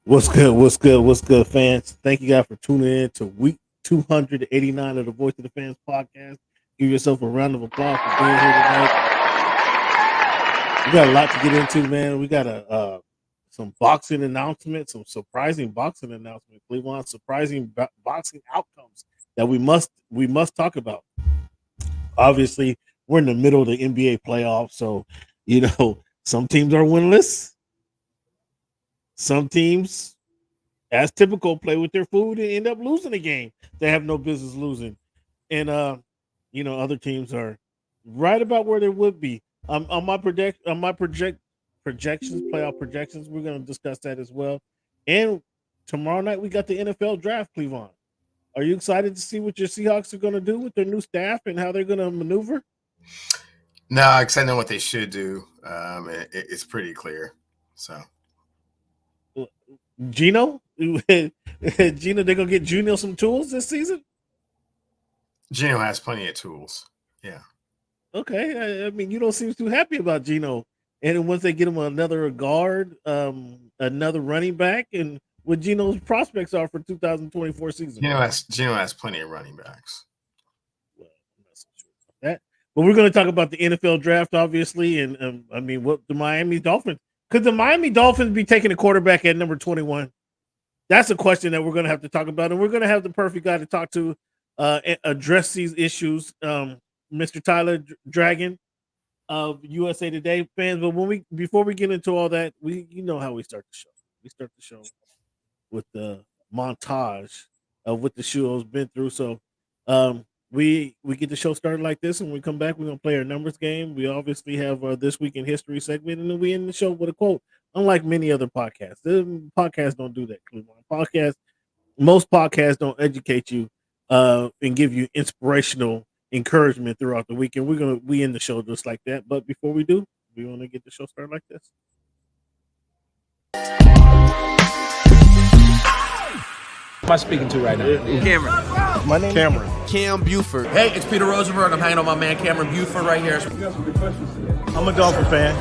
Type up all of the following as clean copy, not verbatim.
What's good? What's good? What's good, fans? Thank you guys for tuning in to week 289 of the Voice of the Fans podcast. Give yourself a round of applause for being here tonight. We got a lot to get into, man. We got some boxing announcements, some surprising boxing announcements, Cleveland, surprising boxing outcomes that we must talk about. Obviously, we're in the middle of the NBA playoffs, so some teams are winless. Some teams, as typical, play with their food and end up losing a game they have no business losing. And other teams are right about where they would be. On my projections, playoff projections, we're going to discuss that as well. And tomorrow night we got the NFL draft, Cleveland. Are you excited to see what your Seahawks are going to do with their new staff and how they're going to maneuver? No, because I know what they should do. It's pretty clear. So. Gino, they're gonna get Gino some tools this season. Gino has plenty of tools. Yeah. Okay. I mean, you don't seem too happy about Gino. And once they get him another guard, another running back, and what Gino's prospects are for 2024 season. Gino has plenty of running backs. Well, I'm not so sure about that. But we're going to talk about the NFL draft, obviously, and I mean, what the Miami Dolphins. Could the Miami Dolphins be taking a quarterback at number 21? That's a question that we're going to have to talk about, and we're going to have the perfect guy to talk to address these issues, Mr. Tyler Dragon of USA Today fans. But before we get into all that, you know how we start the show. We start the show with the montage of what the show has been through. So we get the show started like this, and when we come back, we're going to play our numbers game. We obviously have This Week in History segment, and then we end the show with a quote, unlike many other podcasts. The podcasts don't do that, Cleveland. Most podcasts don't educate you and give you inspirational encouragement throughout the week, and we end the show just like that. But before we do, we want to get the show started like this. Am I speaking to right now? Cameron. My name is Cameron. Cam Buford. Hey, it's Peter Rosenberg. I'm hanging on my man Cameron Buford right here. I'm a Dolphin fan.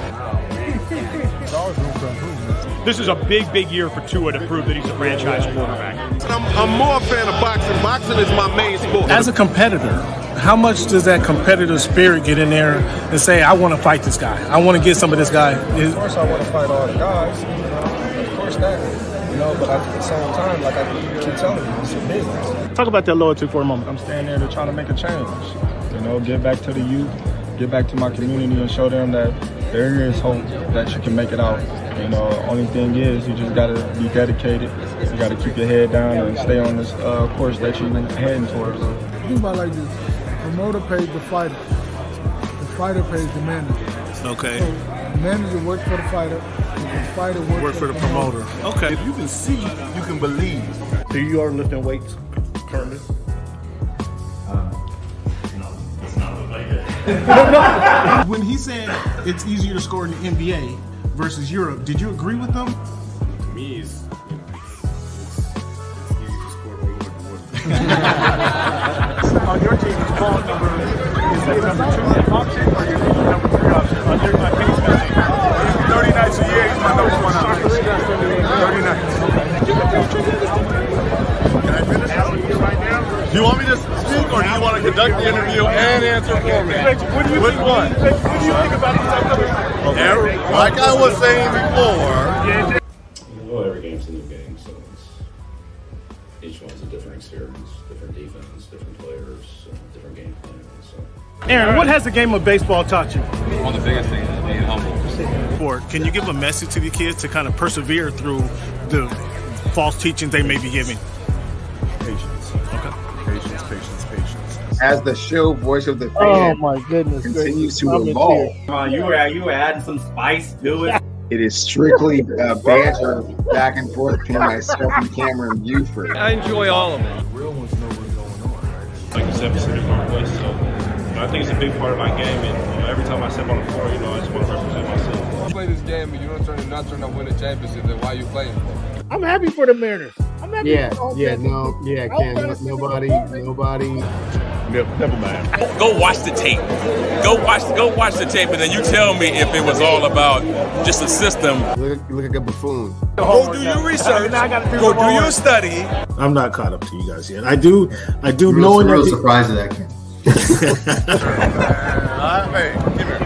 This is a big year for Tua to prove that he's a franchise quarterback. I'm more a fan of boxing. Boxing is my main sport. As a competitor, how much does that competitive spirit get in there and say, I want to fight this guy. I want to get some of this guy. Of course I want to fight all the guys. Of course that. But at the same time, like I keep telling you, it's a business. Talk about that loyalty for a moment. I'm staying there to try to make a change. Get back to the youth, get back to my community and show them that there is hope that you can make it out. Only thing is you just got to be dedicated. You got to keep your head down and stay on this course that you're heading towards. Think about it like this. The promoter pays the fighter. The fighter pays the manager. Okay. So the manager works for the fighter. The fighter works for the promoter. Okay. If you can see, you can believe. So you are lifting weights currently? When he said it's easier to score in the NBA versus Europe, did you agree with them? To me, it's easy to score all over the world. On your team, is ball number, is that number 2 option or your number 3 option? On Kenny's team, 30 nights a year, he's my number 1 option. 30 nights. Can I finish? Right now? Do you want me to speak or do you want to conduct the interview and answer for me? What do you Which think, one? What do you think about these upcoming? Okay. Like I was saying before. Well, every game's a new game, so each one's a different experience, different defense, different players, different game plan. So. Aaron, what has the game of baseball taught you? One of the biggest things is being humble. Can you give a message to the kids to kind of persevere through the false teachings they may be giving? Patience. Okay. Patience. As the show Voice of the Fan Oh my goodness! continues to I'm in evolve, Come on, you were adding some spice to it. it is strictly banter back and forth between myself and Cameron Buford. I enjoy all of it. Real ones know what's going on, right? Like you said, Pacific Northwest, so I think it's a big part of my game, and every time I step on the floor, I just want to represent myself. You play this game and you don't turn to win a championship, then why are you playing for? I'm happy for the Mariners. I'm happy for the whole Ken, nobody Never mind. Go watch the tape. Go watch the tape, and then you tell me if it was all about just a system. You look like a buffoon. Go do your research. Go do your study. I'm not caught up to you guys yet. I do Real surprised at that, Ken. Hey, give here.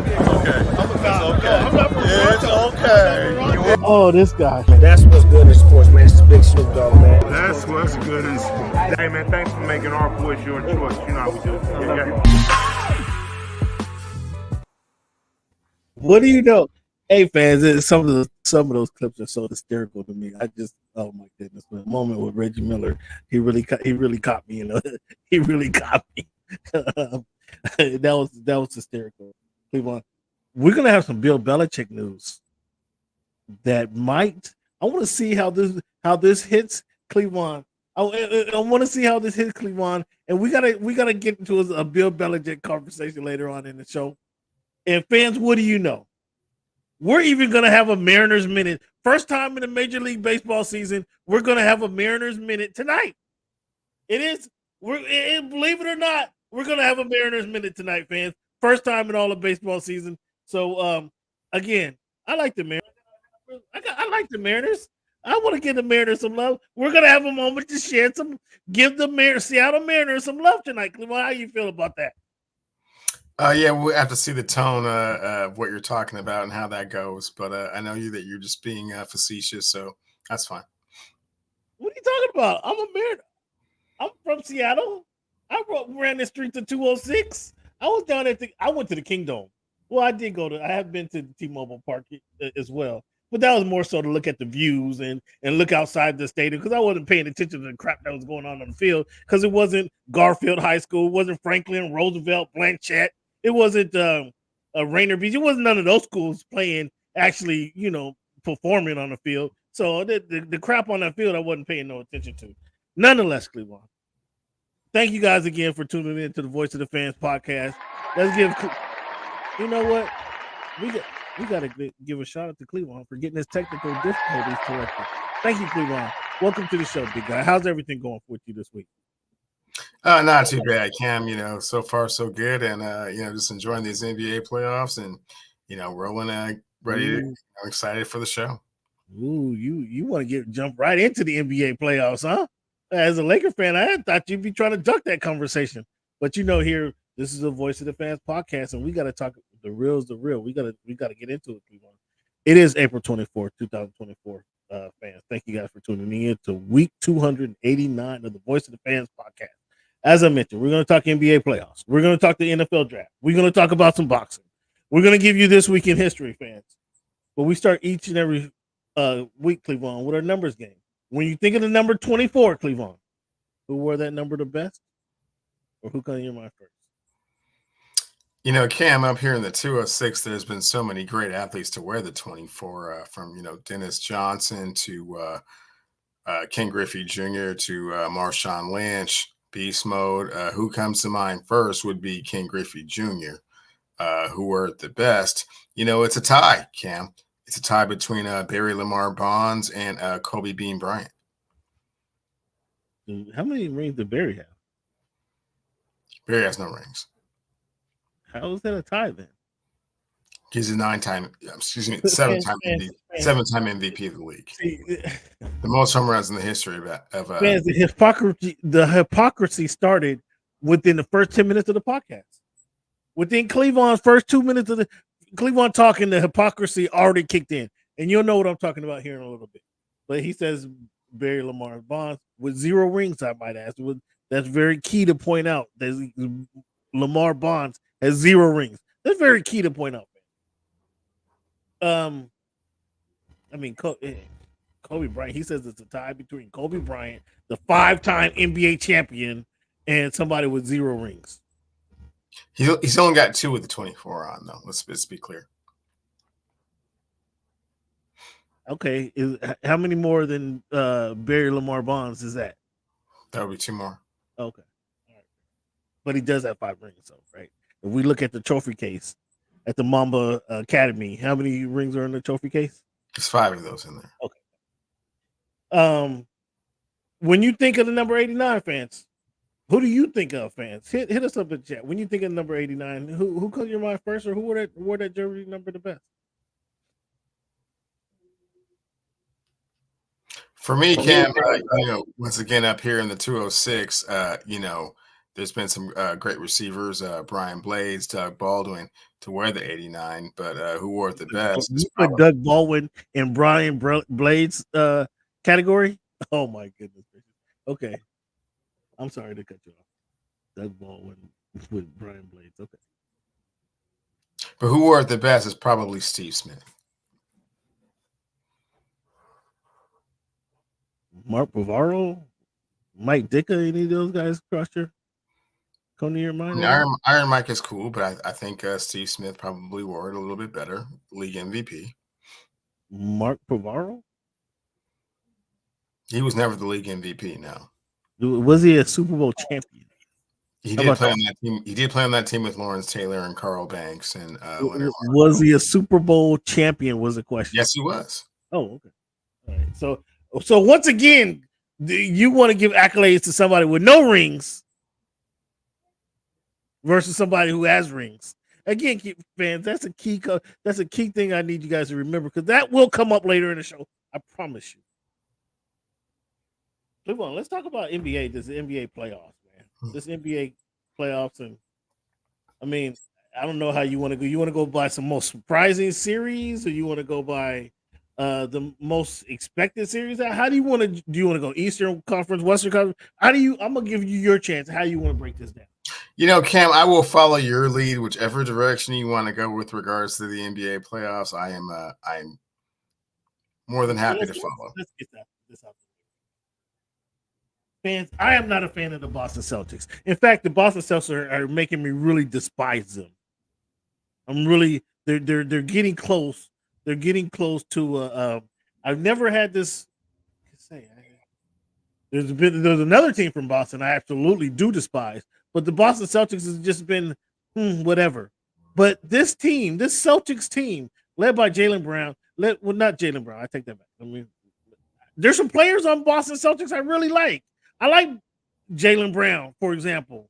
It's okay. Oh, this guy. That's what's good in sports, man. It's the big Snoop Dogg, man. That's what's good in sports. Hey, man, thanks for making our voice your choice. You know how we do. What do you know? Hey, fans, some of those clips are so hysterical to me. Oh my goodness, the moment with Reggie Miller, he really caught me. He really caught me. That was hysterical. Cleveland, we're gonna have some Bill Belichick news. That might. I want to see how this hits Cleveland. I want to see how this hits Cleveland, and we gotta get into a Bill Belichick conversation later on in the show. And fans, what do you know? We're even gonna have a Mariners Minute. First time in the Major League Baseball season, we're gonna have a Mariners Minute tonight. It is. Believe it or not, we're gonna have a Mariners Minute tonight, fans. First time in all of baseball season. So again, I like the Mariners. I like the Mariners. I want to give the Mariners some love. We're gonna have a moment to give the Seattle Mariners some love tonight. Cleveland, how you feel about that? Yeah, we'll have to see the tone of what you're talking about and how that goes. But I know that you're just being facetious, so that's fine. What are you talking about? I'm a Mariner. I'm from Seattle. I ran the streets of 206. I was down at I went to the Kingdom. Well, I have been to the T-Mobile Park as well. But that was more so to look at the views and look outside the stadium because I wasn't paying attention to the crap that was going on the field because it wasn't Garfield High School. It wasn't Franklin, Roosevelt, Blanchette. It wasn't Rainier Beach. It wasn't none of those schools playing, actually, performing on the field. So the crap on that field I wasn't paying no attention to. Nonetheless, Cleveland, thank you guys again for tuning in to the Voice of the Fans podcast. Let's give – you know what? We got to give a shout out to Cleveland for getting his technical difficulties corrected. Thank you, Cleveland. Welcome to the show, big guy. How's everything going with you this week? Not too bad, Cam. So far so good, and just enjoying these NBA playoffs, and rolling, ready. I'm excited for the show. Ooh, you want to jump right into the NBA playoffs, huh? As a Laker fan, I thought you'd be trying to duck that conversation, but here this is the Voice of the Fans podcast, and we got to talk. The real's the real. We gotta get into it, Cleveland. It is April 24th, 2024. Fans, thank you guys for tuning in to week 289 of the Voice of the Fans podcast. As I mentioned, we're going to talk NBA playoffs. We're going to talk the NFL draft. We're going to talk about some boxing. We're going to give you this week in history, fans. But we start each and every week, Cleveland, with our numbers game. When you think of the number 24, Cleveland, who wore that number the best, or who can hear my first? Cam, up here in the 206, there's been so many great athletes to wear the 24, from, Dennis Johnson to Ken Griffey Jr. to Marshawn Lynch, Beast Mode. Who comes to mind first would be Ken Griffey Jr., who were the best. It's a tie, Cam. It's a tie between Barry Lamar Bonds and Kobe Bean Bryant. How many rings did Barry have? Barry has no rings. How is that a tie then? He's a seven-time MVP of the league. The most home runs in the history of fans, the hypocrisy started within the first 10 minutes of the podcast. Within Cleveland's first 2 minutes of the Cleveland talking, the hypocrisy already kicked in. And you'll know what I'm talking about here in a little bit. But he says Barry Lamar Bonds with 0 rings, I might ask. That's very key to point out. That Lamar Bonds has 0 rings. That's very key to point out. Kobe Bryant, he says it's a tie between Kobe Bryant, the 5-time NBA champion, and somebody with 0 rings. He's only got 2 with the 24 on, though. Let's be clear. Okay. How many more than Barry Lamar Bonds is that? That would be 2 more. Okay. All right. But he does have 5 rings, so right. If we look at the trophy case at the Mamba Academy, how many rings are in the trophy case? There's 5 of those in there. Okay. When you think of the number 89, fans, Who do you think of, fans? Hit us up in the chat. When you think of number 89, who comes to your mind first, or who wore that jersey number the best? For me, Cam, once again up here in the 206, there's been some great receivers, Brian Blades, Doug Baldwin, to wear the 89, but who wore it the best? You put Doug Baldwin and Brian Blades category? Oh my goodness. Okay. I'm sorry to cut you off. Doug Baldwin with Brian Blades. Okay. But who wore it the best is probably Steve Smith. Mark Bavaro, Mike Ditka, any of those guys come to your mind? Iron Mike is cool, but I think Steve Smith probably wore it a little bit better. League MVP. Mark Bavaro? He was never the league MVP. No. Was he a Super Bowl champion? He did play on that team. He did play on that team with Lawrence Taylor and Carl Banks and was he a Super Bowl champion? Was the question? Yes, he was. Oh, okay. All right. So once again, you want to give accolades to somebody with no rings versus somebody who has rings. Again, fans, that's a key thing I need you guys to remember, because that will come up later in the show. I promise you. Come on, let's talk about NBA. This NBA playoffs, man. This NBA playoffs, and I mean, I don't know how you want to go. You want to go by some most surprising series, or you want to go by the most expected series? How do you want to? Do you want to go Eastern Conference, Western Conference? I'm gonna give you your chance. How you want to break this down? Cam, I will follow your lead, whichever direction you want to go with regards to the NBA playoffs. I'm more than happy to follow. Let's get this out. Fans, I am not a fan of the Boston Celtics. In fact, the Boston Celtics are making me really despise them. They're getting close. They're getting close to. I've never had this. There's another team from Boston I absolutely do despise, but the Boston Celtics has just been whatever. But this Celtics team, led by Jaylen Brown, not Jaylen Brown. I take that back. I mean, there's some players on Boston Celtics I really like. I like Jaylen Brown, for example.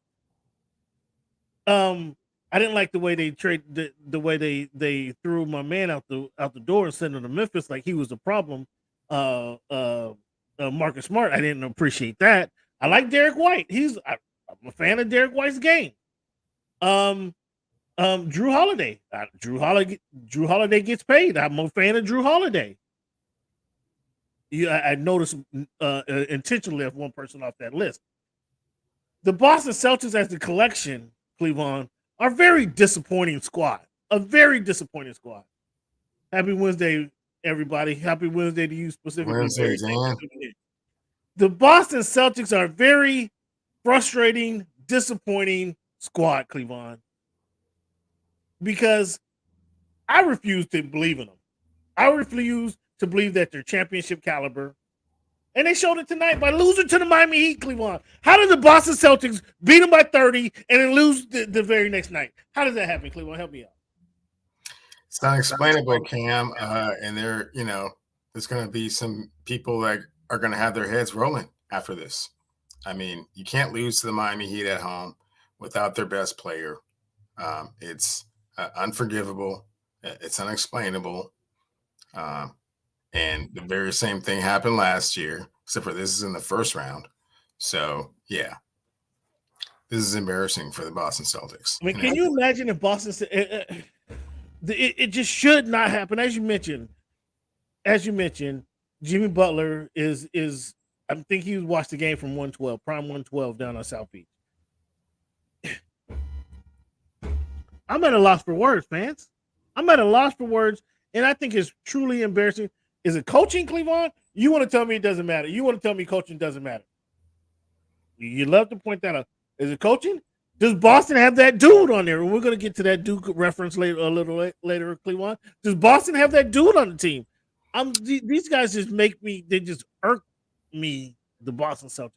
I didn't like the way they the way they threw my man out the door and sent him to Memphis like he was a problem. Marcus Smart, I didn't appreciate that. I like Derek White. I'm a fan of Derek White's game. Drew Holiday. Drew Holiday gets paid. I'm a fan of Drew Holiday. I noticed intentionally left one person off that list. The Boston Celtics as the collection, Cleveland, are a very disappointing squad. A very disappointing squad. Happy Wednesday, everybody. Happy Wednesday to you specifically. Wednesday, Dan. The Boston Celtics are a very frustrating, disappointing squad, Cleveland. Because I refuse to believe in them. I refuse to believe that they're championship caliber. And they showed it tonight by losing to the Miami Heat, Cleveland. How did the Boston Celtics beat them by 30 and then lose the very next night? How does that happen, Cleveland? Help me out. It's unexplainable, Cam. And there's going to be some people that are going to have their heads rolling after this. I mean, you can't lose to the Miami Heat at home without their best player. It's unforgivable. It's unexplainable. And the very same thing happened last year, except for this is in the first round. So, yeah, this is embarrassing for the Boston Celtics. I mean, can you imagine if Boston it just should not happen. As you mentioned, Jimmy Butler is I think he watched the game from 112, prime 112 down on South Beach. I'm at a loss for words, fans. I'm at a loss for words, and I think it's truly embarrassing. Is it coaching, Cleveland? You want to tell me it doesn't matter. You want to tell me coaching doesn't matter. You love to point that out. Is it coaching? Does Boston have that dude on there? And we're going to get to that Duke reference later, a little later, Cleveland. Does Boston have that dude on the team? These guys just they just irk me, the Boston Celtics.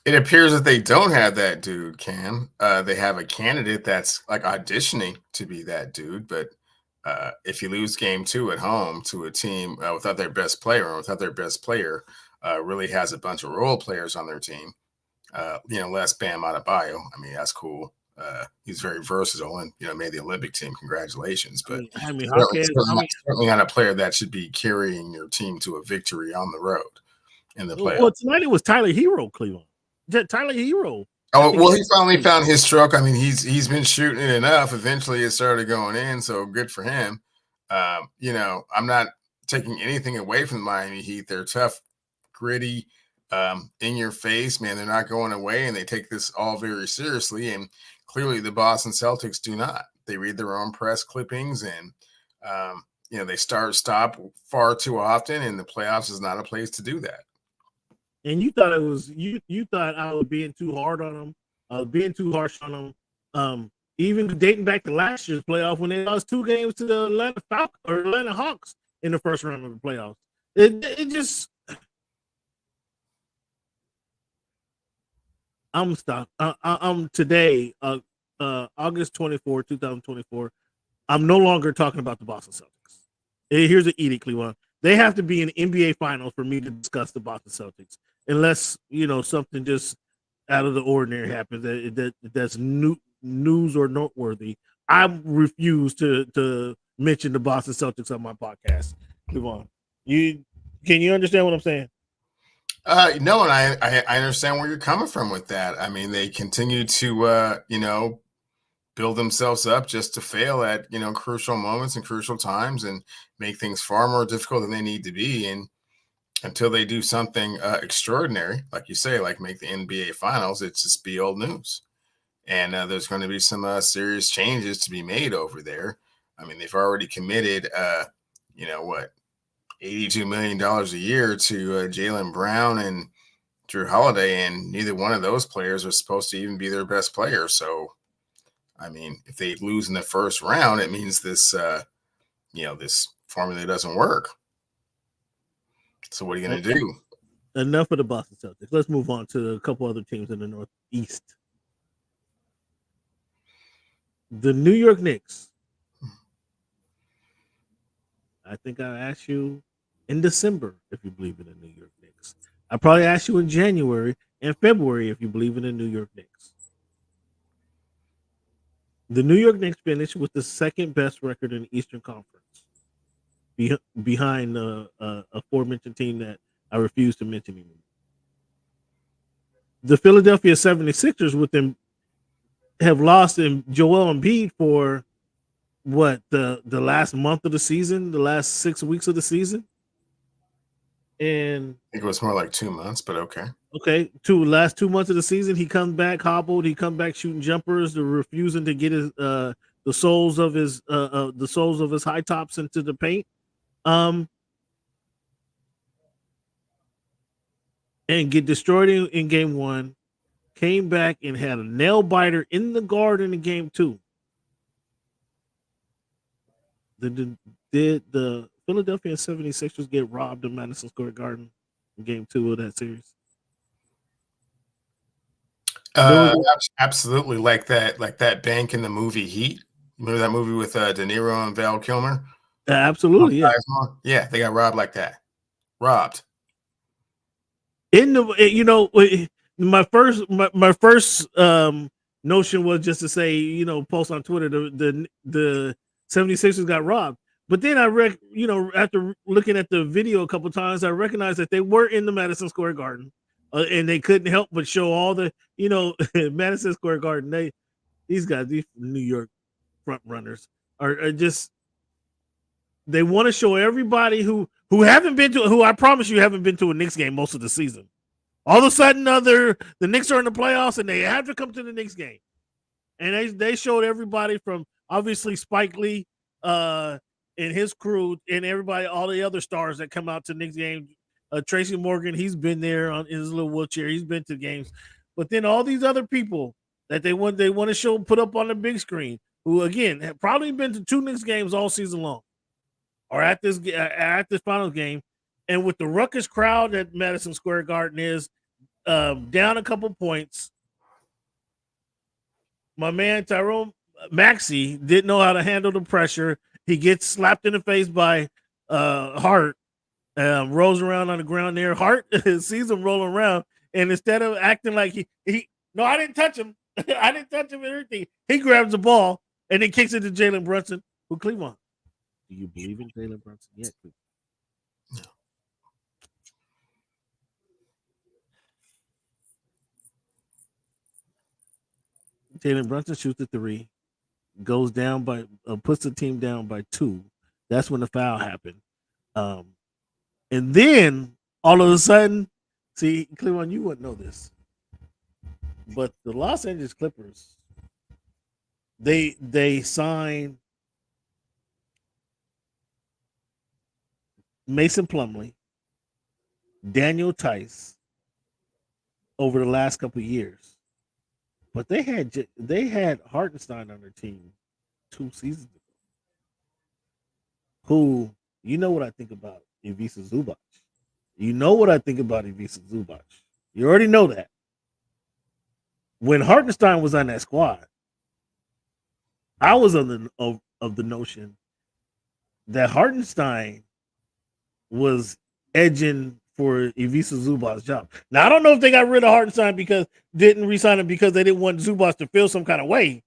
It appears that they don't have that dude, Cam. They have a candidate that's like auditioning to be that dude, but if you lose game 2 at home to a team without their best player, really has a bunch of role players on their team, less Bam Adebayo. I mean, that's cool. He's very versatile and, made the Olympic team. Congratulations. But certainly not a player that should be carrying your team to a victory on the road in the playoffs. Well, tonight it was Tyler Hero, Cleveland. Tyler Hero. Oh, well, he finally found his stroke. I mean, he's been shooting it enough. Eventually it started going in, so good for him. I'm not taking anything away from the Miami Heat. They're tough, gritty, in your face, man. They're not going away, and they take this all very seriously. And clearly the Boston Celtics do not. They read their own press clippings, and they stop far too often, and the playoffs is not a place to do that. And you thought it was you thought I was being too hard on them. I was being too harsh on them. Even dating back to last year's playoff when they lost 2 games to the Atlanta Hawks in the first round of the playoffs. It just I'm stopped. I'm today, August 24, 2024. I'm no longer talking about the Boston Celtics. Here's the edict, Cleveland. They have to be in NBA Finals for me to discuss the Boston Celtics, unless something just out of the ordinary happens that's news or noteworthy. I refuse to mention the Boston Celtics on my podcast. Cleveland, can you understand what I'm saying? No, and I understand where you're coming from with that. I mean, they continue to build themselves up just to fail at crucial moments and crucial times and make things far more difficult than they need to be. And until they do something extraordinary, like you say, like make the NBA Finals, it's just be old news. And there's going to be some serious changes to be made over there. I mean, they've already committed, $82 million a year to Jaylen Brown and Drew Holiday, and neither one of those players are supposed to even be their best player. So, I mean, if they lose in the first round, it means this, this formula doesn't work. So what are you going to do? Enough of the Boston Celtics. Let's move on to a couple other teams in the Northeast. The New York Knicks. I think I asked you in December if you believe in the New York Knicks. I probably asked you in January and February if you believe in the New York Knicks. The New York Knicks finished with the second best record in the Eastern Conference, behind a aforementioned team that I refuse to mention anymore. The Philadelphia 76ers with them have lost in Joel Embiid for the last month of the season, the last 6 weeks of the season. And I think it was more like 2 months, but okay. Okay, last 2 months of the season, he comes back hobbled. He comes back shooting jumpers, refusing to get his the soles of his high tops into the paint. And get destroyed in game 1. Came back and had a nail biter in the Garden in game 2. Did the Philadelphia 76ers get robbed in Madison Square Garden in game 2 of that series? Absolutely, like that bank in the movie Heat. Remember that movie with De Niro and Val Kilmer? Absolutely, yeah. Yeah, they got robbed like that. Robbed. My first notion was just to say, post on Twitter the 76ers got robbed. But then after looking at the video a couple times, I recognized that they were in the Madison Square Garden, and they couldn't help but show all the, Madison Square Garden. These guys, these New York front runners are just, they want to show everybody who I promise you haven't been to a Knicks game most of the season. All of a sudden, the Knicks are in the playoffs, and they have to come to the Knicks game. And they showed everybody from obviously Spike Lee and his crew and everybody, all the other stars that come out to Knicks games. Tracy Morgan, he's been there in his little wheelchair. He's been to games. But then all these other people that they want to show, put up on the big screen, who, again, have probably been to 2 Knicks games all season long, or at this final game. And with the ruckus crowd that Madison Square Garden is, down a couple points, my man Tyrone Maxey didn't know how to handle the pressure. He gets slapped in the face by Hart, rolls around on the ground there. Hart sees him rolling around and instead of acting like he no, I didn't touch him. I didn't touch him and everything. He grabs the ball and then kicks it to Jalen Brunson, who Cleveland. Do you believe in Jalen Brunson yet? No. Jalen Brunson shoots the 3, goes down by puts the team down by 2. That's when the foul happened. And then all of a sudden, see, Cleveland, you wouldn't know this, but the Los Angeles Clippers, they signed Mason Plumlee, Daniel Tice over the last couple of years. But they had Hartenstein on their team 2 seasons ago. Who, you know what I think about Ivica Zubac. You know what I think about Ivica Zubac. You already know that. When Hartenstein was on that squad, I was of the notion that Hartenstein was edging for Ivica Zubac's job. Now, I don't know if they got rid of Hartenstein because didn't re-sign him because they didn't want Zubac to feel some kind of way.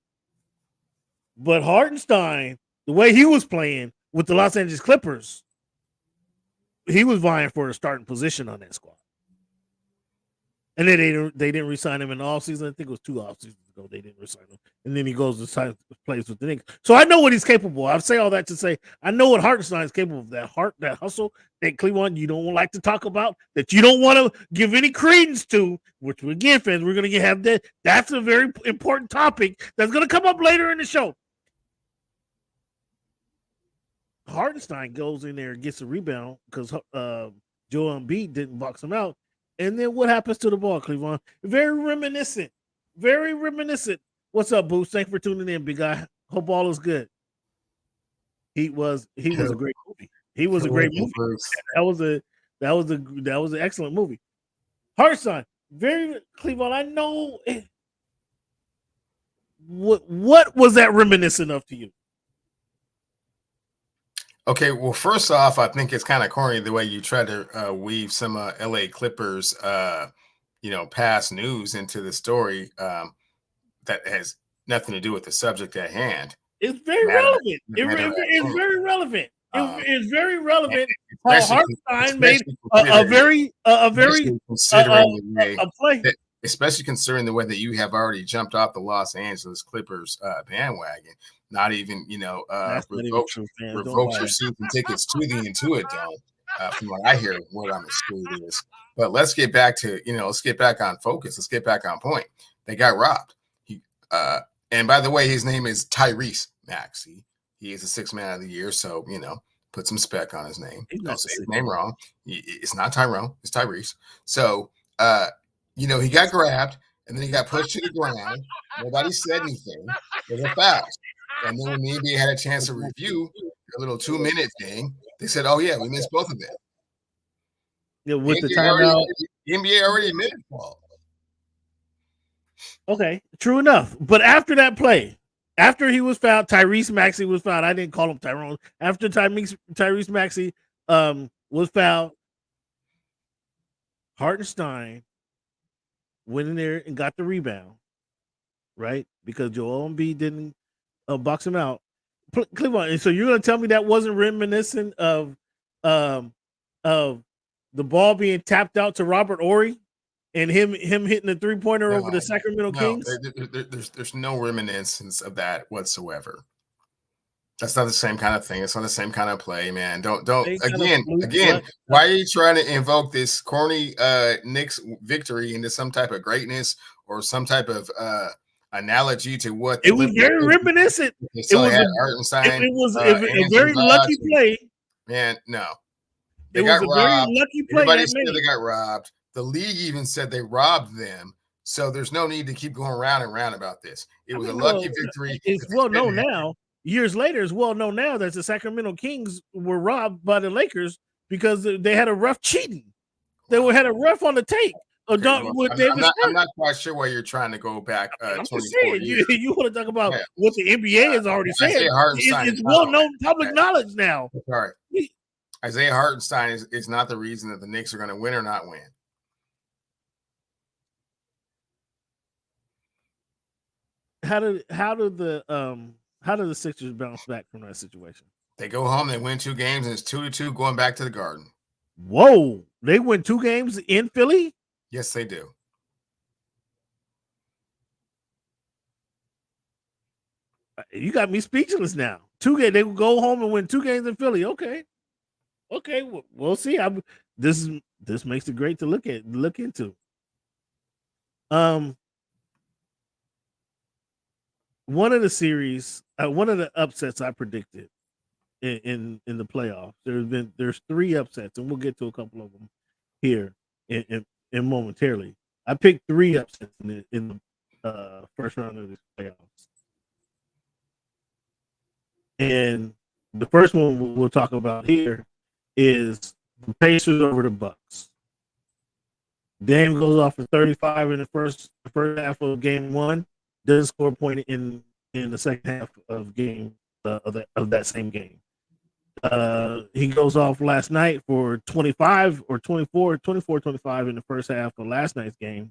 But Hartenstein, the way he was playing with the Los Angeles Clippers, he was vying for a starting position on that squad. And then they didn't re-sign him in the offseason. I think it was 2 off seasons ago they didn't re-sign him. And then he goes to sign plays with the Knicks. So I know what he's capable of. I say all that to say I know what Hartenstein is capable of. That hustle that Cleveland you don't like to talk about, that you don't want to give any credence to, which again, fans, we're going to have that. That's a very important topic that's going to come up later in the show. Hartenstein goes in there and gets a rebound because Joel Embiid didn't box him out. And then what happens to the ball, Cleveland? Very reminiscent. Very reminiscent. What's up, Boost? Thanks for tuning in, big guy. Hope all is good. He was a great movie. He was a great movie. That was an excellent movie. Hartenstein, very Cleveland. I know. What was that reminiscent of to you? Okay, well, first off, I think it's kind of corny the way you try to weave some LA Clippers, past news into the story that has nothing to do with the subject at hand. It's very relevant. It's very relevant. It's very relevant. How Hartenstein made a very play. Especially considering the way that you have already jumped off the Los Angeles Clippers bandwagon, not even revoked your season tickets to the Intuit Dome. From what I hear, what on the street is. But let's get back on focus. Let's get back on point. They got robbed. And by the way, his name is Tyrese Maxey. He is the 6th man of the year, so put some spec on his name. Don't say his name wrong. It's not Tyrone. It's Tyrese. So. He got grabbed and then he got pushed to the ground. Nobody said anything. There's a foul. And then when the NBA had a chance to review a little 2-minute thing, they said, "Oh yeah, we missed both of them." Yeah, with the timeout, the NBA already admitted fault. Okay, true enough. But after that play, after he was fouled, Tyrese Maxey was fouled. I didn't call him Tyrone. After Tyrese Maxey was fouled, Hartenstein went in there and got the rebound, right? Because Joel Embiid didn't box him out. Cleveland. And so you're going to tell me that wasn't reminiscent of the ball being tapped out to Robert Horry and him hitting the 3-pointer over the Sacramento Kings? There's no reminiscence of that whatsoever. That's not the same kind of thing. It's not the same kind of play, man. Don't again. Why are you trying to invoke this corny Knicks victory into some type of greatness or some type of analogy to what it was very reminiscent. It was a very lucky play. Man, no. It was a very lucky play. Everybody said they got robbed. The league even said they robbed them. So there's no need to keep going round and round about this. It was a lucky victory. It's well known now. Years later, it's well known now that the Sacramento Kings were robbed by the Lakers because they had a ref cheating. They had a ref on the tape. I'm not quite sure why you're trying to go back. I'm just saying, you want to talk about what the NBA has already said. It's well-known public knowledge now. Sorry. Isaiah Hartenstein is not the reason that the Knicks are going to win or not win. the Sixers bounce back from that situation? They go home, they win 2 games, and it's 2-2 going back to the Garden. Whoa, they win 2 games in Philly? Yes, they do. You got me speechless now. 2 games, they will go home and win 2 games in Philly. Okay, we'll see. This makes it great to look into. One of the series, one of the upsets I predicted in the playoffs. There's 3 upsets, and we'll get to a couple of them here in momentarily. I picked 3 upsets in the first round of the playoffs, and the first one we'll talk about here is the Pacers over the Bucks. Dame goes off for 35 in the first half of game 1. Doesn't score a point in the second half of game of that same game. He goes off last night for 25 or 24 in the first half of last night's game.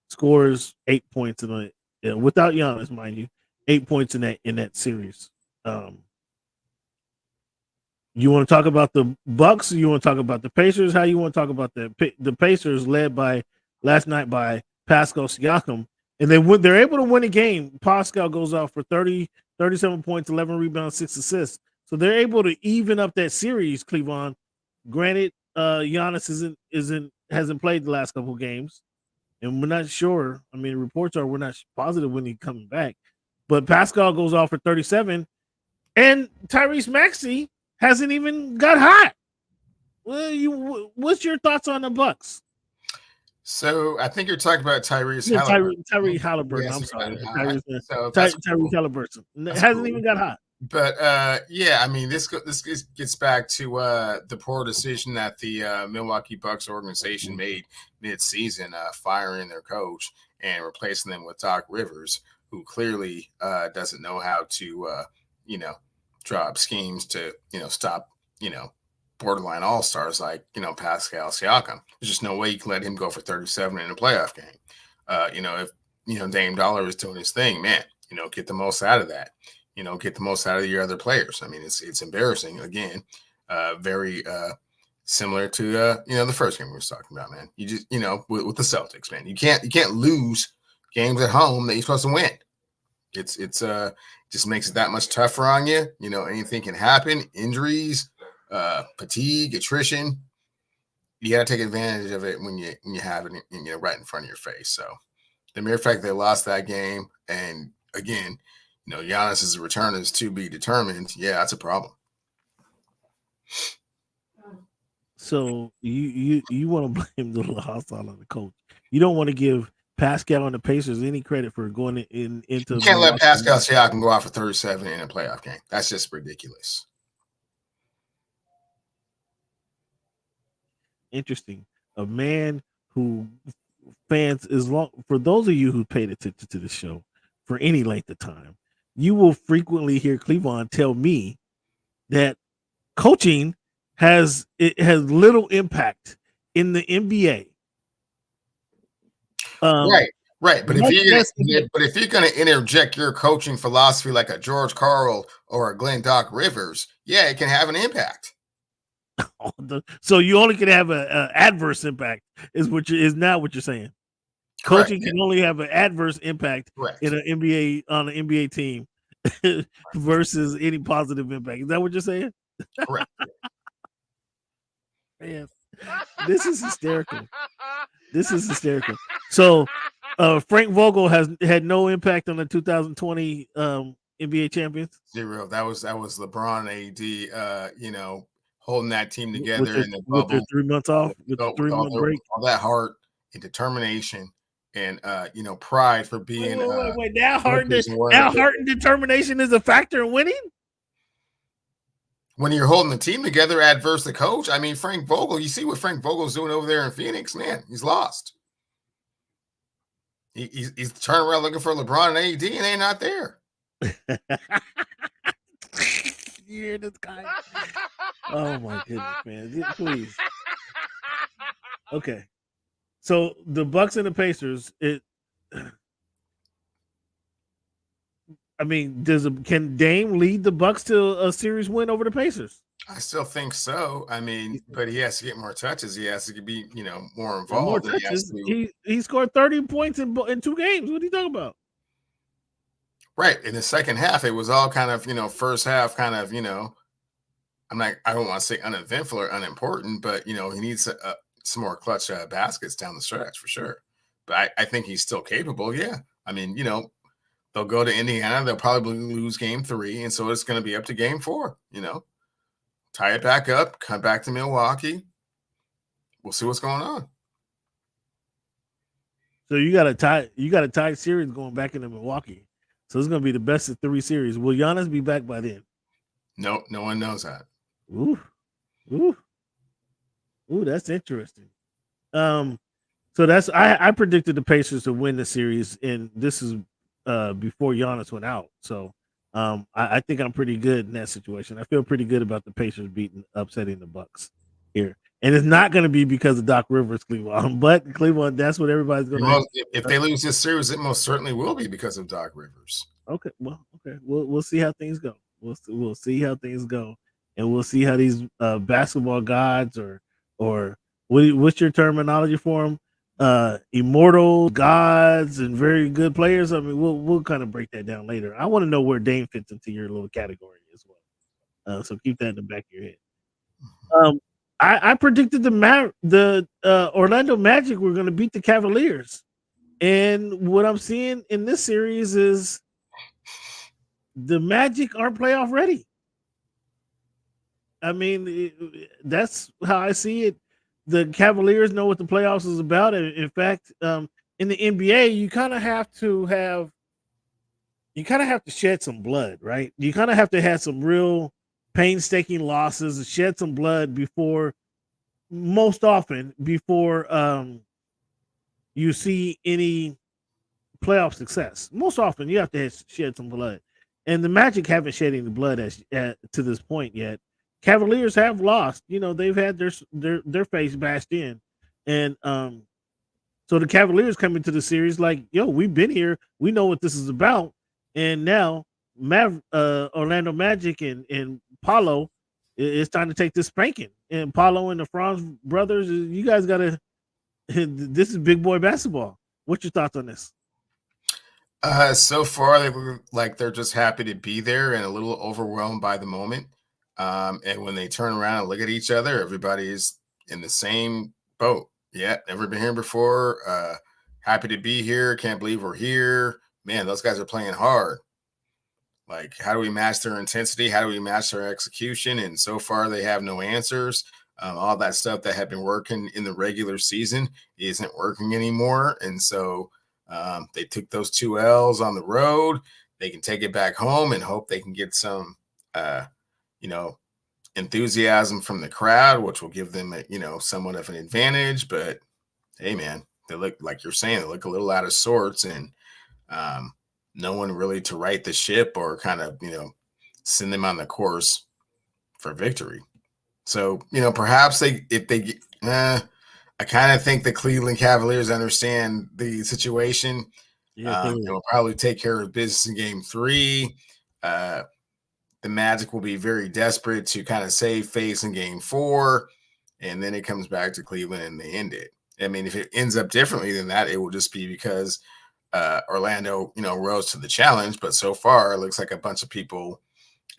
Scores 8 points without Giannis, mind you, 8 points in that series. You want to talk about the Bucks? Or you want to talk about the Pacers? How you want to talk about the Pacers led by last night by Pascal Siakam, and they're able to win a game. Pascal goes off for 37 points, 11 rebounds, 6 assists. So they're able to even up that series. Cleveland, granted, Giannis hasn't played the last couple of games, and we're not sure. I mean, reports are we're not positive when he's coming back. But Pascal goes off for 37, and Tyrese Maxey hasn't even got hot. Well, what's your thoughts on the Bucks? So I think you're talking about Tyrese Halliburton. Tyrese Halliburton. Yes, I'm sorry. so Tyrese Halliburton hasn't even got hot. But yeah, I mean, this gets back to the poor decision that the Milwaukee Bucks organization made mid-season, firing their coach and replacing them with Doc Rivers, who clearly doesn't know how to draw up schemes to stop borderline all-stars like Pascal Siakam. There's just no way you can let him go for 37 in a playoff game. If Dame Dollar is doing his thing, man, get the most out of that. Get the most out of your other players. I mean, it's embarrassing. Again, very similar to the first game we were talking about, man. You just with the Celtics, man, you can't lose games at home that you're supposed to win. It's just makes it that much tougher on you. Anything can happen. Injuries, fatigue, attrition. You got to take advantage of it when you have it right in front of your face. So the mere fact they lost that game, and again, Giannis's return is to be determined. Yeah, that's a problem. So you want to blame the loss on the coach. You don't want to give Pascal and the Pacers any credit for going into. You can't let Pascal Siakam go out for 37 in a playoff game. That's just ridiculous. Interesting. A man who fans for those of you who paid attention to the show for any length of time, you will frequently hear Cleveland tell me that coaching has little impact in the NBA. Right. But if you're going to interject your coaching philosophy like a George Karl or a Glenn Doc Rivers, yeah, it can have an impact. So you only can have an adverse impact is not what you're saying. Coaching can only have an adverse impact in an NBA team versus any positive impact. Is that what you're saying? Correct. Man, this is hysterical. So Frank Vogel has had no impact on the 2020 NBA champions. 0. That was LeBron AD. Holding that team together in the bubble. With 3 months off, with the 3 month break. All that heart and determination and pride for being. Wait. Now heart and determination is a factor in winning. When you're holding the team together, adverse the coach. I mean, Frank Vogel. You see what Frank Vogel's doing over there in Phoenix, man. He's lost. He's turning around looking for LeBron and AD, and they're not there. You hear this guy? Oh my goodness, man! Please. Okay, so the Bucks and the Pacers. I mean, can Dame lead the Bucks to a series win over the Pacers? I still think so. I mean, but he has to get more touches. He has to be, more And more involved. And he has touches. to. He scored 30 points in 2 games. What are you talking about? Right. In the second half, it was all kind of, first half kind of, I don't want to say uneventful or unimportant, but, he needs some more clutch baskets down the stretch for sure. But I think he's still capable. Yeah. I mean, they'll go to Indiana. They'll probably lose game 3. And so it's going to be up to game 4, tie it back up, come back to Milwaukee. We'll see what's going on. So you got a tied series going back into Milwaukee. So it's going to be the best of 3 series. Will Giannis be back by then? No one knows that. Ooh, that's interesting. So that's I predicted the Pacers to win the series, and this is before Giannis went out. So I think I'm pretty good in that situation. I feel pretty good about the Pacers upsetting the Bucks here. And it's not going to be because of Doc Rivers, Cleveland, but Cleveland, that's what everybody's going to do. If they lose this series, it most certainly will be because of Doc Rivers. Okay. We'll see how things go. We'll see how things go. And we'll see how these basketball gods or what's your terminology for them? Immortal gods and very good players. I mean, we'll kind of break that down later. I want to know where Dame fits into your little category as well. So keep that in the back of your head. I predicted the Orlando Magic were going to beat the Cavaliers, and what I'm seeing in this series is the Magic aren't playoff ready. I mean, that's how I see it. The Cavaliers know what the playoffs is about. In fact, in the NBA, you kind of have to shed some blood, right? You kind of have to have some real painstaking losses and shed some blood before you see any playoff success. Most often you have to shed some blood, and the Magic haven't shed any blood to this point yet. Cavaliers have lost. They've had their face bashed in, and so the Cavaliers come into the series like, yo, we've been here, we know what this is about, and now Orlando Magic and Paulo, it's time to take this spanking. And Paulo and the Franz brothers, you guys gotta. This is big boy basketball. What's your thoughts on this? So far, they were like they're just happy to be there and a little overwhelmed by the moment. And when they turn around and look at each other, everybody's in the same boat. Yeah, never been here before. Happy to be here. Can't believe we're here. Man, those guys are playing hard. Like, how do we match their intensity? How do we match their execution? And so far, they have no answers. All that stuff that had been working in the regular season isn't working anymore. And so they took those 2 L's on the road. They can take it back home and hope they can get some, enthusiasm from the crowd, which will give them, somewhat of an advantage. But hey, man, they look, like you're saying, they look a little out of sorts, and no one really to right the ship or kind of, send them on the course for victory. So, perhaps I kind of think the Cleveland Cavaliers understand the situation. They'll probably take care of business in game 3. The Magic will be very desperate to kind of save face in game 4. And then it comes back to Cleveland and they end it. I mean, if it ends up differently than that, it will just be because Orlando, rose to the challenge. But so far, it looks like a bunch of people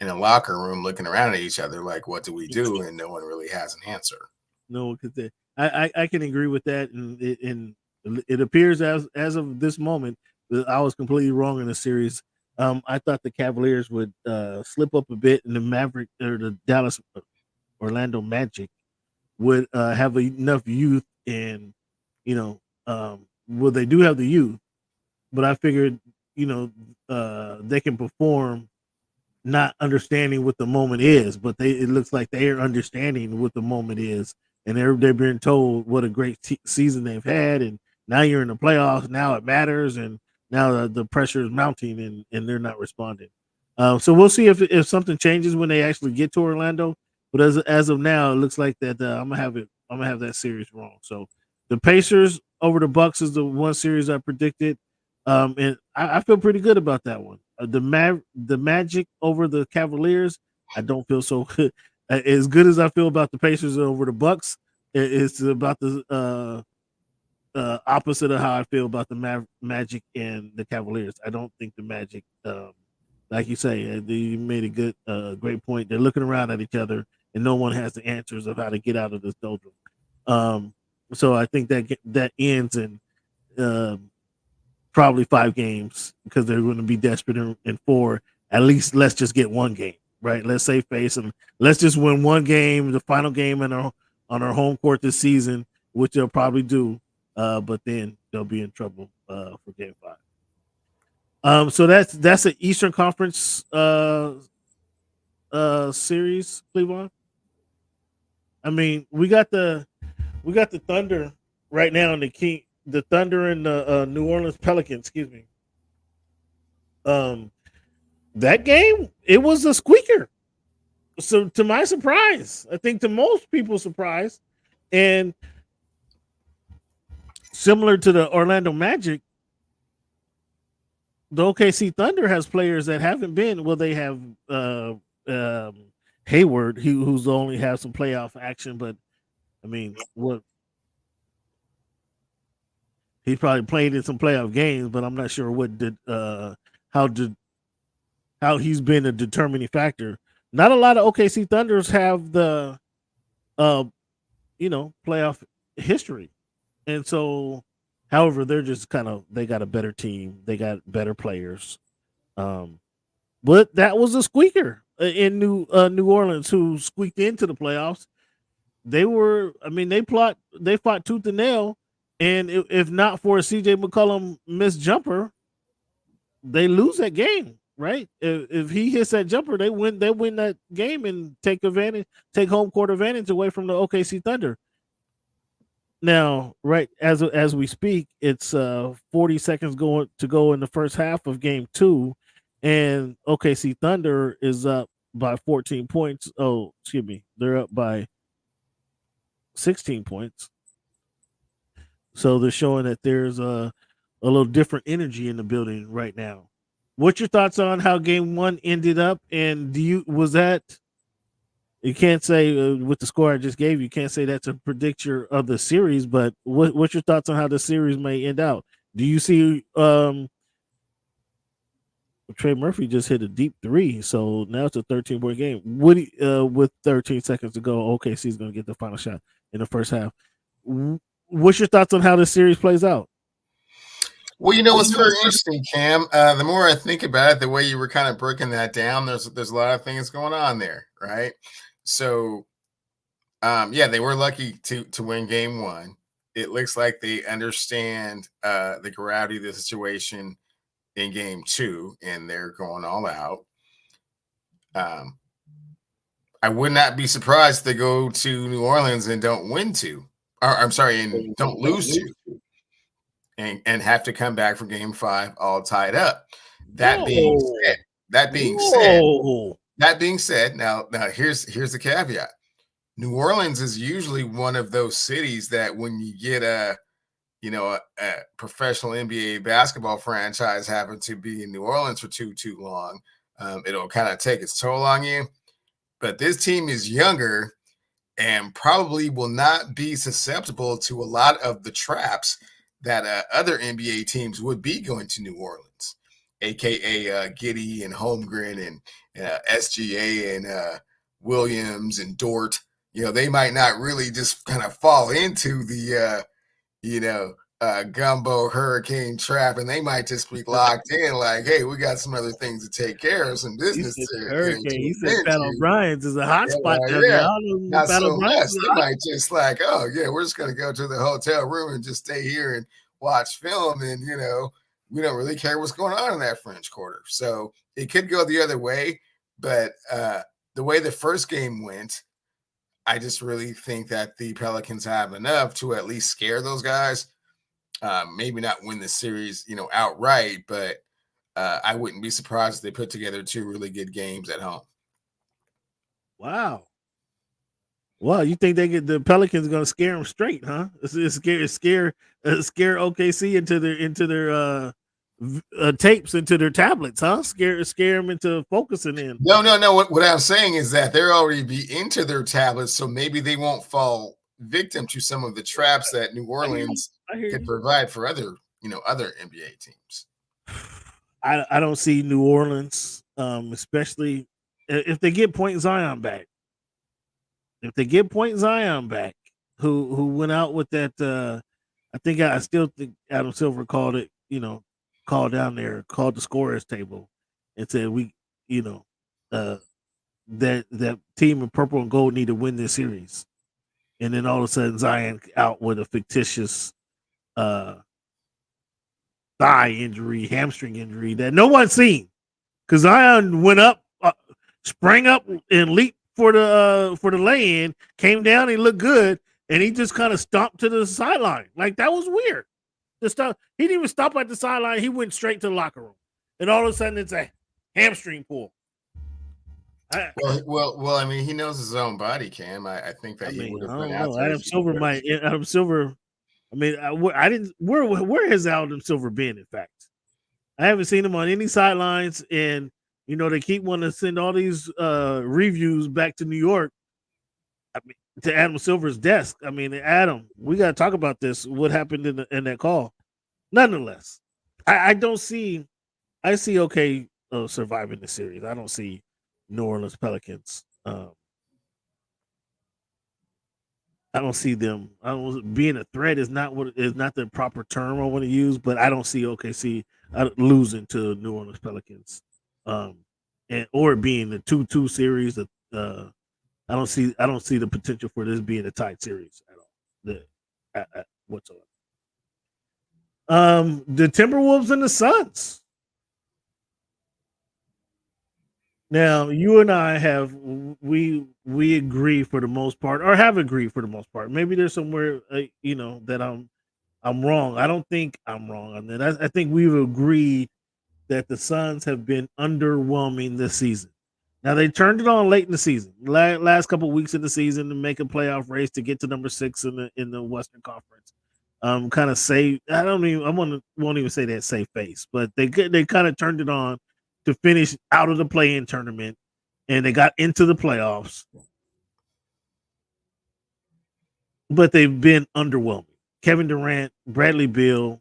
in a locker room looking around at each other like, what do we do? And no one really has an answer. No one could. I can agree with that. And it appears as of this moment, I was completely wrong in the series. I thought the Cavaliers would slip up a bit, and the Dallas Orlando Magic would have enough youth, and they do have the youth, but I figured they can perform not understanding what the moment is, but it looks like they are understanding what the moment is, and they're being told what a great season they've had, and now you're in the playoffs, now it matters, and now the pressure is mounting, and they're not responding. So we'll see if something changes when they actually get to Orlando. But as of now, it looks like that I'm gonna have that series wrong. So the Pacers over the Bucks is the one series I predicted, and I feel pretty good about that one. the Magic over the Cavaliers, I don't feel so good. As good as I feel about the Pacers over the Bucks, it's about the opposite of how I feel about the Magic and the Cavaliers. I don't think the Magic, like you say, you made a great point. They're looking around at each other, and no one has the answers of how to get out of this doldrum. So I think that ends in probably 5 games because they're going to be desperate in 4. At least let's just get one game, right? Let's save face and let's just win one game, the final game on our home court this season, which they'll probably do. But then they'll be in trouble for game 5. So that's an Eastern Conference series, Cleveland. I mean, we got the Thunder right now and the Thunder and the New Orleans Pelicans, excuse me. That game, it was a squeaker. So to my surprise, I think to most people's surprise, and similar to the Orlando Magic, the OKC Thunder has players that haven't been. Well, they have Hayward, who's only have some playoff action, but I mean, what he probably played in some playoff games, but I'm not sure how he's been a determining factor. Not a lot of OKC Thunders have the playoff history. And so, however, they're just they got a better team. They got better players. But that was a squeaker in New Orleans who squeaked into the playoffs. They fought tooth and nail. And if not for a CJ McCollum missed jumper, they lose that game, right? If he hits that jumper, they win that game and take home court advantage away from the OKC Thunder. Now, right as we speak, it's 40 seconds to go in the first half of game 2, and OKC Thunder is up by 14 points. Oh, excuse me, they're up by 16 points. So they're showing that there's a little different energy in the building right now. What's your thoughts on how game 1 ended up? And you can't say with the score I just gave you can't say that's a predictor of the series, but what's your thoughts on how the series may end out? Do you see Trey Murphy just hit a deep 3, so now it's a 13-point game. With 13 seconds to go, OKC is going to get the final shot in the first half. What's your thoughts on how this series plays out? Well, it's very interesting, Cam. The more I think about it, the way you were kind of breaking that down, there's a lot of things going on there, right? So, they were lucky to win game 1. It looks like they understand the gravity of the situation in game 2, and they're going all out. I would not be surprised if they go to New Orleans and don't win 2. And don't lose 2. And have to come back for game 5 all tied up. That being said, now here's the caveat. New Orleans is usually one of those cities that when you get a professional NBA basketball franchise happen to be in New Orleans for too long, it'll kind of take its toll on you. But this team is younger and probably will not be susceptible to a lot of the traps that other NBA teams would be going to New Orleans, aka Giddey and Holmgren and SGA and Williams and Dort. They might not really just kind of fall into the gumbo hurricane trap, and they might just be locked in like, hey, we got some other things to take care of, some business. He said Pat O'Brien's is a hot spot down there. Not so much. They might just like, oh yeah, we're just gonna go to the hotel room and just stay here and watch film, and we don't really care what's going on in that French Quarter. So it could go the other way, but the way the first game went, I just really think that the Pelicans have enough to at least scare those guys. Maybe not win the series, outright, but I wouldn't be surprised if they put together 2 really good games at home. Wow, you think the Pelicans are going to scare them straight, huh? Scare OKC into their tapes into their tablets, huh? Scare them into focusing in. No. What I'm saying is that they're already be into their tablets, so maybe they won't fall victim to some of the traps that New Orleans could provide for other NBA teams. I don't see New Orleans, especially if they get Point Zion back. If they get Point Zion back, who went out with that, I still think Adam Silver called it, called down there, called the scorers table, and said that team in purple and gold need to win this series, and then all of a sudden Zion out with a fictitious thigh injury, hamstring injury that no one's seen, because Zion went up, sprang up, and leaped for the lay-in, came down, he looked good, and he just kind of stomped to the sideline. Like, that was weird. He didn't even stop at the sideline. He went straight to the locker room, and all of a sudden it's a hamstring pull. Well. I mean, he knows his own body, Cam. I think that he would have put out. Adam Silver. I mean, I didn't. Where has Adam Silver been? In fact, I haven't seen him on any sidelines, and they keep wanting to send all these reviews back to New York. I mean, to Adam Silver's desk. I mean, Adam, we got to talk about this. What happened in that call? Nonetheless, I don't see. I see OK surviving the series. I don't see New Orleans Pelicans. I don't see them. Being a threat is not the proper term I want to use, but I don't see OKC losing to New Orleans Pelicans, or being the 2-2 series. I don't see the potential for this being a tight series at all, whatsoever. The Timberwolves and the Suns. Now, you and I we agree for the most part, or have agreed for the most part. Maybe there's somewhere that I'm wrong. I don't think I'm wrong on that. I think we've agreed that the Suns have been underwhelming this season. Now, they turned it on late in the season, last couple of weeks of the season, to make a playoff race to get to number 6 in the Western Conference. Kind of say I won't even say that safe face, but they kind of turned it on to finish out of the play-in tournament, and they got into the playoffs, but they've been underwhelming. Kevin Durant, Bradley Beal,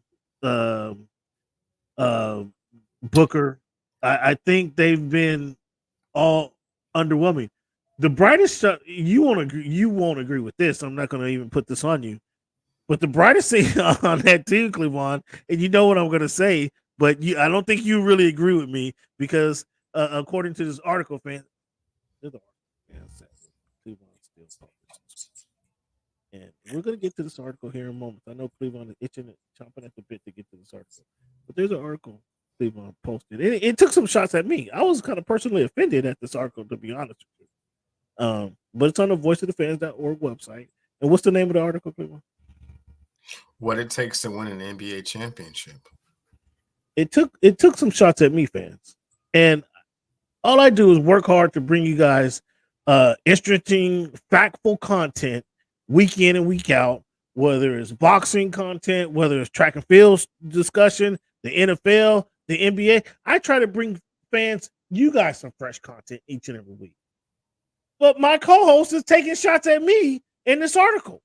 Booker, I think they've been all underwhelming. The brightest shot, you won't agree with this. I'm not going to even put this on you, but the brightest thing on that team, Cleveland, and you know what I'm going to say, but I don't think you really agree with me, because according to this article, and we're going to get to this article here in a moment. I know Cleveland is itching and chomping at the bit to get to this article, but there's an article Cleveland posted. It took some shots at me. I was kind of personally offended at this article, to be honest with you. But it's on the voiceofthefans.org website. And what's the name of the article, Cleveland? What it takes to win an NBA championship. It took some shots at me, fans. And all I do is work hard to bring you guys interesting, factful content week in and week out, whether it's boxing content, whether it's track and field discussion, the NFL, the NBA. I try to bring fans, you guys, some fresh content each and every week. But my co-host is taking shots at me in this article.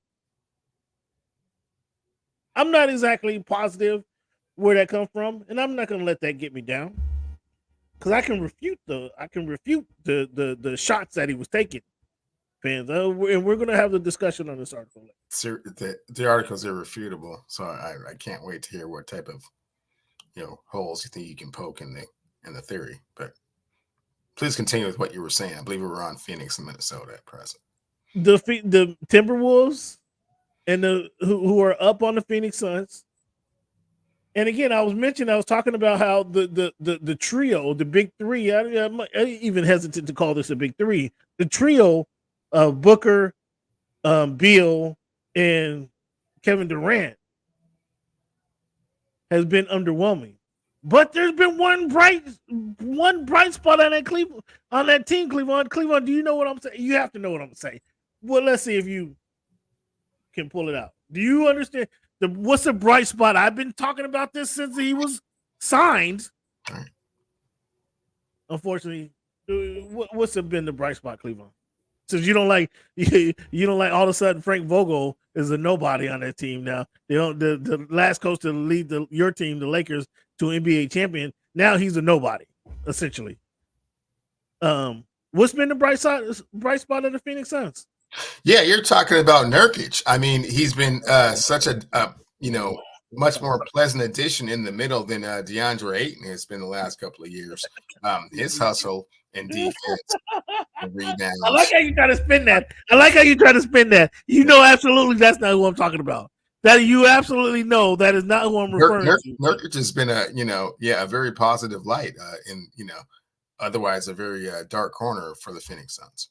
I'm not exactly positive where that comes from, and I'm not going to let that get me down, because I can refute the shots that he was taking, fans. And we're going to have the discussion on this article. The article is irrefutable, so I can't wait to hear what type of holes you think you can poke in the theory. But please continue with what you were saying. I believe we were on Phoenix and Minnesota at present. The Timberwolves and who are up on the Phoenix Suns. And again, I was talking about how the trio, the big three. I even hesitant to call this a big three. The trio of Booker, Beal, and Kevin Durant has been underwhelming. But there's been one bright spot on that team, Cleveland. Cleveland, do you know what I'm saying? You have to know what I'm saying. Well, let's see if you can pull it out. Do you understand what's the bright spot? I've been talking about this since he was signed. Unfortunately, what's been the bright spot, Cleveland? Since you don't like all of a sudden Frank Vogel is a nobody on that team now. They don't the last coach to lead your team, the Lakers, to an NBA champion. Now he's a nobody, essentially. What's been the bright spot of the Phoenix Suns? Yeah, you're talking about Nurkic. I mean, he's been such a much more pleasant addition in the middle than DeAndre Ayton has been the last couple of years. His hustle and defense and rebounds. I like how you try to spin that. You know, absolutely, that's not who I'm talking about. That you absolutely know that is not who I'm referring to. Nurkic has been a very positive light in otherwise a very dark corner for the Phoenix Suns.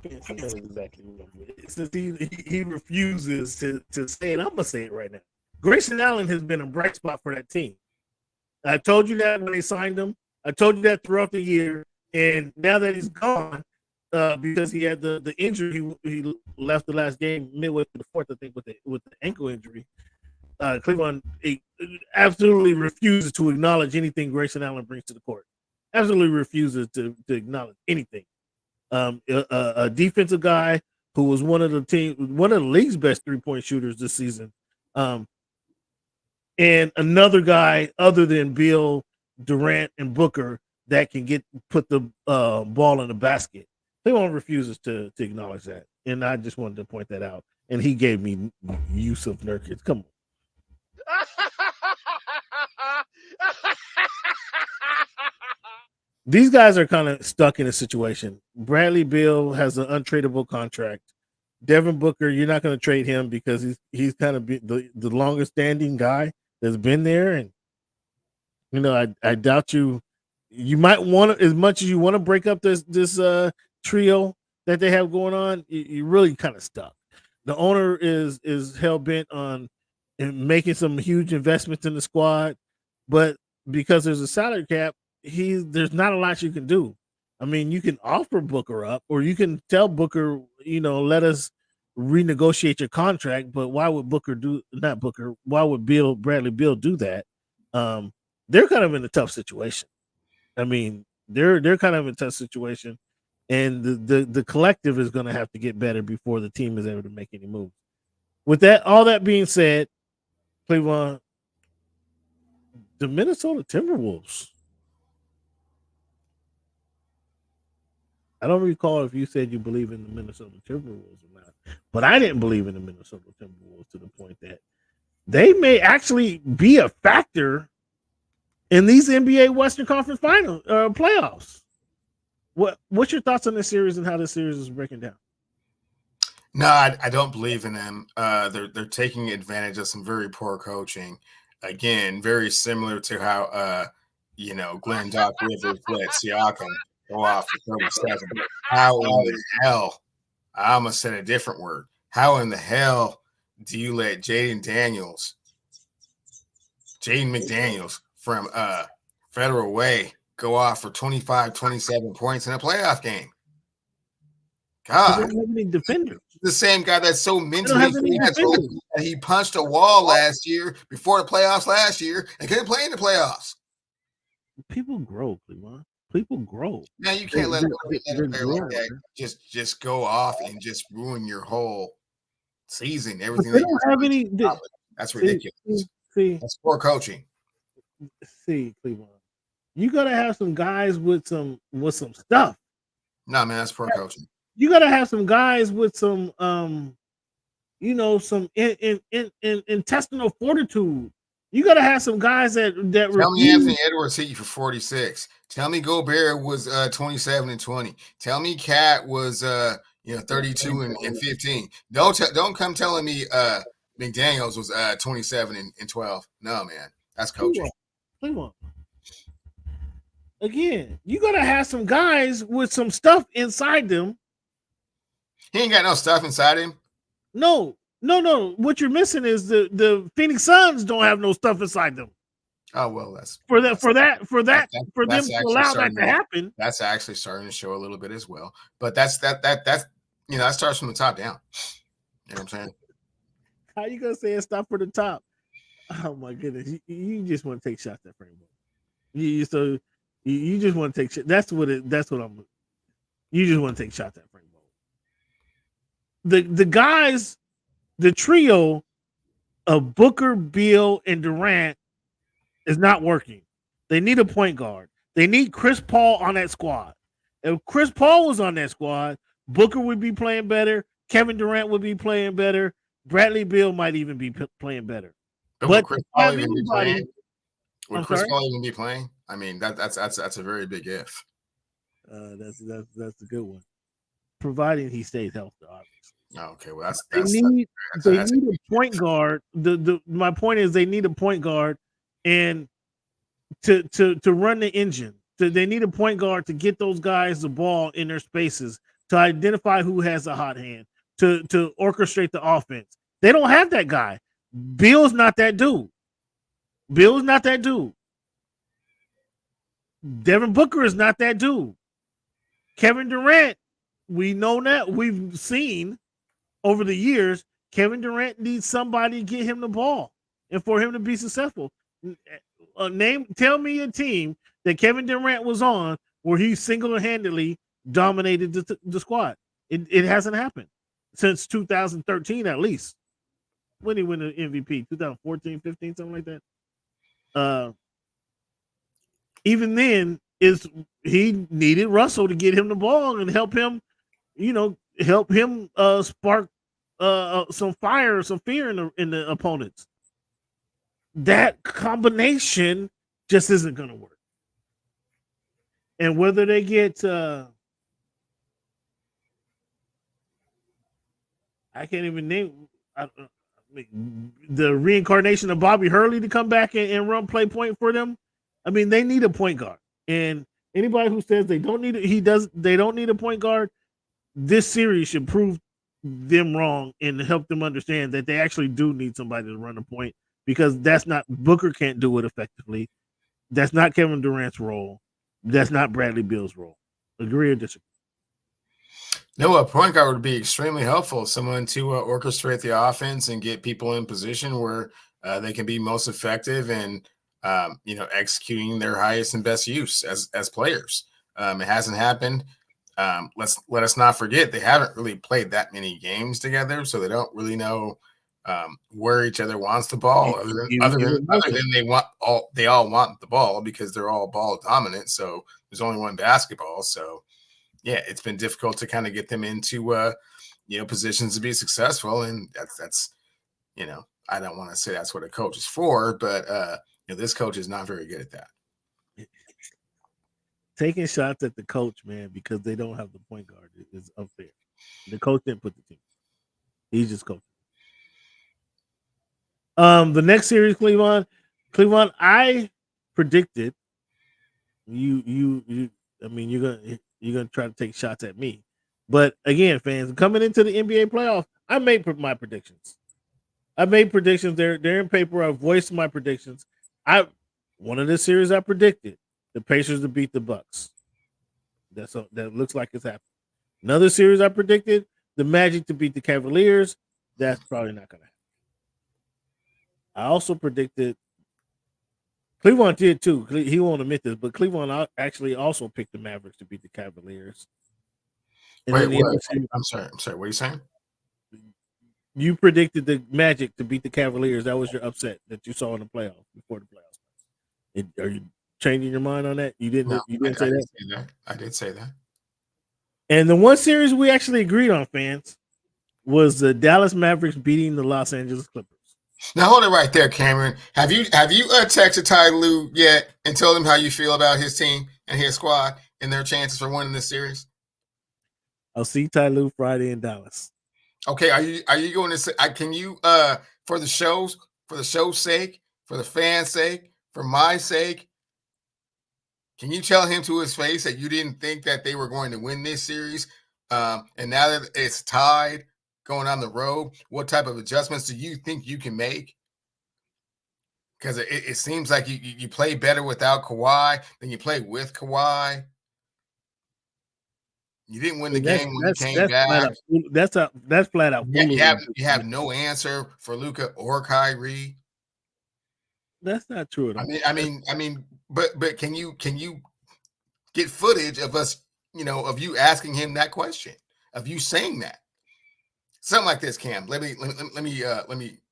Exactly. Since he refuses to say it, I'm gonna say it right now. Grayson Allen has been a bright spot for that team. I told you that when they signed him. I told you that throughout the year, and now that he's gone, because he had the injury, he left the last game midway through the fourth, I think, with the ankle injury. Cleveland absolutely refuses to acknowledge anything Grayson Allen brings to the court. Absolutely refuses to acknowledge anything. A defensive guy who was one of the league's best 3-point shooters this season, and another guy other than Bill, Durant, and Booker that can put the ball in the basket. Cleveland refuses to acknowledge that, and I just wanted to point that out. And he gave me use of Nurkic. Come on. These guys are kind of stuck in a situation. Bradley Beal has an untradeable contract. Devin Booker, you're not going to trade him because he's kind of the longest standing guy that's been there. And, I doubt you might want to, as much as you want to break up this trio that they have going on, you're really kind of stuck. The owner is hell-bent on making some huge investments in the squad, but because there's a salary cap, there's not a lot you can do. I mean, you can offer Booker up, or you can tell Booker, let us renegotiate your contract. But why would why would Bradley Beal do that? They're kind of in a tough situation. I mean, they're kind of in a tough situation, and the collective is going to have to get better before the team is able to make any moves. With all that being said, Cleveland, the Minnesota Timberwolves. I don't recall if you said you believe in the Minnesota Timberwolves or not, but I didn't believe in the Minnesota Timberwolves to the point that they may actually be a factor in these NBA Western Conference Finals playoffs. What's your thoughts on this series and how this series is breaking down? No, I don't believe in them. They're taking advantage of some very poor coaching. Again, very similar to how Glenn Doc Rivers let Siakam go off for 37. How in the hell? I almost said a different word. How in the hell do you let Jaden McDaniels from Federal Way go off for 25, 27 points in a playoff game? God, they don't have any defenders. The same guy that's so mentally he punched a wall last year before the playoffs last year and couldn't play in the playoffs. People grow, Cleveland. People grow. Now you can't let a player like that just go off and just ruin your whole season. Everything they don't have any. That's ridiculous. That's poor coaching. See, Cleveland, you gotta have some guys with some stuff. No, man, that's poor coaching. You gotta have some guys with some some intestinal fortitude. You gotta have some guys that tell me Anthony Edwards hit you for 46. Tell me Gobert was 27 and 20. Tell me Cat was 32 and 15. Don't come telling me McDaniels was 27 and 12. No, man, that's coaching. Cleveland. Again, you gotta have some guys with some stuff inside them. He ain't got no stuff inside him. No. What you're missing is the Phoenix Suns don't have no stuff inside them. Oh well, that's for them to allow that to happen. That's actually starting to show a little bit as well. But that starts from the top down. You know what I'm saying? How you gonna say it's not for the top? Oh my goodness, you just want to take shots at Frank Vogel. You just want to take shots. That's what I'm. You just want to take shots at Frank Vogel. The guys, the trio of Booker, Beal, and Durant is not working. They need a point guard. They need Chris Paul on that squad. If Chris Paul was on that squad, Booker would be playing better. Kevin Durant would be playing better. Bradley Beal might even be playing better. But would Chris Paul even be playing? Would Chris Paul even be playing? I mean, that's a very big if. That's a good one. Providing he stays healthy, obviously. Okay, well they need a point guard. My point is they need a point guard and to run the engine. They need a point guard to get those guys the ball in their spaces, to identify who has a hot hand, to orchestrate the offense. They don't have that guy. Bill's not that dude. Devin Booker is not that dude. Kevin Durant, we know that. We've seen over the years, Kevin Durant needs somebody to get him the ball and for him to be successful. Tell me a team that Kevin Durant was on where he single-handedly dominated the squad. It hasn't happened since 2013 at least. When he won the MVP, 2014, 15, something like that. Even then, he needed Russell to get him the ball and help him, spark some fire, some fear in the opponents. That combination just isn't going to work. And whether they get, I can't even name. The reincarnation of Bobby Hurley to come back and run play point for them. I mean, they need a point guard. And anybody who says they don't need a point guard, this series should prove them wrong and help them understand that they actually do need somebody to run a point, because Booker can't do it effectively. That's not Kevin Durant's role. That's not Bradley Beal's role. Agree or disagree? No, a point guard would be extremely helpful. Someone to orchestrate the offense and get people in position where they can be most effective and executing their highest and best use as players. It hasn't happened. Let us not forget they haven't really played that many games together, so they don't really know where each other wants the ball. Other than they all want the ball because they're all ball dominant. So there's only one basketball. So yeah, it's been difficult to kind of get them into positions to be successful, and that's I don't want to say that's what a coach is for, but this coach is not very good at that. Taking shots at the coach, man, because they don't have the point guard is unfair. The coach didn't put the team. He's just coaching. The next series, Cleveland, I predicted you. I mean, you're gonna try to take shots at me, but again, fans coming into the NBA playoffs, I made my predictions. They're in paper. I voiced my predictions. One of the series I predicted the Pacers to beat the Bucks. That looks like it's happening. Another series I predicted the Magic to beat the Cavaliers. That's probably not going to happen. I also predicted Cleveland did too. He won't admit this, but Cleveland actually also picked the Mavericks to beat the Cavaliers. Wait, what? I'm sorry. What are you saying? You predicted the Magic to beat the Cavaliers. That was your upset that you saw in the playoffs before the playoffs. Are you changing your mind on that? You didn't. No, you didn't say that? Say that. I did say that. And the one series we actually agreed on, fans, was the Dallas Mavericks beating the Los Angeles Clippers. Now hold it right there, Cameron. Have you texted Ty Lue yet and told him how you feel about his team and his squad and their chances for winning this series? I'll see Ty Lue Friday in Dallas. Okay, are you going to say? Can you for the show's sake, for the fans' sake, for my sake? Can you tell him to his face that you didn't think that they were going to win this series? And now that it's tied going on the road, what type of adjustments do you think you can make? Because it seems like you play better without Kawhi than you play with Kawhi. You didn't win the game when you came back. That's flat out. You have no answer for Luka or Kyrie. That's not true at all. I mean, but can you get footage of us, of you asking him that question, of you saying that? Something like this, Cam. Let me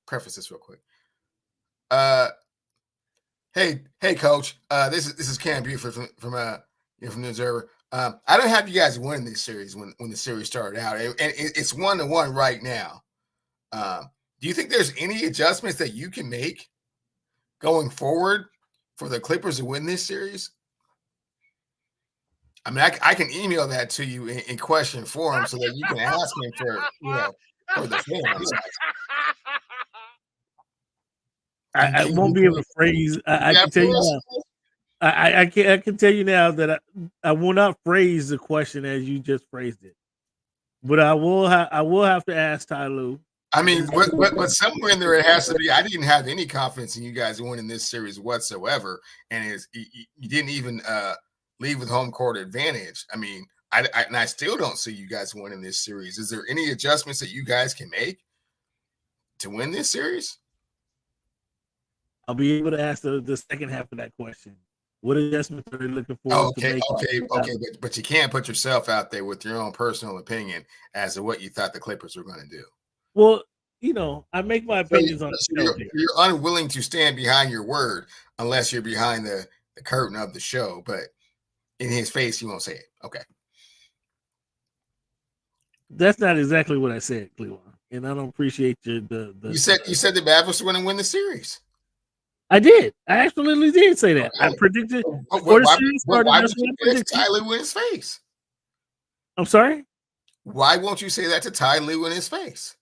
preface this real quick. Hey, Coach. This is Cam Buford from the Observer. I don't have you guys win this series when the series started out, and it's 1-1 right now. Do you think there's any adjustments that you can make going forward for the Clippers to win this series? I mean, I can email that to you in question form so that you can ask me for the fans. I won't be able to phrase. I can tell you now. I can tell you now that I will not phrase the question as you just phrased it, but I will have to ask Ty Lue. I mean, but somewhere in there it has to be. I didn't have any confidence in you guys winning this series whatsoever, and you didn't even leave with home court advantage. I mean, I still don't see you guys winning this series. Is there any adjustments that you guys can make to win this series? I'll be able to ask the second half of that question. What adjustments are they looking for? Okay. But you can't put yourself out there with your own personal opinion as to what you thought the Clippers were going to do. Well, I make my opinions on the show. You're unwilling to stand behind your word unless you're behind the curtain of the show. But in his face, you won't say it. Okay. That's not exactly what I said, Cleveland, and I don't appreciate the. You said the Mavericks were going to win the series. I did. I absolutely did say that. Okay. I predicted before the series started. Why would you say that to Ty Lue in his face? I'm sorry? Why won't you say that to Ty Lue in his face?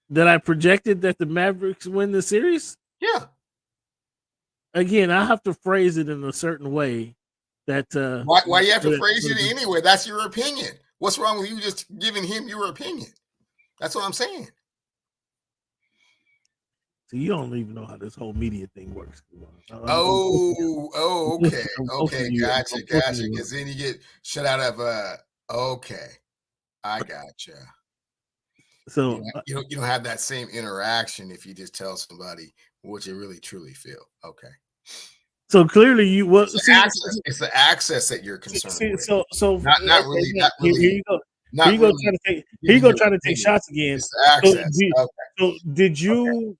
That I projected that the Mavericks win the series? Yeah. Again, I have to phrase it in a certain way that why you have to phrase it anyway? That's your opinion. What's wrong with you just giving him your opinion? That's what I'm saying. So you don't even know how this whole media thing works. Okay, gotcha. Because then you get shut out of okay, I gotcha. So you don't have that same interaction if you just tell somebody what you really truly feel. Okay. So clearly, it's the access that you're concerned with. So not really. Here you go. Here you go trying to take shots again. It's the access. So did you?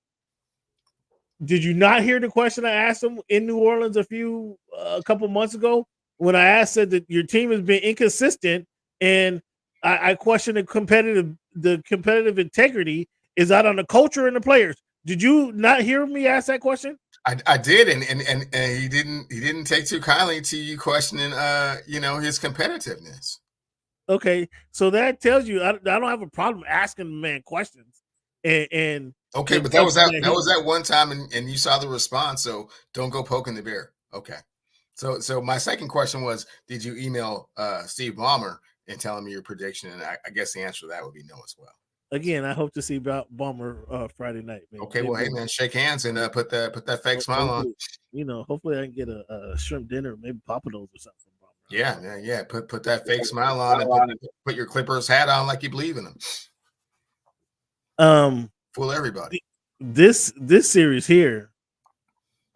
Did you not hear the question I asked him in New Orleans a couple months ago when I said that your team has been inconsistent, and I questioned the competitive integrity. Is that on the culture and the players? Did you not hear me ask that question? I did, and he didn't take too kindly to you questioning his competitiveness. Okay, so that tells you I don't have a problem asking the man questions, and okay, but that was that one time, and you saw the response. So don't go poking the bear. Okay, so my second question was, did you email Steve Ballmer and tell him your prediction? And I guess the answer to that would be no as well. Again, I hope to see Ballmer Friday night. Man. Okay, well, hey man, shake hands and put that fake smile on. Hopefully I can get a shrimp dinner, maybe Papados or something. Yeah. Put that fake smile on and put your Clippers hat on like you believe in them. Fool everybody. This series here,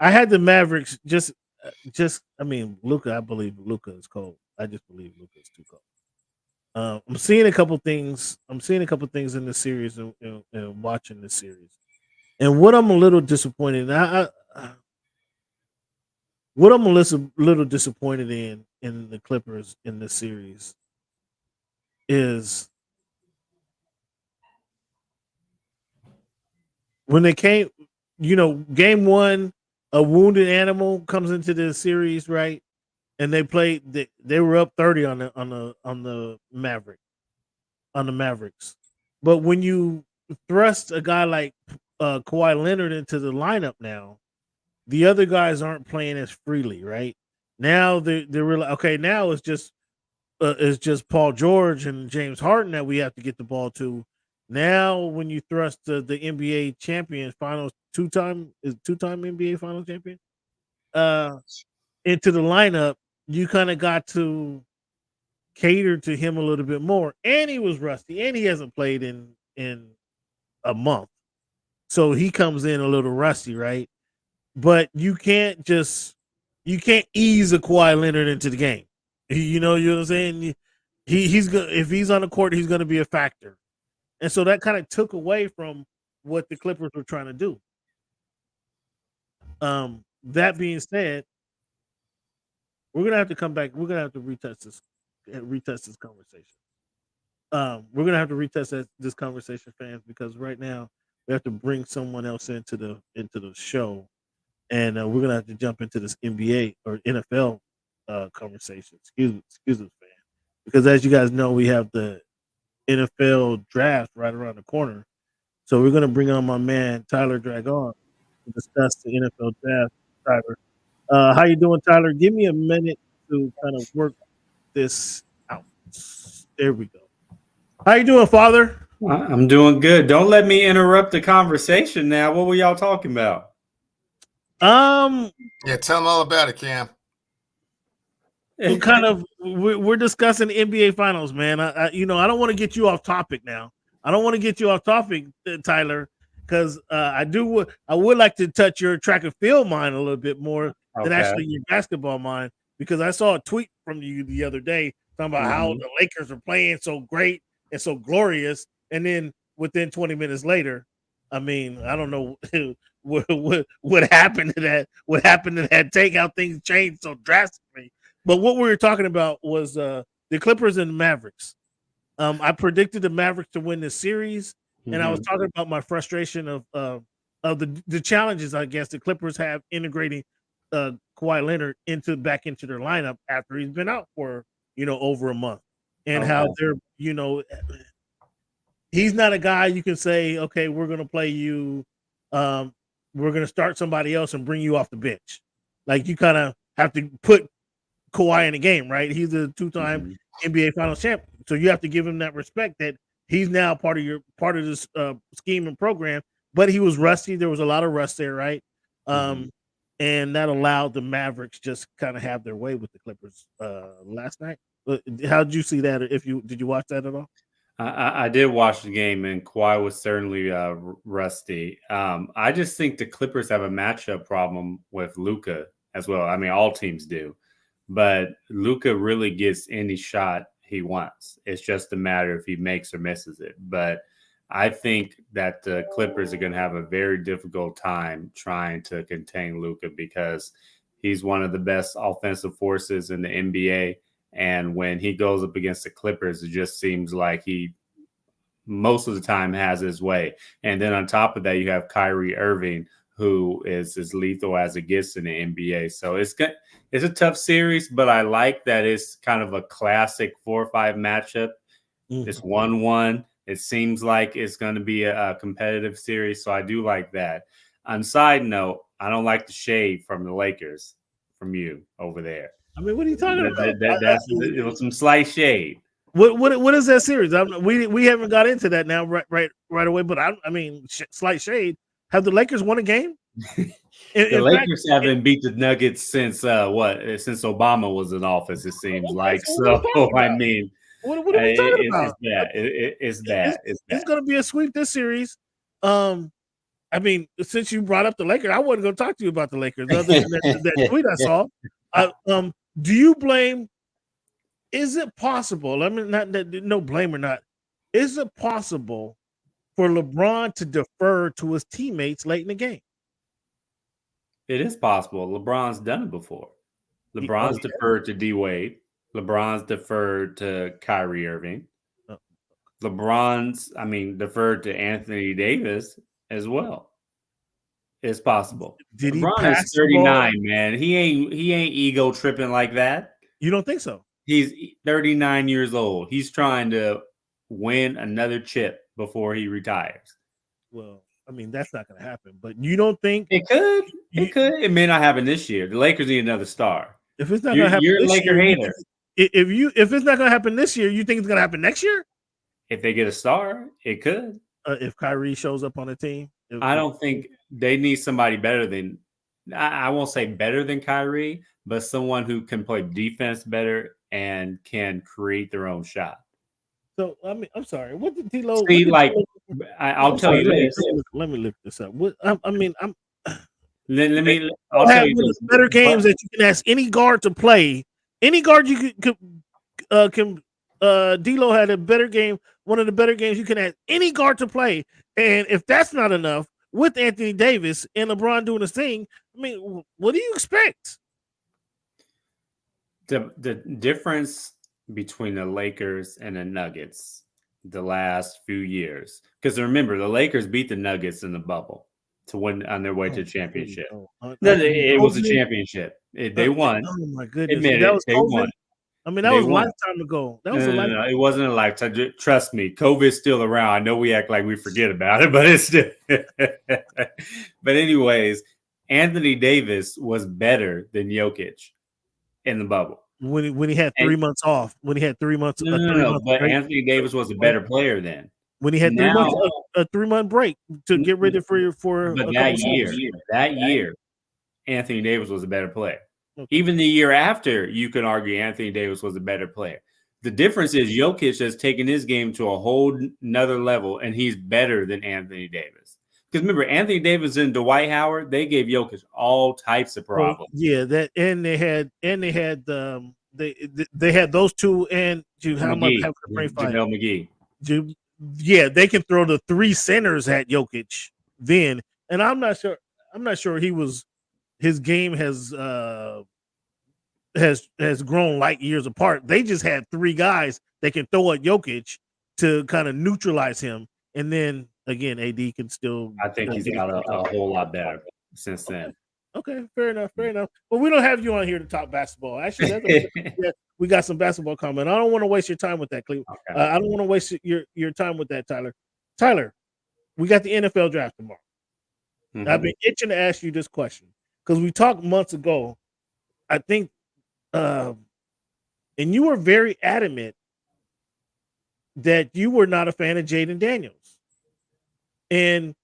I had the Mavericks just. I mean, Luka. I believe Luka is cold. I just believe Luka is too cold. I'm seeing a couple things. in the series and watching the series, and what I'm a little disappointed. What I'm a little disappointed in the Clippers in this series is when they came. Game one, a wounded animal comes into the series, right? And they played. They were up 30 on the Mavericks. But when you thrust a guy like Kawhi Leonard into the lineup now, the other guys aren't playing as freely, right? Now they're really okay. Now it's just Paul George and James Harden that we have to get the ball to. Now, when you thrust the NBA champion, two-time NBA Finals champion, into the lineup, you kind of got to cater to him a little bit more. And he was rusty, and he hasn't played in a month, so he comes in a little rusty, right? but you can't ease a Kawhi Leonard into the game. You know what I'm saying? He's going if he's on the court, he's going to be a factor, and so that kind of took away from what the Clippers were trying to do. That being said, we're gonna have to come back. We're gonna have to retest this conversation. We're gonna have to retest this conversation, fans, because right now we have to bring someone else into the show, and we're gonna have to jump into this NBA or NFL conversation. Excuse us, fans, because as you guys know, we have the NFL draft right around the corner. So we're gonna bring on my man Tyler Dragon to discuss the NFL draft. Tyler, how you doing, Tyler? Give me a minute to kind of work this out. There we go. How you doing, Father? I'm doing good. Don't let me interrupt the conversation now. What were y'all talking about? Yeah, tell them all about it, Cam. We're discussing the NBA Finals, man. I don't want to get you off topic now. I don't want to get you off topic, Tyler, because I would like to touch your track and field mind a little bit more than actually your basketball mind, because I saw a tweet from you the other day talking about how the Lakers are playing so great and so glorious, and then within 20 minutes later, I mean, I don't know what happened to that. What happened to that take? How things changed so drastically. But what we were talking about was the Clippers and the Mavericks. I predicted the Mavericks to win this series, and I was talking about my frustration of the challenges I guess the Clippers have integrating Kawhi Leonard back into their lineup after he's been out for over a month, and how they're he's not a guy you can say, okay, we're going to play you, we're going to start somebody else and bring you off the bench. Like, you kind of have to put Kawhi in the game, right? He's a two-time NBA Finals champion, so you have to give him that respect that he's now part of this scheme and program. But he was rusty. There was a lot of rust there, right? And that allowed the Mavericks just kind of have their way with the Clippers last night. How did you see that? Did you watch that at all? I did watch the game, and Kawhi was certainly rusty. I just think the Clippers have a matchup problem with Luka as well. I mean, all teams do, but Luka really gets any shot he wants. It's just a matter if he makes or misses it. But I think that the Clippers are going to have a very difficult time trying to contain Luka, because he's one of the best offensive forces in the NBA. And when he goes up against the Clippers, it just seems like he most of the time has his way. And then on top of that, you have Kyrie Irving, who is as lethal as it gets in the NBA. So it's a tough series, but I like that it's kind of a classic 4-5 matchup. It's 1-1. It seems like it's going to be a competitive series, so I do like that. On side note, I don't like the shade from the Lakers from you over there. I mean, what are you talking about? It was some slight shade. What is that series? We haven't got into that now right away. But I mean, slight shade. Have the Lakers won a game? The Lakers haven't beat the Nuggets since since Obama was in office. It seems like so. I mean, what are we talking about? It's that. It's going to be a sweep this series. I mean, since you brought up the Lakers, I wasn't going to talk to you about the Lakers other than that tweet I saw. Do you blame? Is it possible? I mean, no blame or not. Is it possible for LeBron to defer to his teammates late in the game? It is possible. LeBron's done it before. LeBron's deferred to D Wade. LeBron's deferred to Kyrie Irving. LeBron's, deferred to Anthony Davis as well. It's possible. LeBron is 39, man. He ain't ego tripping like that. You don't think so? He's 39 years old. He's trying to win another chip before he retires. Well, I mean, that's not going to happen. But you don't think it could? It may not happen this year. The Lakers need another star. If it's not going to happen, you're a Laker hater. If it's not going to happen this year, you think it's going to happen next year? If they get a star, it could. If Kyrie shows up on the team, I don't think they need somebody better than. I won't say better than Kyrie, but someone who can play defense better and can create their own shot. So I mean, I'm sorry. What did T-Lo? See, I'll tell you this. Let me look this up. I'll tell you one of this. the better games that you can ask any guard to play. Any guard you can D'Lo had a better game, one of the better games you can ask any guard to play. And if that's not enough, with Anthony Davis and LeBron doing his thing, I mean, what do you expect? The difference between the Lakers and the Nuggets the last few years, because remember the Lakers beat the Nuggets in the bubble to win on their way to the championship. It was a championship. They won. Oh my goodness, Admit that it. was They COVID? won. I mean, that They was a won. lifetime ago. That No, was a lifetime. no, it wasn't a lifetime. Trust me, COVID's still around. I know we act like we forget about it, but it's still. But anyways, Anthony Davis was better than Jokic in the bubble. When he had 3 months off, when he had 3 months, No, but Anthony Davis was a better player then. When he had 3 months, a 3 month break to get ready for. But that year, Anthony Davis was a better player. Okay. Even the year after, you can argue Anthony Davis was a better player. The difference is Jokic has taken his game to a whole nother level, and he's better than Anthony Davis. Because remember, Anthony Davis and Dwight Howard, they gave Jokic all types of problems. Yeah, that and they had they had those two and how much have to bring JaVale McGee. Yeah, they can throw the three centers at Jokic then, and I'm not sure his game has grown light years apart. They just had three guys that can throw at Jokic to kind of neutralize him, and then again, AD can still. I think he's got a whole lot better since then. Okay, fair enough. But we don't have you on here to talk basketball. Actually, we got some basketball comment. I don't want to waste your time with that, Cleveland. Okay. I don't want to waste your time with that, Tyler. Tyler, we got the NFL draft tomorrow. Mm-hmm. I've been itching to ask you this question because we talked months ago, I think, and you were very adamant that you were not a fan of Jaden Daniels. And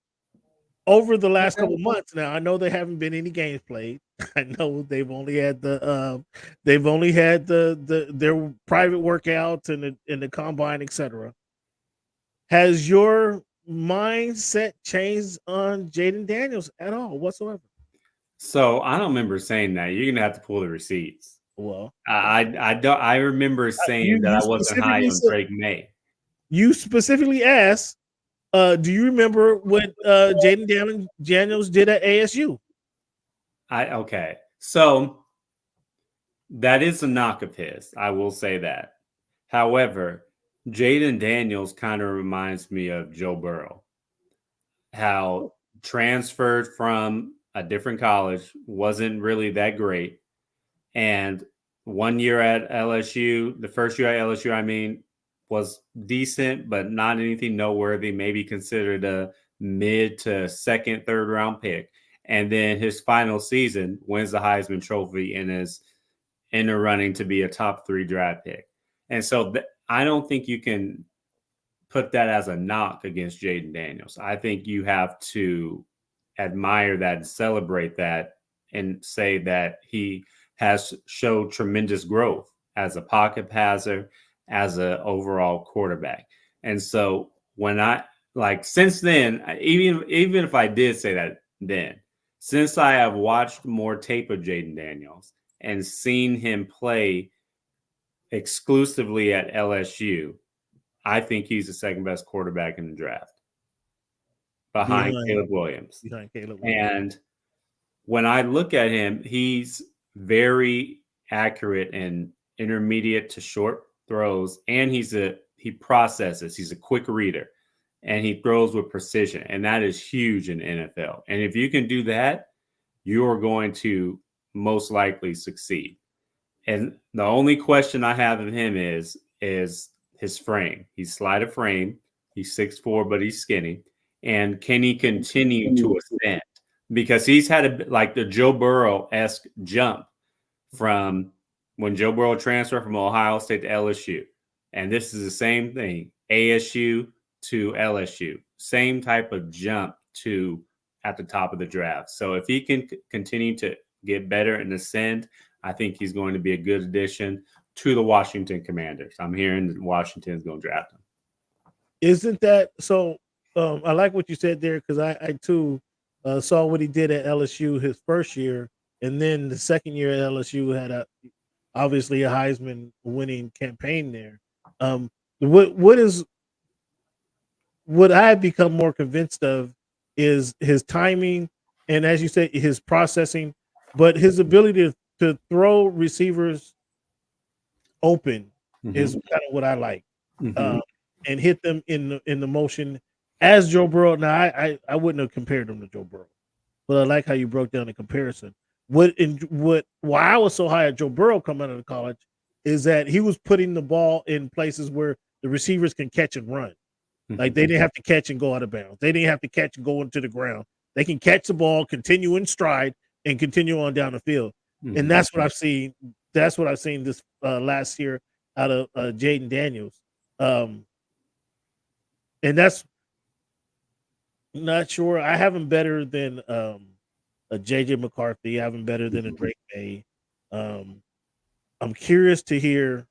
over the last couple of months now, I know there haven't been any games played. I know they've only had their private workouts and the combine, etc. Has your mindset changed on Jaden Daniels at all whatsoever? So I don't remember saying that. You're gonna have to pull the receipts. Well, I don't. I remember saying that I wasn't high on Drake May. You specifically asked. Do you remember what Jaden Daniels did at ASU? Okay. So that is a knock of his. I will say that. However, Jaden Daniels kind of reminds me of Joe Burrow. How transferred from a different college, wasn't really that great. And 1 year at LSU, the first year at LSU, I mean, was decent, but not anything noteworthy, maybe considered a mid to second, third round pick. And then his final season wins the Heisman Trophy and is in the running to be a top 3 draft pick. And so I don't think you can put that as a knock against Jaden Daniels. I think you have to admire that and celebrate that and say that he has showed tremendous growth as a pocket passer, as an overall quarterback. And so when since then, even if I did say that then, since I have watched more tape of Jaden Daniels and seen him play exclusively at LSU, I think he's the second best quarterback in the draft behind Caleb Williams. And when I look at him, he's very accurate in intermediate to short throws, and he processes. He's a quick reader, and he throws with precision, and that is huge in the NFL. And if you can do that, you are going to most likely succeed. And the only question I have of him is his frame. He's slight of frame. He's 6'4", but he's skinny. And can he continue to ascend? Because he's had the Joe Burrow-esque jump from when Joe Burrow transferred from Ohio State to LSU. And this is the same thing, ASU to LSU. Same type of jump to at the top of the draft. So if he can continue to get better and ascend, I think he's going to be a good addition to the Washington Commanders. I'm hearing that Washington is going to draft him. Isn't that so? I like what you said there because I too saw what he did at LSU his first year, and then the second year at LSU had obviously a Heisman winning campaign there. What I have become more convinced of is his timing, and as you said, his processing, but his ability to throw receivers open is kind of what I like, and hit them in the motion as Joe Burrow. Now, I wouldn't have compared him to Joe Burrow, but I like how you broke down the comparison. Why I was so high at Joe Burrow coming out of college is that he was putting the ball in places where the receivers can catch and run. Like they didn't have to catch and go out of bounds. They didn't have to catch and go into the ground. They can catch the ball, continue in stride, and continue on down the field. And that's what I've seen. That's what I've seen this last year out of Jaden Daniels. And that's not sure. I have him better than a JJ McCarthy. I have him better than a Drake May. I'm curious to hear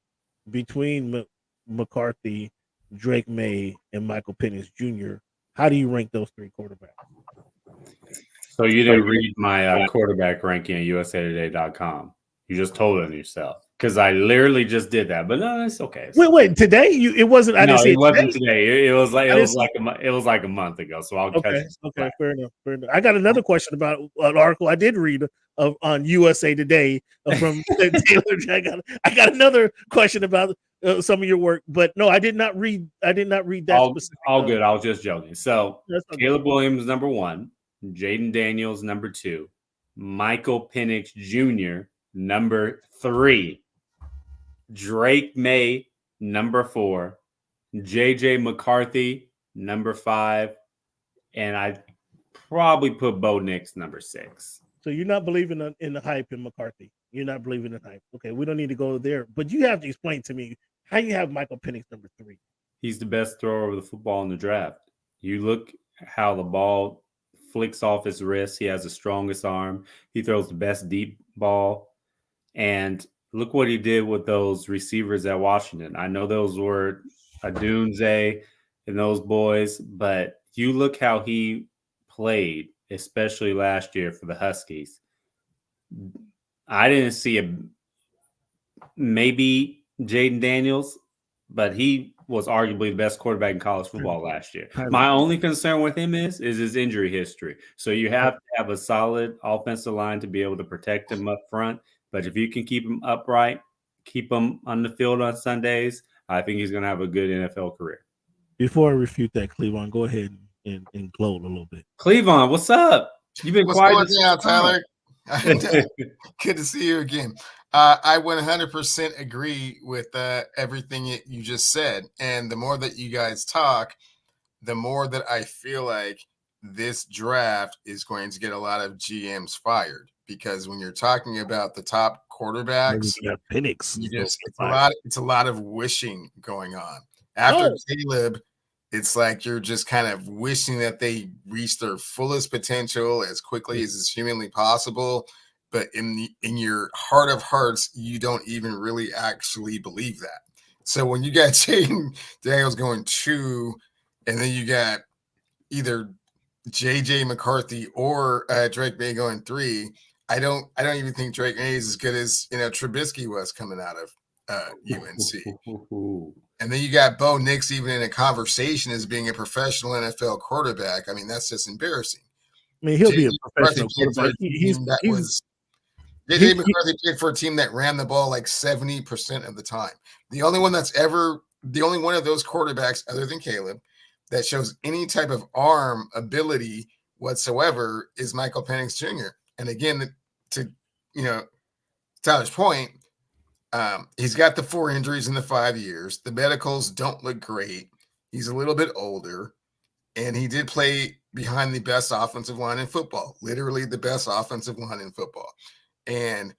between McCarthy, Drake May, and Michael Penix Jr. How do you rank those three quarterbacks? So you didn't read my quarterback ranking at usatoday.com. You just told it yourself because I literally just did that. But no, it's okay. Wait, today it wasn't. I didn't see it wasn't today. Today. It was like a month ago. So I'll catch you. Okay, fair enough. I got another question about an article I did read on USA Today from Taylor. I got another question about some of your work, but no, I did not read that specific. All good. I was just joking. So Caleb Williams, number 1, Jaden Daniels, number 2, Michael Penix Jr., number 3, Drake May, number 4, JJ McCarthy, number 5, and I probably put Bo Nix, number 6. So you're not believing in the hype in McCarthy. You're not believing in hype. Okay, we don't need to go there, but you have to explain to me how you have Michael Penix number 3. He's the best thrower of the football in the draft. You look how the ball flicks off his wrist. He has the strongest arm. He throws the best deep ball. And look what he did with those receivers at Washington. I know those were Adunze and those boys, but you look how he played, especially last year for the Huskies. I didn't see maybe Jaden Daniels, but he was arguably the best quarterback in college football last year. My only concern with him is his injury history. So you have to have a solid offensive line to be able to protect him up front. But if you can keep him upright, keep him on the field on Sundays, I think he's going to have a good NFL career. Before I refute that, Cleavon, go ahead and gloat a little bit. Cleavon, what's up? You've been quiet. What's going on, Tyler? Good to see you again. I 100% agree with everything you just said. And the more that you guys talk, the more that I feel like this draft is going to get a lot of GMs fired. Because when you're talking about the top quarterbacks, Penix, it's a lot of wishing going on. After Caleb, it's like you're just kind of wishing that they reach their fullest potential as quickly as is humanly possible. But in your heart of hearts, you don't even really actually believe that. So when you got Jaden Daniels going 2, and then you got either JJ McCarthy or Drake May going 3, I don't even think Drake May is as good as Trubisky was coming out of UNC. And then you got Bo Nix even in a conversation as being a professional NFL quarterback. I mean, that's just embarrassing. I mean, he'll be a professional quarterback. JJ McCarthy played for a team that ran the ball like 70% of the time. The only one of those quarterbacks, other than Caleb, that shows any type of arm ability whatsoever is Michael Penix Jr. And again, to Tyler's point, he's got the 4 injuries in the 5 years. The medicals don't look great. He's a little bit older, and he did play behind the best offensive line in football, literally the best offensive line in football. And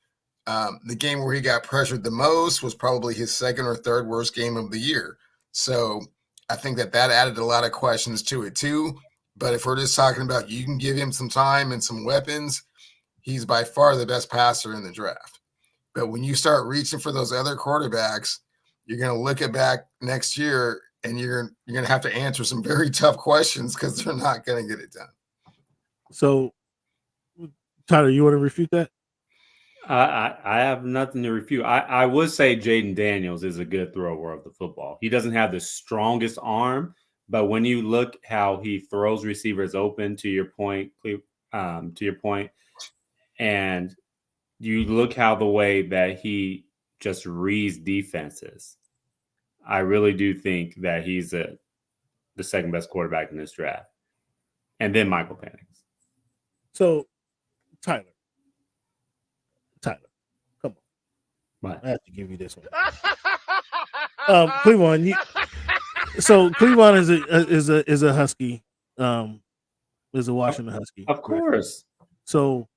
the game where he got pressured the most was probably his second or third worst game of the year. So I think that added a lot of questions to it too. But if we're just talking about you can give him some time and some weapons, he's by far the best passer in the draft. But when you start reaching for those other quarterbacks, you're going to look back next year and you're going to have to answer some very tough questions because they're not going to get it done. So, Tyler, you want to refute that? I have nothing to refute. I would say Jaden Daniels is a good thrower of the football. He doesn't have the strongest arm, but when you look how he throws receivers open, to your point, and you look how the way that he just reads defenses, I really do think that he's the second best quarterback in this draft, and then Michael Penix. So, Tyler, come on. What? I have to give you this one. Cleveland. So Cleveland is a Husky, is a Washington Husky, of course. So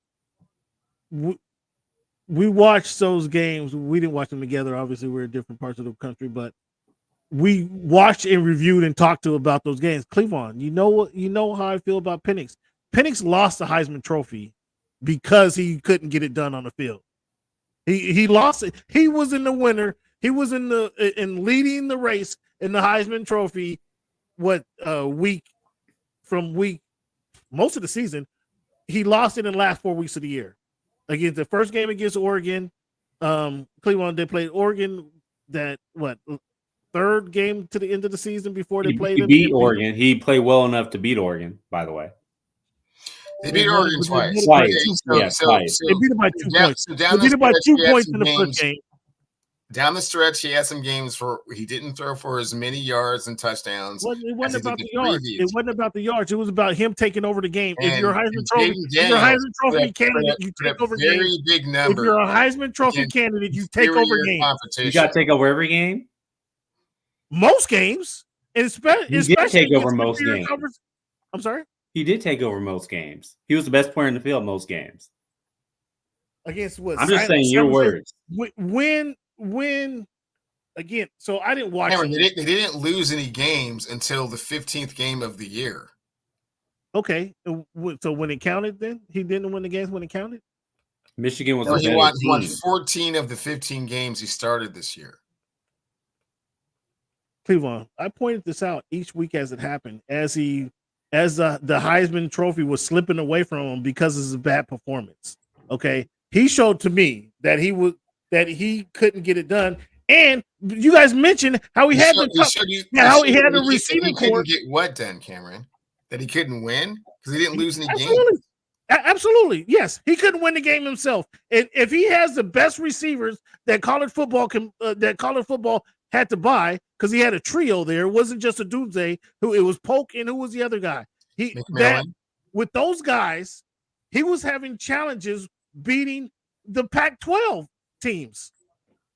we watched those games. We didn't watch them together. Obviously, we're in different parts of the country, but we watched and reviewed and talked about those games. Cleveland, you know how I feel about Penix. Penix lost the Heisman Trophy because he couldn't get it done on the field. He lost it. He was in the winner. He was in leading the race in the Heisman Trophy. Week most of the season, he lost it in the last 4 weeks of the year. Against the first game against Oregon, Cleveland, they played Oregon third game to the end of the season before they played. He beat Oregon. He played well enough to beat Oregon, by the way. They beat Oregon twice. Twice. They beat him by 2 points. So they beat him by 2 points in the first game. Down the stretch, he had some games where he didn't throw for as many yards and touchdowns. It wasn't about the yards. It wasn't about the yards. It was about him taking over the game. If you're a Heisman Trophy candidate, you take over games. Big number. If you're a Heisman Trophy candidate, you take over games. You got to take over every game. Most games, especially he did take over most games. I'm sorry. He did take over most games. He was the best player in the field most games. Against what? I'm just saying your words. When again, so I didn't watch. They didn't lose any games until the 15th game of the year. Okay, so when it counted, then he didn't win the games when it counted. Michigan was. He won 14 of the 15 games he started this year. Cleveland, I pointed this out each week as it happened, as the Heisman Trophy was slipping away from him because of his bad performance. Okay, he showed to me that he couldn't get it done, and you guys mentioned how he had the receiving core. Couldn't get what done, Cameron? That he couldn't win because he didn't lose any games. Absolutely, yes, he couldn't win the game himself. And if he has the best receivers that college football had to buy, because he had a trio there. It wasn't just a doomsday. It was Polk and who was the other guy? With those guys, he was having challenges beating the Pac-12 teams.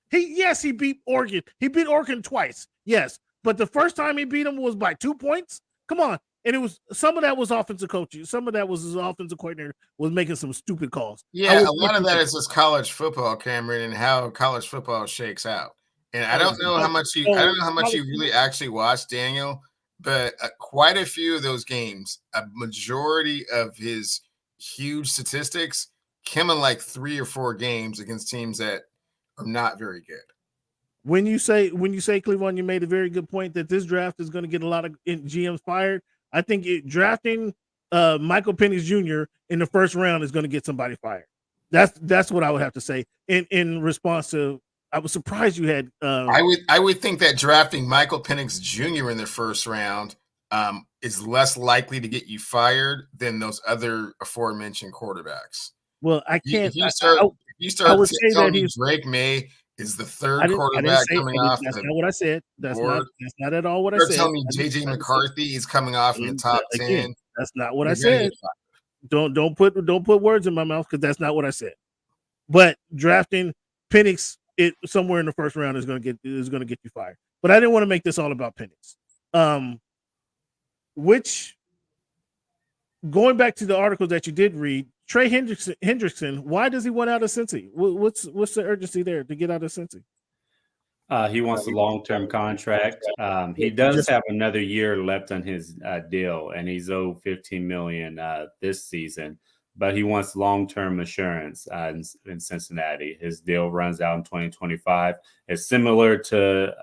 He beat Oregon. He beat Oregon twice. Yes, but the first time he beat him was by 2 points. Come on. And it was some of that was offensive coaching. Some of that was his offensive coordinator was making some stupid calls. Yeah, a lot of that is just college football, Cameron, and how college football shakes out. And I don't know how much you really actually watched, Daniel, but quite a few of those games, a majority of his huge statistics came in like 3 or 4 games against teams that are not very good. When you say Cleveland, you made a very good point that this draft is going to get a lot of GMs fired. I think drafting Michael Penix Jr. in the first round is going to get somebody fired. That's what I would have to say in response to. I was surprised you had. I would think that drafting Michael Penix Jr. in the first round is less likely to get you fired than those other aforementioned quarterbacks. Well, I can't. If you start telling me Drake May is the third quarterback coming off. That's not what I said. That's not at all what I said. You're telling me JJ McCarthy is coming off in the top 10. That's not what I said. Don't put words in my mouth because that's not what I said. But drafting Penix somewhere in the first round is going to get you fired. But I didn't want to make this all about Penix. Going back to the articles that you did read, Trey Hendrickson, why does he want out of Cincy? What's the urgency there to get out of Cincy? He wants a long-term contract. He does have another year left on his deal, and he's owed $15 million this season. But he wants long-term assurance in Cincinnati. His deal runs out in 2025. It's similar to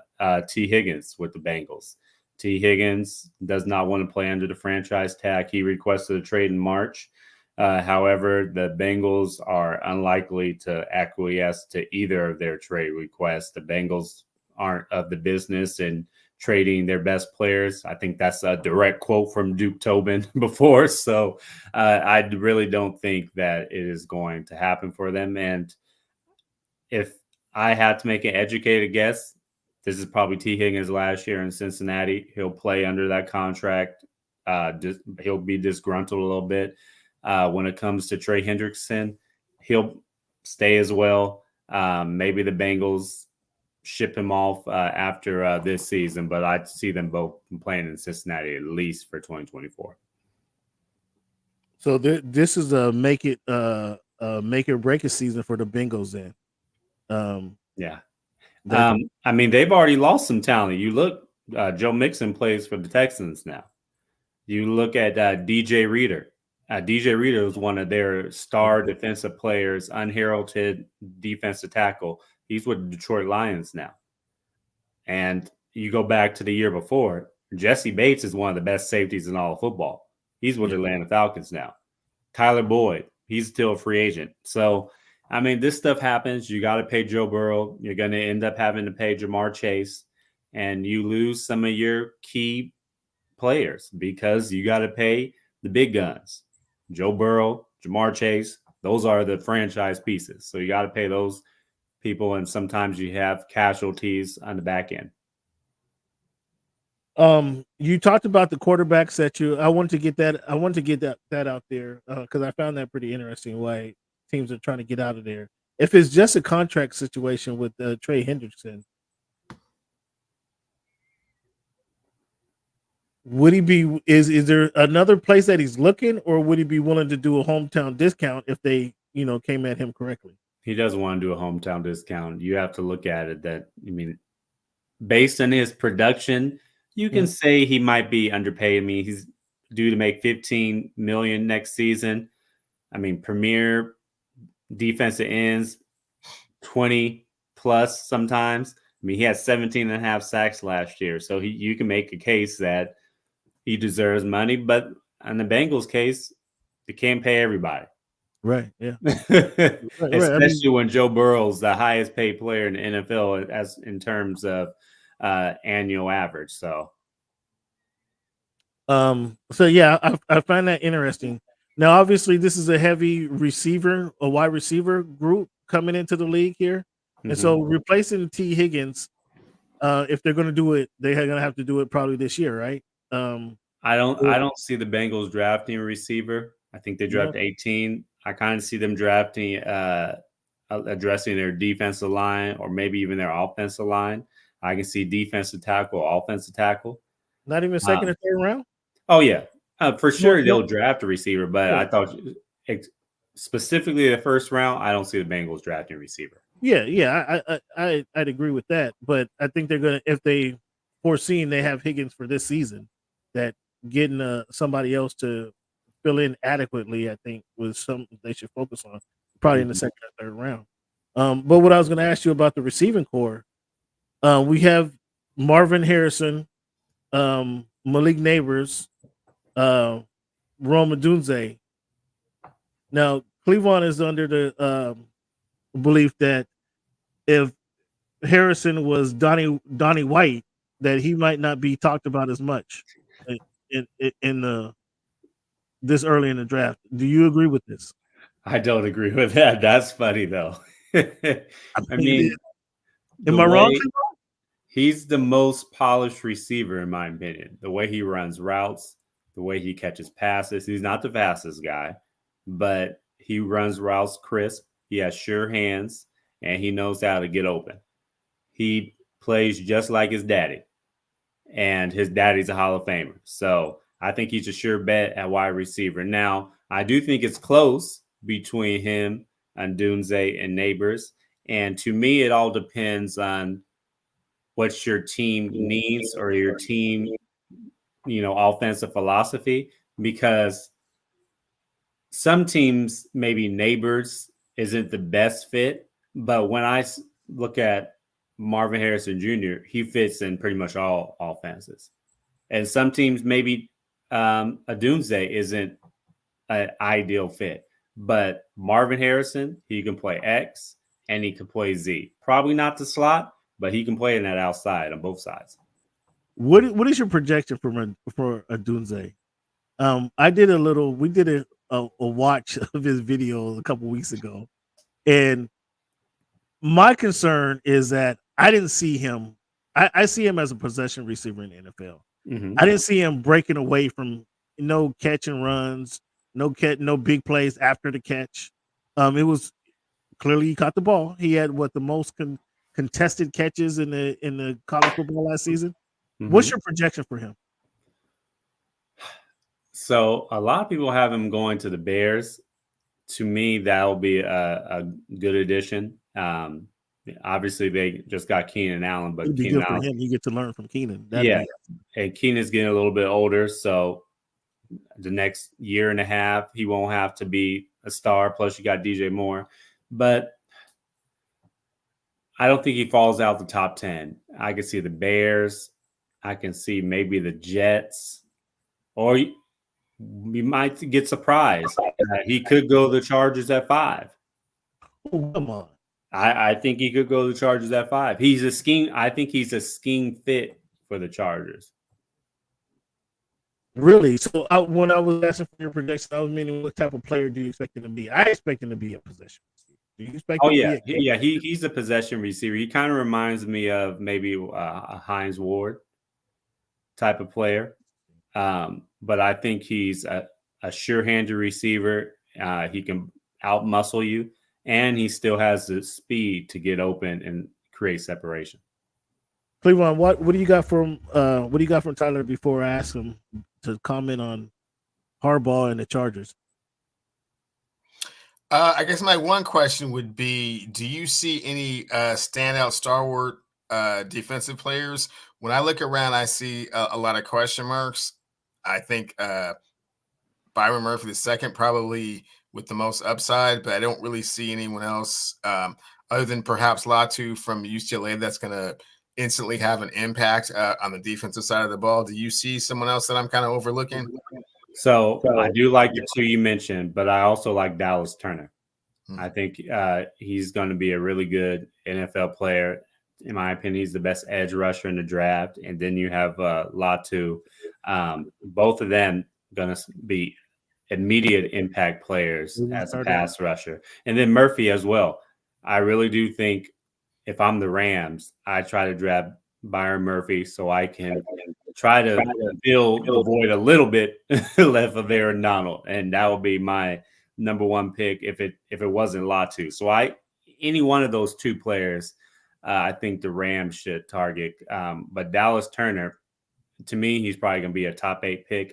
T. Higgins with the Bengals. T. Higgins does not want to play under the franchise tag. He requested a trade in March. However, the Bengals are unlikely to acquiesce to either of their trade requests. The Bengals aren't of the business in trading their best players. I think that's a direct quote from Duke Tobin before. So I really don't think that it is going to happen for them. And if I had to make an educated guess, this is probably T. Higgins' last year in Cincinnati. He'll play under that contract. He'll be disgruntled a little bit. When it comes to Trey Hendrickson, he'll stay as well. Maybe the Bengals ship him off after this season, but I see them both playing in Cincinnati at least for 2024. So this is a make it or break it season for the Bengals then. Yeah. I mean, they've already lost some talent. You look, Joe Mixon plays for the Texans now. You look at DJ Reader. DJ Reader was one of their star defensive players, unheralded defensive tackle. He's with the Detroit Lions now. And you go back to the year before, Jesse Bates is one of the best safeties in all of football. He's with the Atlanta Falcons now. Tyler Boyd, he's still a free agent. So, I mean, this stuff happens. You got to pay Joe Burrow. You're going to end up having to pay Jamar Chase. And you lose some of your key players because you got to pay the big guns. Joe Burrow, Jamar Chase, those are the franchise pieces. So you got to pay those people, and sometimes you have casualties on the back end. You talked about the quarterbacks that I want to get that out there because I found that pretty interesting why teams are trying to get out of there. If it's just a contract situation with Trey Hendrickson, would he be is there another place that he's looking, or would he be willing to do a hometown discount if they came at him correctly? He doesn't want to do a hometown discount. You have to look at it that, I mean, based on his production, you can say he might be underpaid. I mean, he's due to make $15 million next season. I mean, premier defensive ends, 20 plus sometimes. I mean, he had 17 and a half sacks last year. So you can make a case that he deserves money. But in the Bengals case, they can't pay everybody. Right. Yeah. Especially when Joe Burrow's the highest paid player in the NFL as in terms of annual average. So yeah, I find that interesting. Now, obviously, this is a heavy wide receiver group coming into the league here, and so replacing T. Higgins, if they're going to do it, they're going to have to do it probably this year, right? I don't see the Bengals drafting a receiver. I think they draft 18. I kind of see them drafting, addressing their defensive line or maybe even their offensive line. I can see defensive tackle, offensive tackle. Not even second or third round? Oh, yeah. For sure, they'll draft a receiver, but I thought specifically the first round, I don't see the Bengals drafting a receiver. Yeah, I'd agree with that. But I think they're going to, if they foreseen they have Higgins for this season, that getting somebody else to fill in adequately, I think, was something they should focus on, probably in the second or third round. But what I was going to ask you about the receiving core, we have Marvin Harrison, Malik Neighbors, Rome Odunze. Now, Cleveland is under the belief that if Harrison was Donnie White, that he might not be talked about as much in this early in the draft. Do you agree with this? I don't agree with that. That's funny though. I mean, am I wrong? He's the most polished receiver in my opinion. The way he runs routes, the way he catches passes. He's not the fastest guy, but he runs routes crisp. He has sure hands, and he knows how to get open. He plays just like his daddy, and his daddy's a Hall of Famer. So I think he's a sure bet at wide receiver. Now, I do think it's close between him and Dunze and Neighbors. And to me, it all depends on what your team needs or your team, offensive philosophy, because some teams, maybe Neighbors isn't the best fit. But when I look at Marvin Harrison Jr., he fits in pretty much all offenses. And some teams maybe a Doomsday isn't an ideal fit, but Marvin Harrison, he can play X and he can play Z. Probably not the slot, but he can play in that outside on both sides. What is your projection for a Dunze? I did we did a watch of his video a couple weeks ago, and my concern is that I didn't see him. I see him as a possession receiver in the NFL. Mm-hmm. I didn't see him breaking away from no catch and runs, no big plays after the catch. It was clearly he caught the ball. He had the most contested catches in the college football last season. Mm-hmm. What's your projection for him? So a lot of people have him going to the Bears. To me, that will be a good addition. Obviously, they just got Keenan Allen, but it'd be Keenan good for Allen, him. You get to learn from Keenan. And Keenan's getting a little bit older, so the next year and a half, he won't have to be a star. Plus, you got DJ Moore, but I don't think he falls out the top 10. I can see the Bears. I can see maybe the Jets, or we might get surprised. He could go the Chargers at 5. Oh, come on. I think he could go the Chargers at 5. He's a scheme. I think he's a scheme fit for the Chargers. Really? So when I was asking for your projection, I was meaning what type of player do you expect him to be? I expect him to be a possession receiver. Do you expect? Oh yeah. He's a possession receiver. He kind of reminds me of maybe a Hines Ward type of player. But I think he's a sure-handed receiver. He can out-muscle you, and he still has the speed to get open and create separation. Cleveland, what do you got from Tyler before I ask him to comment on Harbaugh and the Chargers? I guess my one question would be, do you see any standout stalwart defensive players? When I look around, I see a lot of question marks. I think Byron Murphy II probably with the most upside, but I don't really see anyone else other than perhaps Latu from UCLA that's going to instantly have an impact on the defensive side of the ball. Do you see someone else that I'm kind of overlooking? So I do like the two you mentioned, but I also like Dallas Turner. I think he's going to be a really good NFL player. In my opinion, he's the best edge rusher in the draft. And then you have Latu. Both of them going to be immediate impact players as a pass rusher. And then Murphy as well. I really do think if I'm the Rams, I try to draft Byron Murphy so I can try to fill the void a little bit left of Aaron Donald. And that will be my number one pick if it wasn't Latu. So any one of those two players, I think the Rams should target. But Dallas Turner, to me, he's probably going to be a top 8 pick.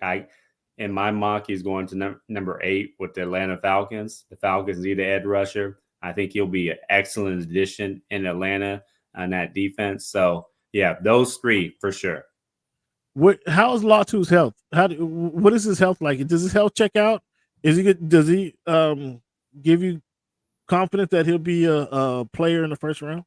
In my mock, he's going to number 8 with the Atlanta Falcons. The Falcons need an edge rusher. I think he'll be an excellent addition in Atlanta on that defense. So, yeah, those 3 for sure. How is Latu's health? What is his health like? Does his health check out? Does he give you confidence that he'll be a player in the first round?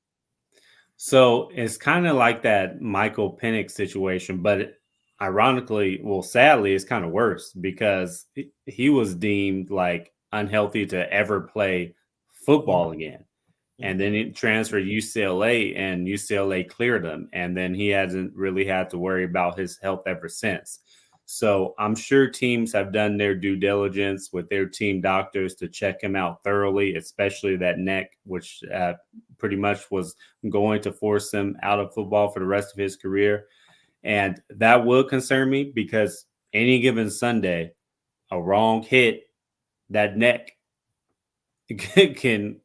So it's kind of like that Michael Penix situation, but ironically, sadly, it's kind of worse because he was deemed like unhealthy to ever play football again. And then he transferred UCLA and UCLA cleared him. And then he hasn't really had to worry about his health ever since. So I'm sure teams have done their due diligence with their team doctors to check him out thoroughly, especially that neck, which pretty much was going to force him out of football for the rest of his career. And that will concern me because any given Sunday, a wrong hit, that neck can,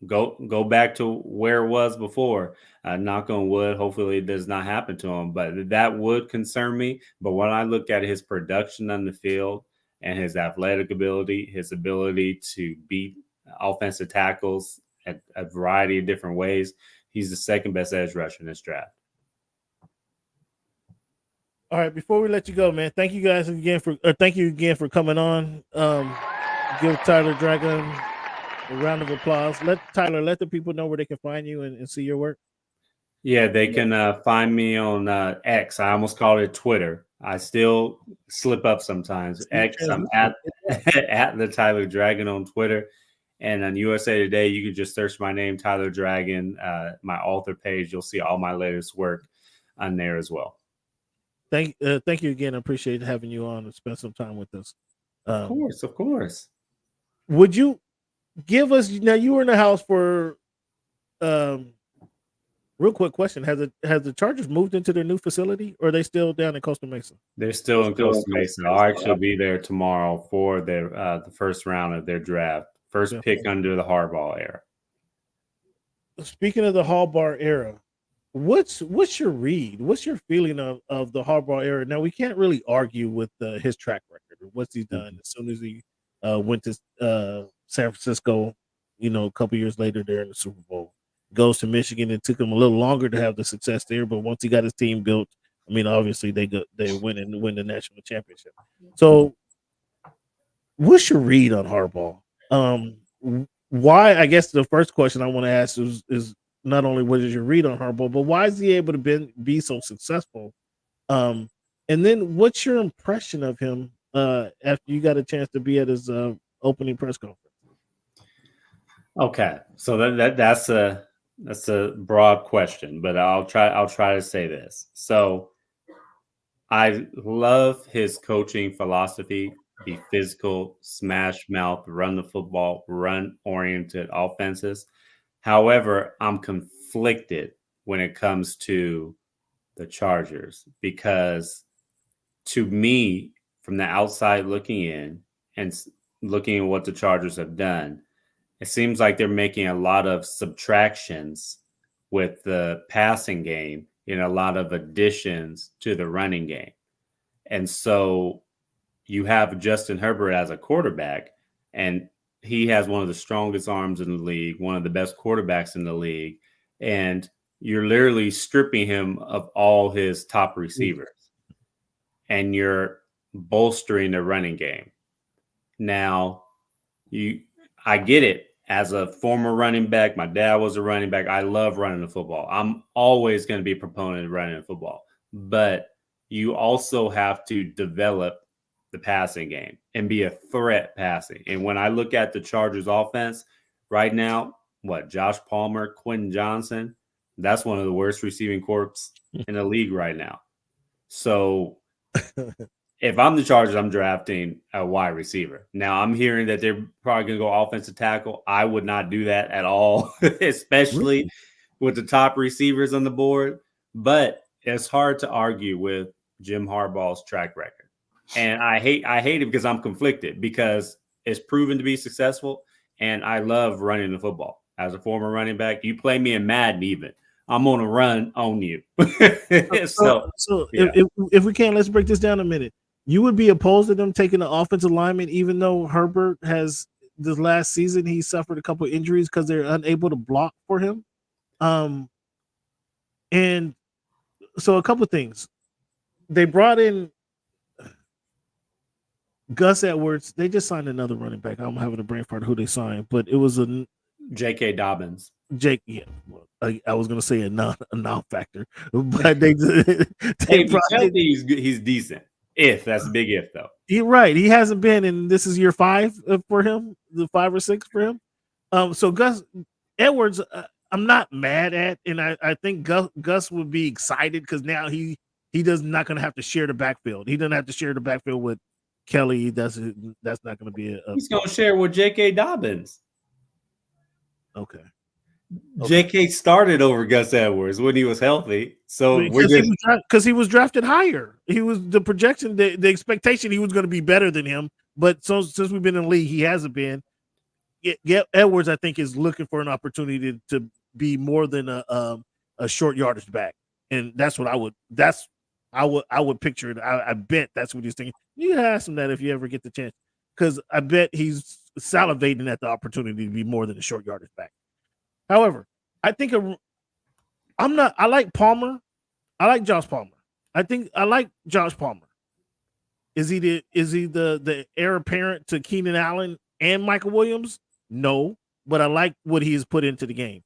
go back to where it was before. Knock on wood. Hopefully it does not happen to him, but that would concern me. But when I look at his production on the field and his athletic ability, his ability to beat offensive tackles at a variety of different ways, he's the second best edge rusher in this draft. All right, before we let you go, man, thank you again for coming on. Give Tyler Dragon a round of applause. Let the people know where they can find you and see your work. Yeah, they can find me on X. I almost called it Twitter. I still slip up sometimes. X, I'm at at the Tyler Dragon on Twitter. And on USA Today, you can just search my name, Tyler Dragon, my author page. You'll see all my latest work on there as well. Thank you again. I appreciate having you on and spend some time with us. Of course. Would you give us, now you were in the house for real quick question. Has the Chargers moved into their new facility, or are they still down in Costa Mesa? They're still in Costa Mesa. I'll actually be there tomorrow for their the first round of their draft. First pick under the Harbaugh era. Speaking of the Harbaugh era, what's your read? What's your feeling of the Harbaugh era? Now, we can't really argue with his track record or what's he done as soon as he went to San Francisco, a couple years later there in the Super Bowl. Goes to Michigan. It took him a little longer to have the success there, but once he got his team built, I mean, obviously they win the national championship. So, what's your read on Harbaugh? Why? I guess the first question I want to ask is not only what is your read on Harbaugh, but why is he able to be so successful? And then what's your impression of him after you got a chance to be at his opening press conference? Okay, so that's a broad question, but I'll try to say this. So I love his coaching philosophy. Be physical, smash mouth, run the football, run-oriented offenses. However, I'm conflicted when it comes to the Chargers because to me, from the outside looking in and looking at what the Chargers have done, it seems like they're making a lot of subtractions with the passing game and a lot of additions to the running game. And so you have Justin Herbert as a quarterback, and he has one of the strongest arms in the league, one of the best quarterbacks in the league, and you're literally stripping him of all his top receivers, and you're bolstering the running game. Now, I get it. As a former running back, my dad was a running back. I love running the football. I'm always going to be a proponent of running the football, but you also have to develop the passing game and be a threat passing. And when I look at the Chargers offense right now, Josh Palmer, Quentin Johnson, that's one of the worst receiving corps in the league right now. So if I'm the Chargers, I'm drafting a wide receiver. Now I'm hearing that they're probably going to go offensive tackle. I would not do that at all, especially with the top receivers on the board. But it's hard to argue with Jim Harbaugh's track record. And I hate it because I'm conflicted because it's proven to be successful. And I love running the football. As a former running back, you play me in Madden even, I'm going to run on you. So yeah. if we can, let's break this down a minute. You would be opposed to them taking the offensive lineman, even though Herbert has this last season, he suffered a couple of injuries because they're unable to block for him. And so a couple of things. They brought in Gus Edwards. They just signed another running back. I'm having a brain fart who they signed, but it was a J.K. Dobbins. Yeah, I was gonna say a non-factor, but they he's decent. If that's a big if, though. You're right. He hasn't been, and this is year 5 for him, the 5 or 6 for him. So Gus Edwards, I'm not mad at, and I think Gus would be excited because now he not going to have to share the backfield. He doesn't have to share the backfield with Kelly. That's not going to be he's going to share with J.K. Dobbins. Okay. J.K. started over Gus Edwards when he was healthy, so because he was drafted higher. He was the projection, the expectation he was going to be better than him. But since we've been in the league, he hasn't been. Yeah, Edwards, I think, is looking for an opportunity to be more than a short yardage back, and that's what I would picture it. I bet that's what he's thinking. You ask him that if you ever get the chance, because I bet he's salivating at the opportunity to be more than a short yardage back. However, I think I like Palmer. I like Josh Palmer. I like Josh Palmer. Is he the heir apparent to Keenan Allen and Michael Williams? No, but I like what he has put into the game.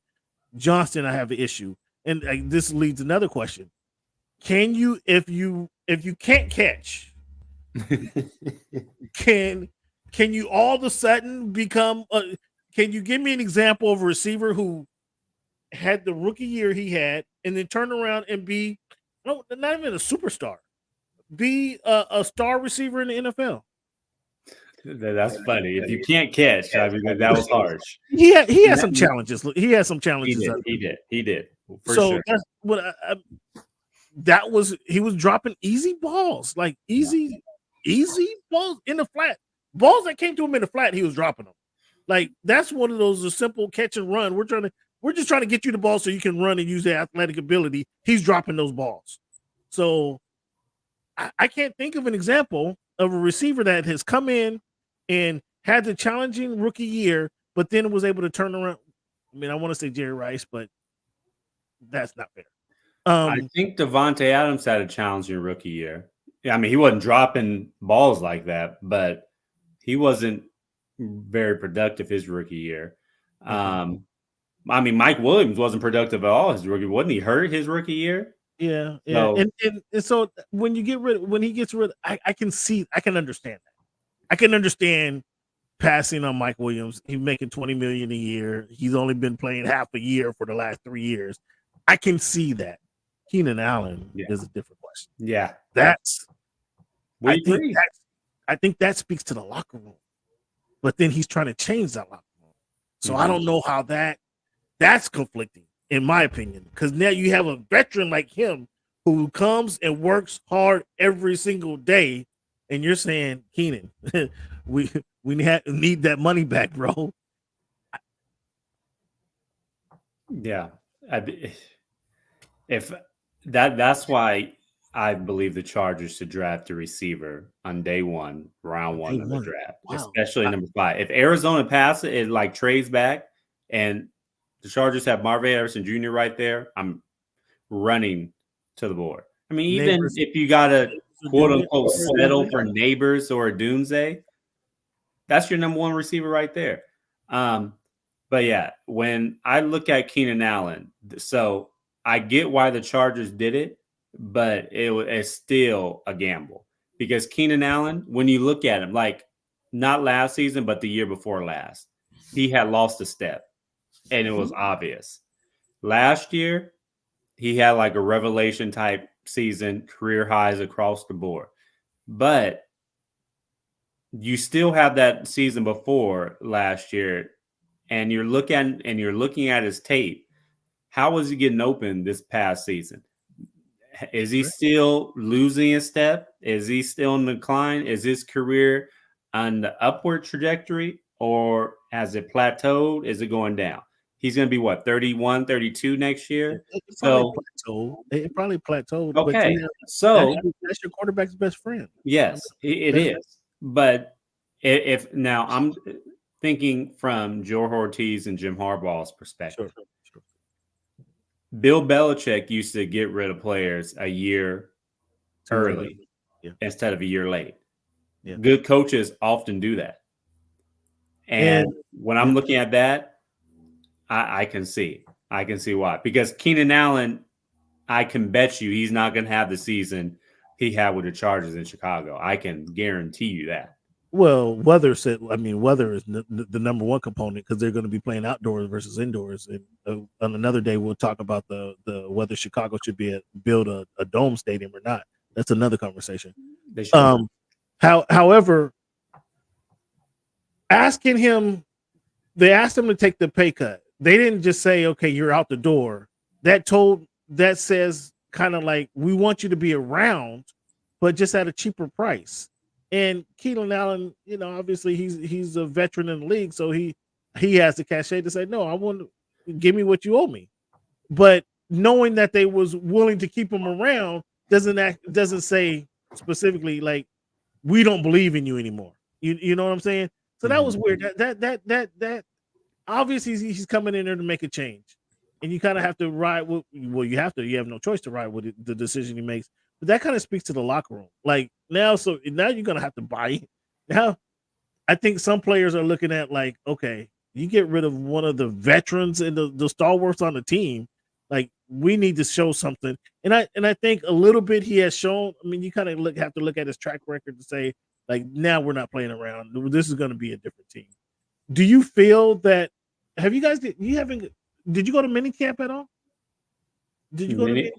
Johnston, I have an issue. and this leads another question: can you, if you can't catch, can you all of a sudden become? Can you give me an example of a receiver who had the rookie year he had, and then turn around and be not even a superstar, be a star receiver in the NFL? That's funny. If you can't catch, I mean, that was harsh. He had some challenges. He had some challenges. He did. For so sure. That's what that was. He was dropping easy balls, like easy balls in the flat. Balls that came to him in the flat, he was dropping them. Like that's one of those simple catch and run. We're just trying to get you the ball so you can run and use the athletic ability. He's dropping those balls. So I can't think of an example of a receiver that has come in and had the challenging rookie year, but then was able to turn around. I mean, I want to say Jerry Rice, but that's not fair. I think Devontae Adams had a challenging rookie year. I mean, he wasn't dropping balls like that, but he wasn't very productive his rookie year. I mean, Mike Williams wasn't productive at all his rookie. Wasn't he hurt his rookie year? Yeah. So, and so when he gets rid, I can understand that. I can understand passing on Mike Williams. He's making $20 million a year. He's only been playing half a year for the last 3 years. I can see that. Keenan Allen is a different question. Yeah, I think that speaks to the locker room. But then he's trying to change that locker room. So I don't know how that's conflicting, in my opinion, because now you have a veteran like him who comes and works hard every single day, and you're saying, Keenan, we need that money back, bro. Yeah, if that's why I believe the Chargers should draft a receiver on day one, round one of the draft, especially number 5. If Arizona passes it, like trades back, and the Chargers have Marvin Harrison Jr. right there, I'm running to the board. I mean, even if you got to quote unquote settle for Neighbors or a Doomsday, that's your number 1 receiver right there. But yeah, when I look at Keenan Allen, so I get why the Chargers did it, but it's still a gamble because Keenan Allen, when you look at him, like not last season, but the year before last, he had lost a step and it was obvious. Last year, he had like a revelation type season, career highs across the board, but you still have that season before last year, and you're looking at his tape. How was he getting open this past season? Is he still losing a step? Is he still in decline? Is his career on the upward trajectory, or has it plateaued? Is it going down? He's going to be what, 31, 32 next year? It probably plateaued. Okay, but so that's your quarterback's best friend. Yes, it is. But if now I'm thinking from Joe Ortiz and Jim Harbaugh's perspective. Sure. Bill Belichick used to get rid of players a year early instead of a year late. Yeah. Good coaches often do that. And when I'm looking at that, I can see why. Because Keenan Allen, I can bet you he's not going to have the season he had with the Chargers in Chicago. I can guarantee you that. Well, weather is the number 1 component because they're going to be playing outdoors versus indoors. And on another day, we'll talk about the whether Chicago should build a dome stadium or not. That's another conversation. However, they asked him to take the pay cut. They didn't just say, "Okay, you're out the door." That says kind of like, we want you to be around, but just at a cheaper price. And Keenan Allen, obviously he's a veteran in the league, so he has the cachet to say, no, I want to give me what you owe me. But knowing that they was willing to keep him around doesn't say specifically like, we don't believe in you anymore. You know what I'm saying? So that was weird. That obviously he's coming in there to make a change, and you kind of have to ride with. Well, you have no choice to ride with the decision he makes. But that kind of speaks to the locker room. Like now you're gonna have to buy it. Now, I think some players are looking at like, okay, you get rid of one of the veterans and the stalwarts on the team. Like we need to show something. And I think a little bit he has shown. I mean, you kind of have to look at his track record to say, like, now we're not playing around. This is going to be a different team. Do you feel that? Have you guys? Did you go to minicamp at all? Did you go to?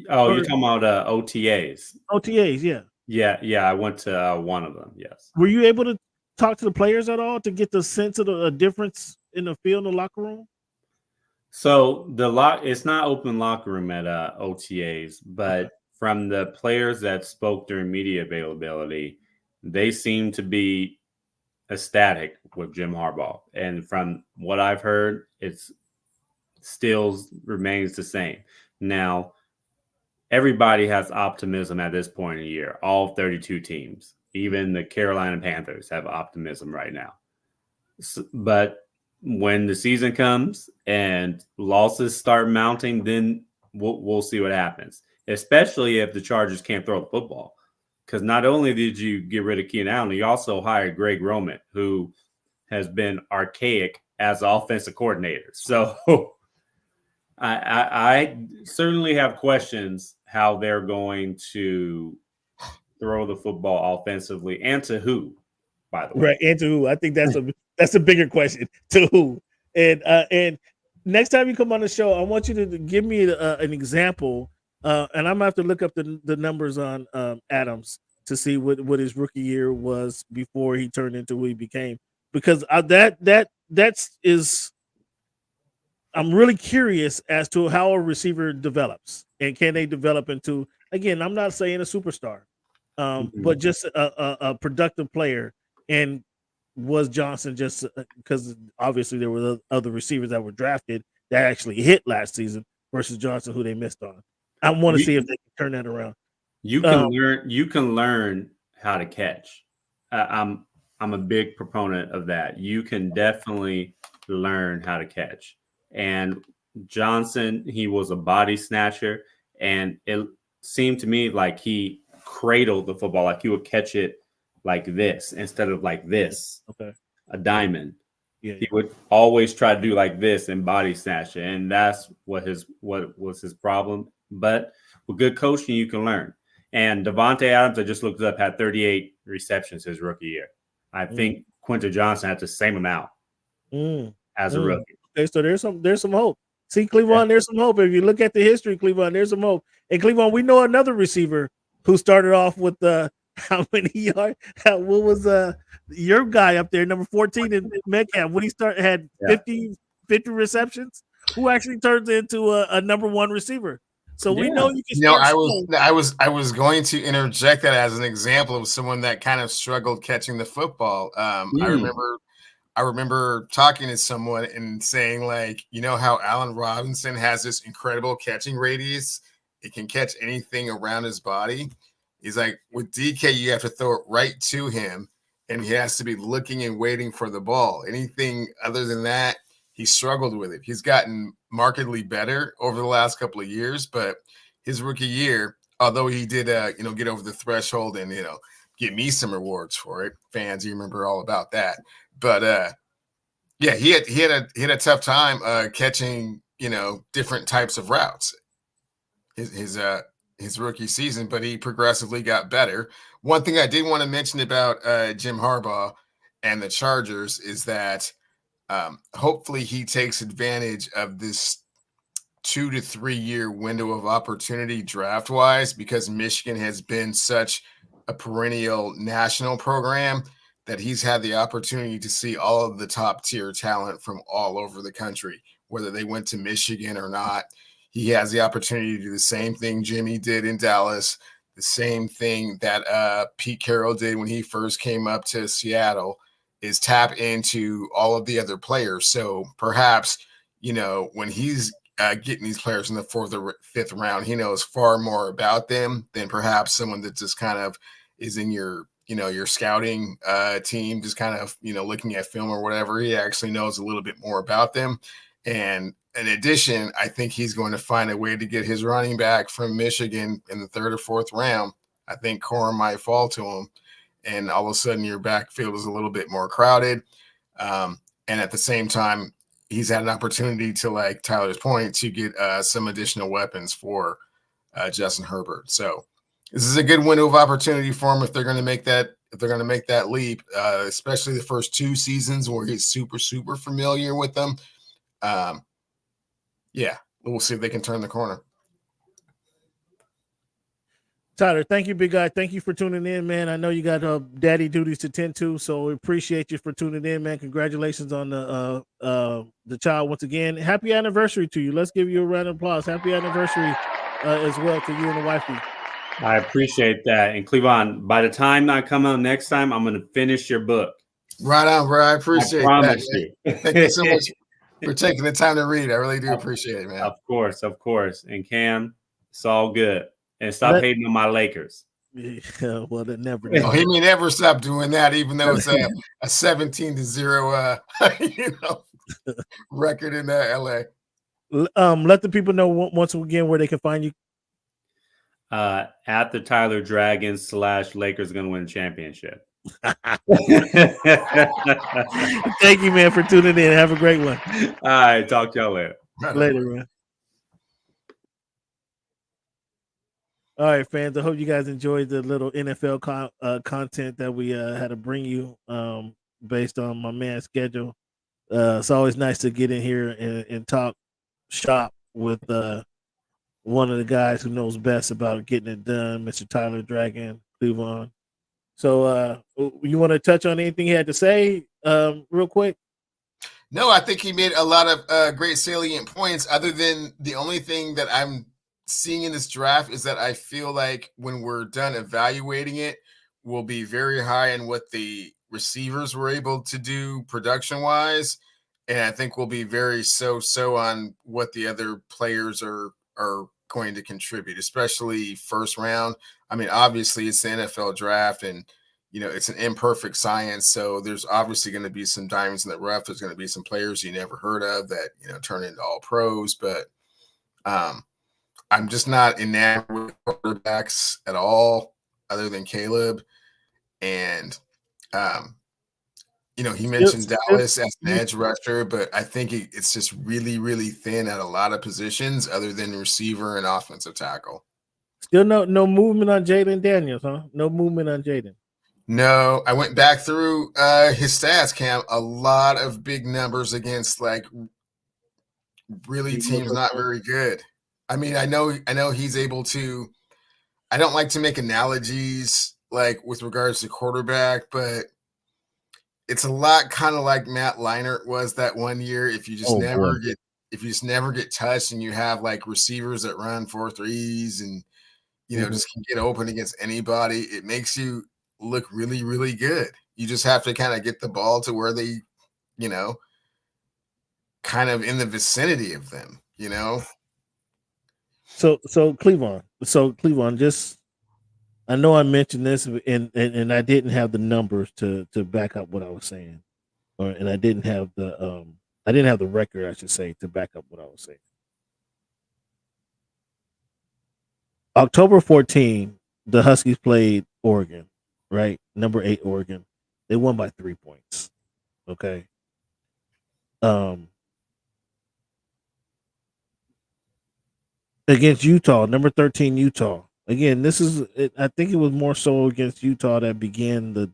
Oh, you're talking about OTAs. OTAs, yeah. Yeah. I went to one of them. Yes. Were you able to talk to the players at all to get the sense of the difference in the field, in the locker room? So it's not open locker room at OTAs, but from the players that spoke during media availability, they seem to be ecstatic with Jim Harbaugh. And from what I've heard, it's still remains the same. Now, everybody has optimism at this point in the year. All 32 teams, even the Carolina Panthers, have optimism right now. But when the season comes and losses start mounting, then we'll see what happens, especially if the Chargers can't throw the football. Because not only did you get rid of Keenan Allen, you also hired Greg Roman, who has been archaic as offensive coordinator. So I certainly have questions how they're going to throw the football offensively, and to who, by the way. Right, and to who? I think that's a bigger question. To who? And next time you come on the show, I want you to give me an example. And I'm gonna have to look up the numbers on Adams to see what his rookie year was before he turned into who he became. Because I'm really curious as to how a receiver develops, and can they develop into, again, I'm not saying a superstar, but just a productive player. And was Johnson just because obviously there were other receivers that were drafted that actually hit last season versus Johnson, who they missed on. I want to see if they can turn that around. You can learn how to catch. I'm a big proponent of that. You can definitely learn how to catch. And Johnson, he was a body snatcher, and it seemed to me like he cradled the football, like he would catch it like this instead of like this. Okay. A diamond. Yeah. He would always try to do like this and body snatch it, and that's what was his problem. But with good coaching, you can learn. And Devontae Adams, I just looked up, had 38 receptions his rookie year. I think Quentin Johnson had the same amount as a rookie. Okay, so there's some hope. See, Cleveland, there's some hope. If you look at the history, Cleveland, there's some hope. And Cleveland, we know another receiver who started off with how many yards? What was your guy up there, number 14 in Metcalf? When he had 50 receptions, who actually turns into a number one receiver. So we know you can. I was going to interject that as an example of someone that kind of struggled catching the football. I remember talking to someone and saying, like, you know how Allen Robinson has this incredible catching radius? It can catch anything around his body. He's like, with DK, you have to throw it right to him, and he has to be looking and waiting for the ball. Anything other than that, he struggled with it. He's gotten markedly better over the last couple of years, but his rookie year, although he did, get over the threshold and, get me some rewards for it. Fans, you remember all about that. But he had a tough time catching, different types of routes. His rookie season, but he progressively got better. One thing I did want to mention about Jim Harbaugh and the Chargers is that hopefully he takes advantage of this 2 to 3 year window of opportunity draft wise, because Michigan has been such a perennial national program that he's had the opportunity to see all of the top tier talent from all over the country, whether they went to Michigan or not. He has the opportunity to do the same thing Jimmy did in Dallas, the same thing that Pete Carroll did when he first came up to Seattle, is tap into all of the other players. So perhaps, when he's getting these players in the 4th or 5th round, he knows far more about them than perhaps someone that just kind of is in your scouting team, just kind of, looking at film or whatever. He actually knows a little bit more about them. And in addition, I think he's going to find a way to get his running back from Michigan in the 3rd or 4th round. I think Corum might fall to him, and all of a sudden your backfield is a little bit more crowded. And at the same time, he's had an opportunity to, like Tyler's point, to get some additional weapons for Justin Herbert. So this is a good window of opportunity for him if they're going to make that leap, especially the first 2 seasons where he's super familiar with them. Yeah, we'll see if they can turn the corner. Tyler, thank you, big guy. Thank you for tuning in, man. I know you got daddy duties to tend to, so we appreciate you for tuning in, man. Congratulations on the child once again. Happy anniversary to you. Let's give you a round of applause. Happy anniversary as well to you and the wifey. I appreciate that. And Cleavon, by the time I come out next time, I'm going to finish your book. Right on, bro. I appreciate promise that. you. Thank you so much for taking the time to read. I really do appreciate it, man. Of course. And Cam, it's all good. And stop hating on my Lakers. Yeah, well, that never. No, he may never stop doing that, even though it's a 17-0, record in LA. Let the people know once again where they can find you. At the Tyler Dragons / Lakers are going to win the championship. Thank you, man, for tuning in. Have a great one. All right, talk to y'all later. Later, man. All right, fans. I hope you guys enjoyed the little NFL content that we had to bring you based on my man's schedule. It's always nice to get in here and talk shop with one of the guys who knows best about getting it done, Mr. Tyler Dragon Cleavon. So you want to touch on anything he had to say real quick? No, I think he made a lot of great salient points, other than the only thing that I'm seeing in this draft is that I feel like when we're done evaluating it, we'll be very high in what the receivers were able to do production-wise, and I think we'll be very so on what the other players are going to contribute, especially first round. I mean, obviously it's the NFL draft, and it's an imperfect science, so there's obviously going to be some diamonds in the rough. There's going to be some players you never heard of that turn into all pros, but I'm just not enamored with quarterbacks at all, other than Caleb. And he mentioned Dallas as an edge rusher, but I think it's just really, really thin at a lot of positions other than receiver and offensive tackle. Still no movement on Jaden Daniels, huh? No movement on Jaden. No, I went back through his stats, Cam. A lot of big numbers against really teams not very good. I mean, I know he's able to. I don't like to make analogies with regards to quarterback, but it's a lot kind of like Matt Leinart was that one year. If you just never get touched, and you have receivers that run 4.3s and just can get open against anybody, it makes you look really, really good. You just have to kind of get the ball to where they, kind of in the vicinity of them, So Cleavon, just I know I mentioned this and I didn't have the numbers to back up what I was saying, and I didn't have the record, I should say, to back up what I was saying. October 14, the Huskies played Oregon, right? Number 8 Oregon. They won by 3 points. Okay. Against Utah, number 13 Utah. Again, I think it was more so against Utah that began the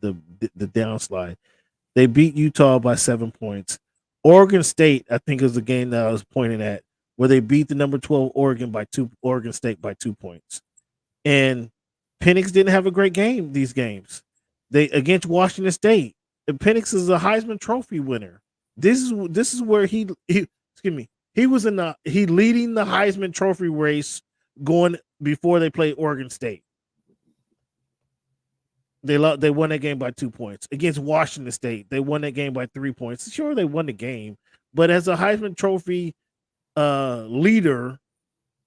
downslide. They beat Utah by 7 points. Oregon State, I think, is the game that I was pointing at, where they beat the number 12 Oregon State by 2 points. And Penix didn't have a great game these games. They against Washington State. And Penix is a Heisman Trophy winner. This is where he was he leading the Heisman Trophy race going before they played Oregon State. They won that game by 2 points. Against Washington State, they won that game by 3 points. Sure, they won the game, but as a Heisman Trophy leader,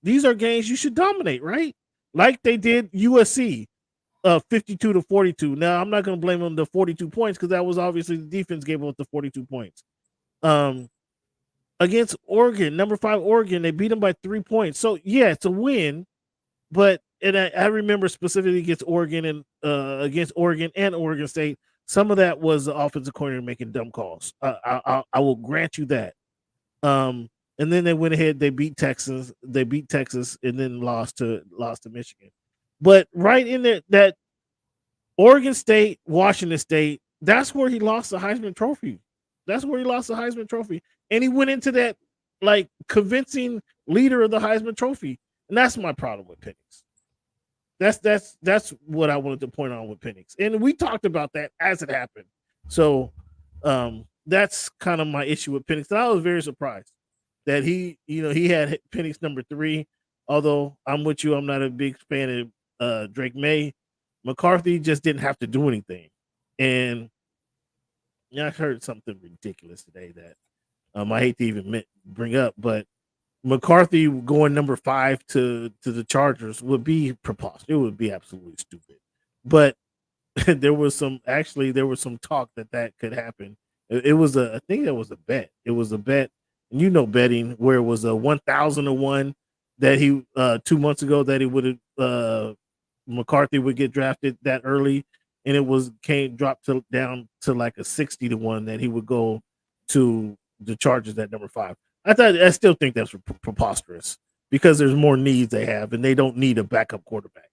these are games you should dominate, right? Like they did USC, 52-42. Now, I'm not going to blame them the 42 points because that was obviously the defense gave up the 42 points. Against Oregon, number 5 Oregon, they beat them by 3 points. So yeah, it's a win, but I remember specifically against Oregon and Oregon State, some of that was the offensive coordinator making dumb calls. I will grant you that. And then they went ahead, they beat Texas, and then lost to Michigan. But right in there, that Oregon State, Washington State, that's where he lost the Heisman Trophy. And he went into that like convincing leader of the Heisman Trophy. And that's my problem with Penix. That's what I wanted to point on with Penix. And we talked about that as it happened. So that's kind of my issue with Penix. And I was very surprised that he had Penix number 3. Although I'm with you, I'm not a big fan of Drake May. McCarthy just didn't have to do anything. And I heard something ridiculous today that I hate to even bring up, but McCarthy going number 5 to the Chargers would be preposterous. It would be absolutely stupid. But there was some talk that could happen. I think that was a bet. It was a bet, and betting where it was a 1,000-1 that he 2 months ago that he would have McCarthy would get drafted that early, and it dropped down to like a 60-1 that he would go to the Chargers at number 5. I still think that's preposterous because there's more needs they have, and they don't need a backup quarterback.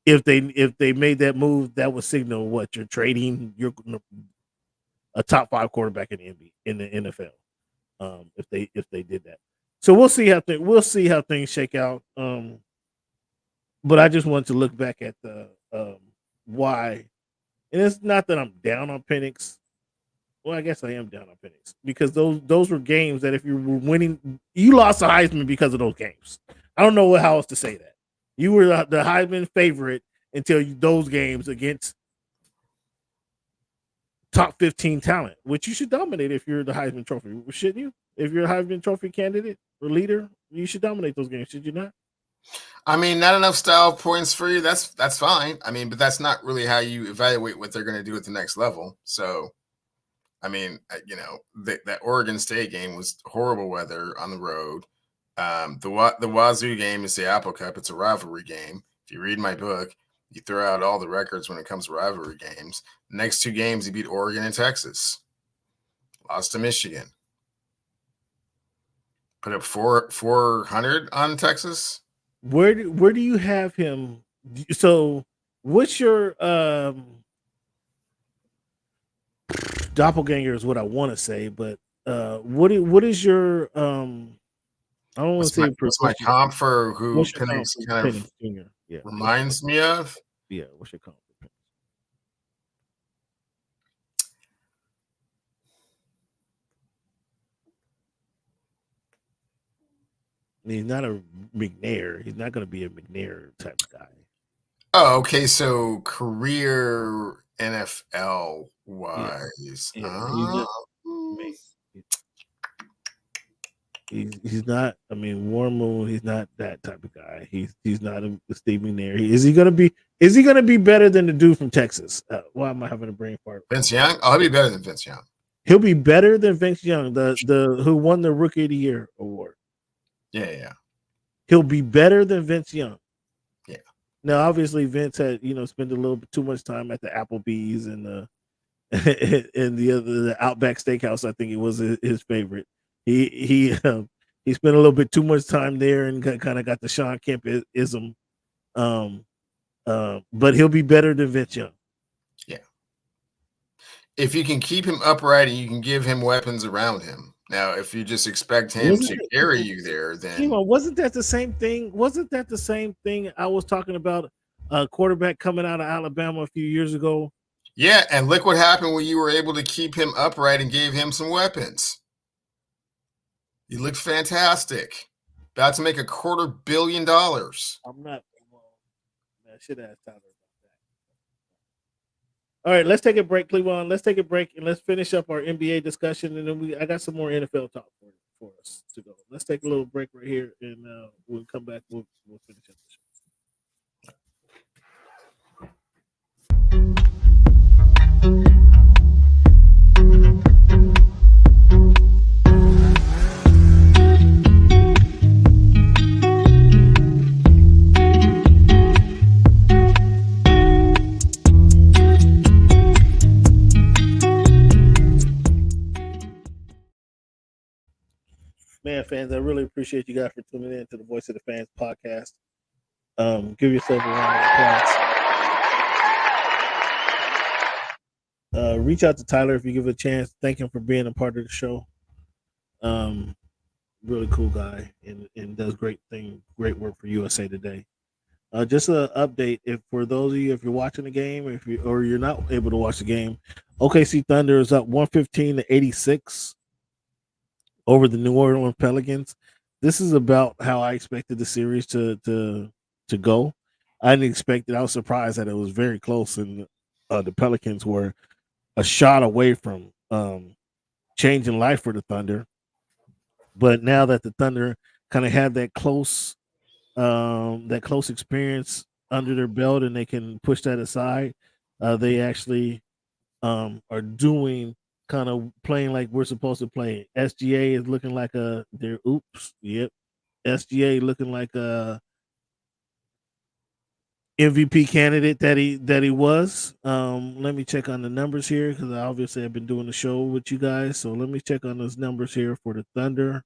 If they made that move, that would signal what you're trading. You're a top 5 quarterback in the NFL. If they did that, so we'll see how things shake out. But I just wanted to look back at the why, and it's not that I'm down on Penix. Well, I guess I am down on Penix because those were games that if you were winning, you lost the Heisman because of those games. I don't know how else to say that. You were the Heisman favorite until those games against top 15 talent, which you should dominate if you're the Heisman Trophy, shouldn't you? If you're a Heisman Trophy candidate or leader, you should dominate those games, should you not? I mean, not enough style points for you. That's fine. I mean, but that's not really how you evaluate what they're going to do at the next level. So, I mean, that Oregon State game was horrible weather on the road. The Wazoo game is the Apple Cup. It's a rivalry game. If you read my book, you throw out all the records when it comes to rivalry games. The next 2 games, he beat Oregon and Texas. Lost to Michigan. Put up 400 on Texas. Where do you have him? So what's your doppelganger is what I want to say, but what is your I don't want to say what's my comp for who Penix kind of Jr. reminds me of? Yeah, what's your comp? He's not a McNair. He's not going to be a McNair type of guy. Oh, okay. So career NFL wise, he's not. I mean, Warren Moon. He's not that type of guy. He's not a Steve McNair. Is he going to be better than the dude from Texas? Why am I having a brain fart? Vince Young. Oh, he'll be better than Vince Young. He'll be better than Vince Young, the who won the Rookie of the Year award. Yeah. He'll be better than Vince Young. Yeah. Now, obviously, Vince had spent a little bit too much time at the Applebee's and the Outback Steakhouse. I think it was his favorite. He spent a little bit too much time there and kind of got the Sean Kemp ism. But he'll be better than Vince Young. Yeah. If you can keep him upright and you can give him weapons around him. Now, if you just expect him to carry you there, then wasn't that the same thing? Wasn't that the same thing I was talking about? A quarterback coming out of Alabama a few years ago. Yeah, and look what happened when you were able to keep him upright and gave him some weapons. You looked fantastic. About to make $250 million. I'm not. I should ask Tyler about that. All right, let's take a break, Cleveland. Let's take a break and let's finish up our NBA discussion, and then I got some more NFL talk for us to go. Let's take a little break right here, and we'll come back. We'll finish up the show. Man, fans, I really appreciate you guys for tuning in to the Voice of the Fans podcast. Give yourself a round of applause. Reach out to Tyler if you give it a chance. Thank him for being a part of the show. Really cool guy and does great work for USA Today. Just an update, if for those of you, if you're watching the game, if you or you're not able to watch the game, OKC Thunder is up 115-86 over the New Orleans Pelicans. This is about how I expected the series to go. I didn't expect it. I was surprised that it was very close, and the Pelicans were a shot away from changing life for the Thunder. But now that the Thunder kind of had that close experience under their belt, and they can push that aside, they actually are doing kind of playing like we're supposed to play. SGA is looking like SGA looking like a MVP candidate that he was. Let me check on the numbers here because obviously I've been doing the show with you guys. So let me check on those numbers here for the Thunder.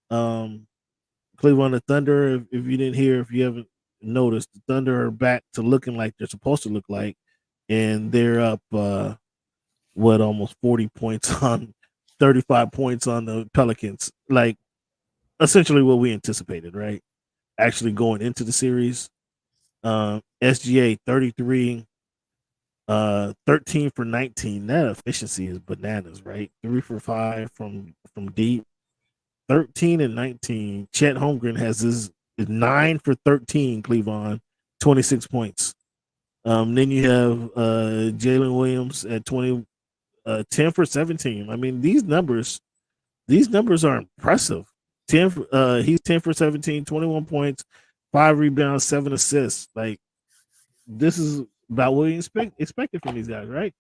Cleveland, the Thunder, if you didn't hear, if you haven't noticed, the Thunder are back to looking like they're supposed to look like, and they're up almost 40 points on 35 points on the Pelicans. Like essentially what we anticipated, right? Actually going into the series. SGA 33, 13 for 19. That efficiency is bananas, right? 3 for 5 from deep. 13 and 19. Chet Holmgren has his 9 for 13, Cleveland, 26 points. Then you have Jalen Williams at 10 for 17. I mean, these numbers are impressive. He's 10 for 17, 21 points, 5 rebounds, 7 assists. Like, this is about what we expected from these guys, right?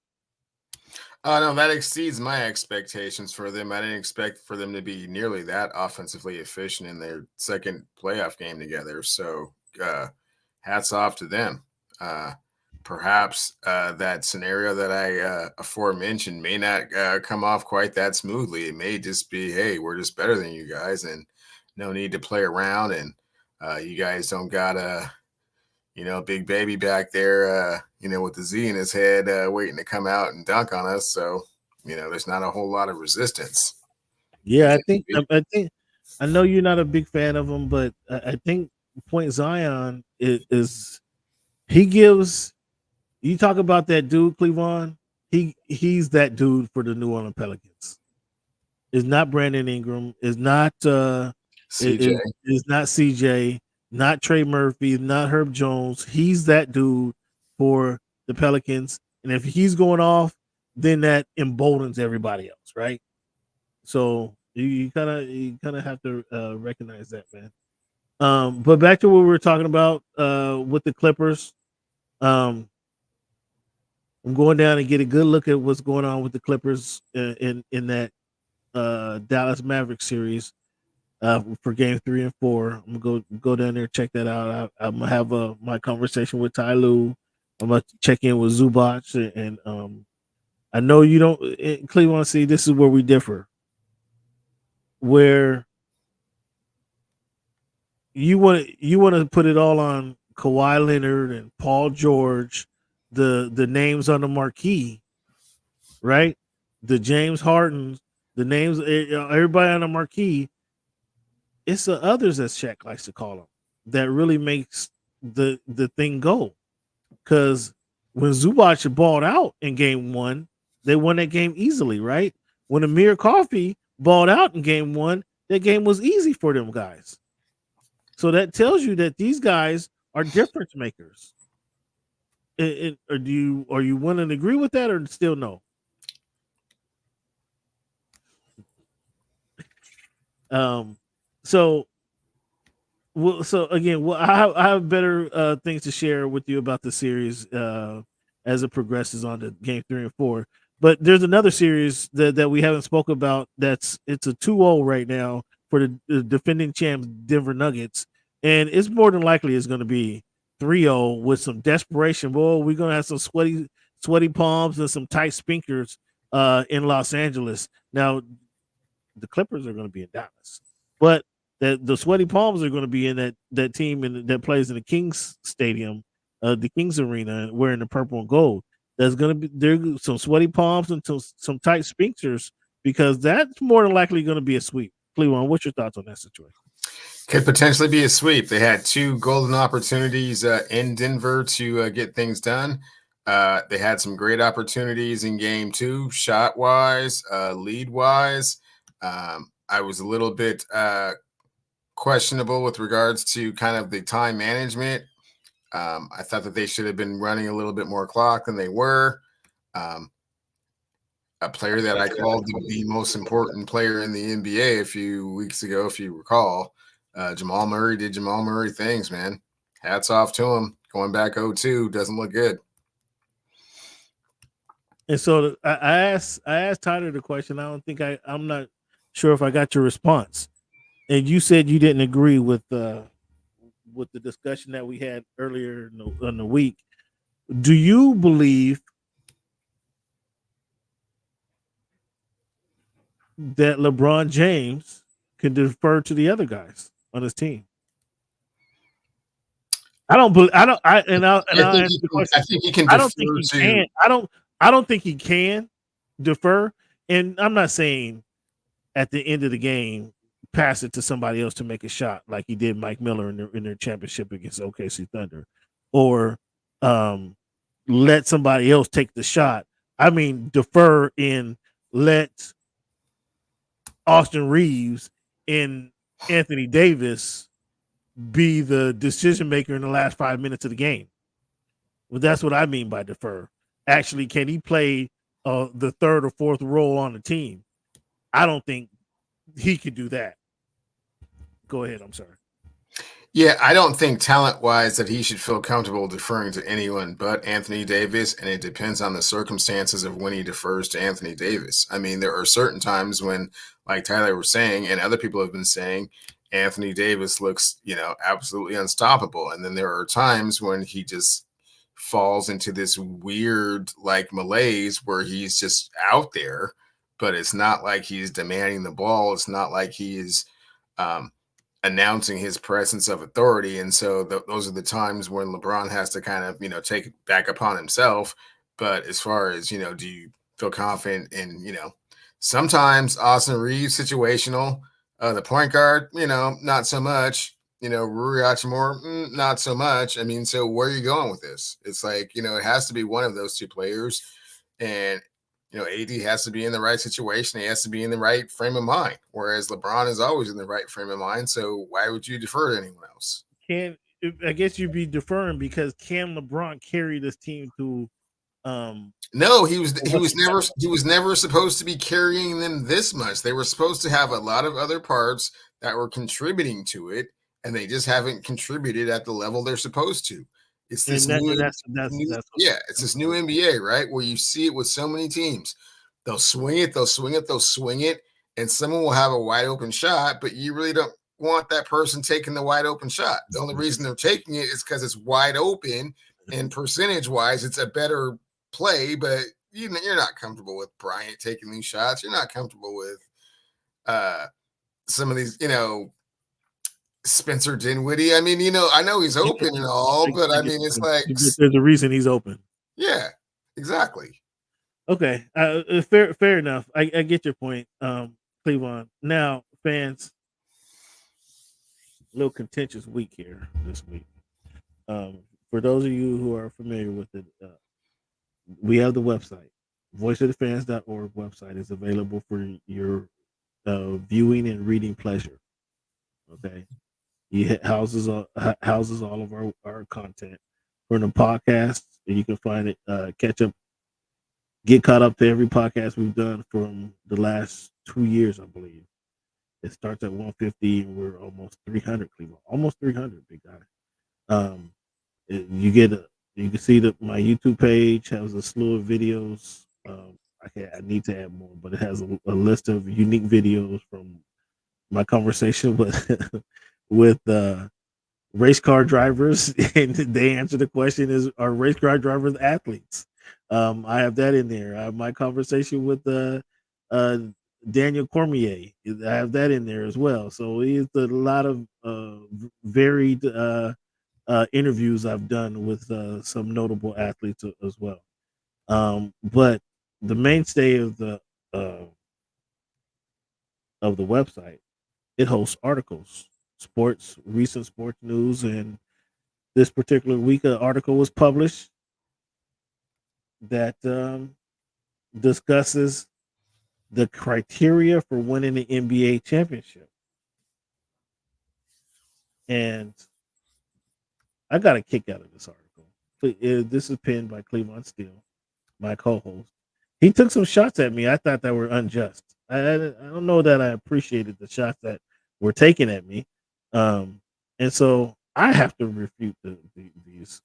No, that exceeds my expectations for them. I didn't expect for them to be nearly that offensively efficient in their second playoff game together. So hats off to them. Perhaps that scenario that I aforementioned may not come off quite that smoothly. It may just be, hey, we're just better than you guys and no need to play around. And you guys don't got a big baby back there, with the Z in his head, waiting to come out and dunk on us. So, there's not a whole lot of resistance. Yeah, I know you're not a big fan of him, but I think Point Zion is he gives. You talk about that dude, Cleveland. He's that dude for the New Orleans Pelicans. It's not Brandon Ingram. It's not CJ. It's not CJ. Not Trey Murphy, not Herb Jones. He's that dude for the Pelicans. And if he's going off, then that emboldens everybody else, right? So you kind of have to recognize that, man. But back to what we were talking about with the Clippers. I'm going down and get a good look at what's going on with the Clippers in that Dallas Mavericks series. For game 3 and 4, I'm gonna go down there, check that out. I'm gonna have my conversation with Ty Lue. I'm gonna check in with Zubac, and I know you don't in Cleveland. See, this is where we differ. Where you want to put it all on Kawhi Leonard and Paul George, the names on the marquee, right? The James Harden, the names, everybody on the marquee. It's the others, as Shaq likes to call them, that really makes the thing go. Because when Zubac balled out in game 1, they won that game easily, right? When Amir Coffey balled out in game 1, that game was easy for them guys. So that tells you that these guys are difference makers. Are you willing to agree with that, or still no? So again, I have better things to share with you about the series as it progresses on to game 3 and 4. But there's another series that we haven't spoken about. It's a 2-0 right now for the defending champs Denver Nuggets, and it's more than likely it's going to be 3-0 with some desperation. Boy, we're going to have some sweaty palms and some tight spinkers in Los Angeles. Now, the Clippers are going to be in Dallas. But the sweaty palms are going to be in that team that plays in the Kings Stadium, the Kings Arena, wearing the purple and gold. There's going to be some sweaty palms and some tight sphincters because that's more than likely going to be a sweep. Cleveland, what's your thoughts on that situation? Could potentially be a sweep. They had 2 golden opportunities in Denver to get things done. They had some great opportunities in game 2, shot wise, lead wise. I was a little bit questionable with regards to kind of the time management. I thought that they should have been running a little bit more clock than they were. A player that I called the most important player in the NBA a few weeks ago, if you recall, Jamal Murray did Jamal Murray things, man. Hats off to him. Going back 0-2 doesn't look good. And so I asked Tyler the question. I'm not sure if I got your response. And you said you didn't agree with the discussion that we had earlier in the week. Do you believe that LeBron James can defer to the other guys on his team? I don't answer the question. I think he can. I don't think he can. I don't think he can defer. And I'm not saying at the end of the game pass it to somebody else to make a shot like he did Mike Miller in their championship against OKC Thunder, or let somebody else take the shot. I mean, defer and let Austin Reeves and Anthony Davis be the decision maker in the last 5 minutes of the game. Well, that's what I mean by defer. Actually, can he play the third or fourth role on the team? I don't think he could do that. Go ahead. I'm sorry. Yeah, I don't think talent-wise that he should feel comfortable deferring to anyone but Anthony Davis, and it depends on the circumstances of when he defers to Anthony Davis. I mean, there are certain times when, like Tyler was saying, and other people have been saying, Anthony Davis looks, absolutely unstoppable. And then there are times when he just falls into this weird, malaise where he's just out there, but it's not like he's demanding the ball. It's not like he's announcing his presence of authority. And so those are the times when LeBron has to kind of, take it back upon himself. But as far as, do you feel confident in, sometimes Austin Reeves situational, the point guard, not so much, Rui Hachimura, not so much. I mean, so where are you going with this? It's like, it has to be one of those 2 players. And, AD has to be in the right situation. He has to be in the right frame of mind, whereas LeBron is always in the right frame of mind. So why would you defer to anyone else? I guess you'd be deferring because can LeBron carry this team to? No, he was never supposed to be carrying them this much. They were supposed to have a lot of other parts that were contributing to it, and they just haven't contributed at the level they're supposed to. It's this it's this new NBA, right? Where you see it with so many teams. They'll swing it, and someone will have a wide open shot, but you really don't want that person taking the wide open shot. The only reason they're taking it is because it's wide open, and percentage-wise, it's a better play, but you're not comfortable with Bryant taking these shots. You're not comfortable with some of these, Spencer Dinwiddie. I mean, I know he's open and all, but I mean, it's like there's a reason he's open. Yeah, exactly. Okay, fair enough. I get your point, Cleveland. Now, fans, a little contentious week here this week. For those of you who are familiar with it, we have the website, voiceofthefans.org website is available for your viewing and reading pleasure. Okay. It houses all of our content from the podcast, and you can find it, get caught up to every podcast we've done from the last 2 years, I believe. It starts at 150, and we're almost 300, Cleveland. Almost 300, big guy. You can see that my YouTube page has a slew of videos. I need to add more, but it has a list of unique videos from my conversation with race car drivers, and they answer the question: are race car drivers athletes? I have that in there. I have my conversation with Daniel Cormier. I have that in there as well. So it's a lot of varied interviews I've done with some notable athletes as well. But the mainstay of the website, it hosts articles, recent sports news, and this particular week, an article was published that discusses the criteria for winning the NBA championship. And I got a kick out of this article. This is penned by Cleavon Steele, my co-host. He took some shots at me. I thought that were unjust. I don't know that I appreciated the shots that were taken at me. And so I have to refute these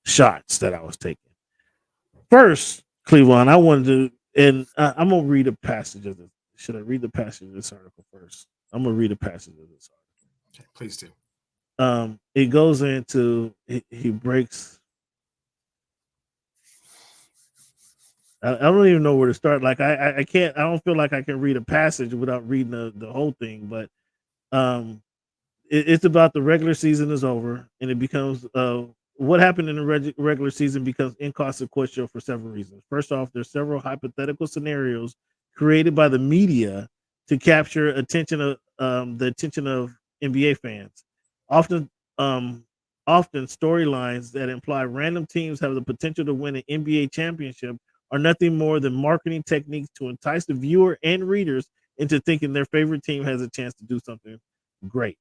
shots that I was taking. First, Cleavon, I wanted to, and I'm gonna read a passage of this. Should I read the passage of this article first? I'm gonna read a passage of this article. Okay, please do. It goes into he breaks. I don't even know where to start. Like I can't. I don't feel like I can read a passage without reading the whole thing. But it's about the regular season is over, and it becomes what happened in the regular season becomes inconsequential for several reasons. First off, there's several hypothetical scenarios created by the media to capture the attention of NBA fans. Often storylines that imply random teams have the potential to win an NBA championship are nothing more than marketing techniques to entice the viewer and readers into thinking their favorite team has a chance to do something great.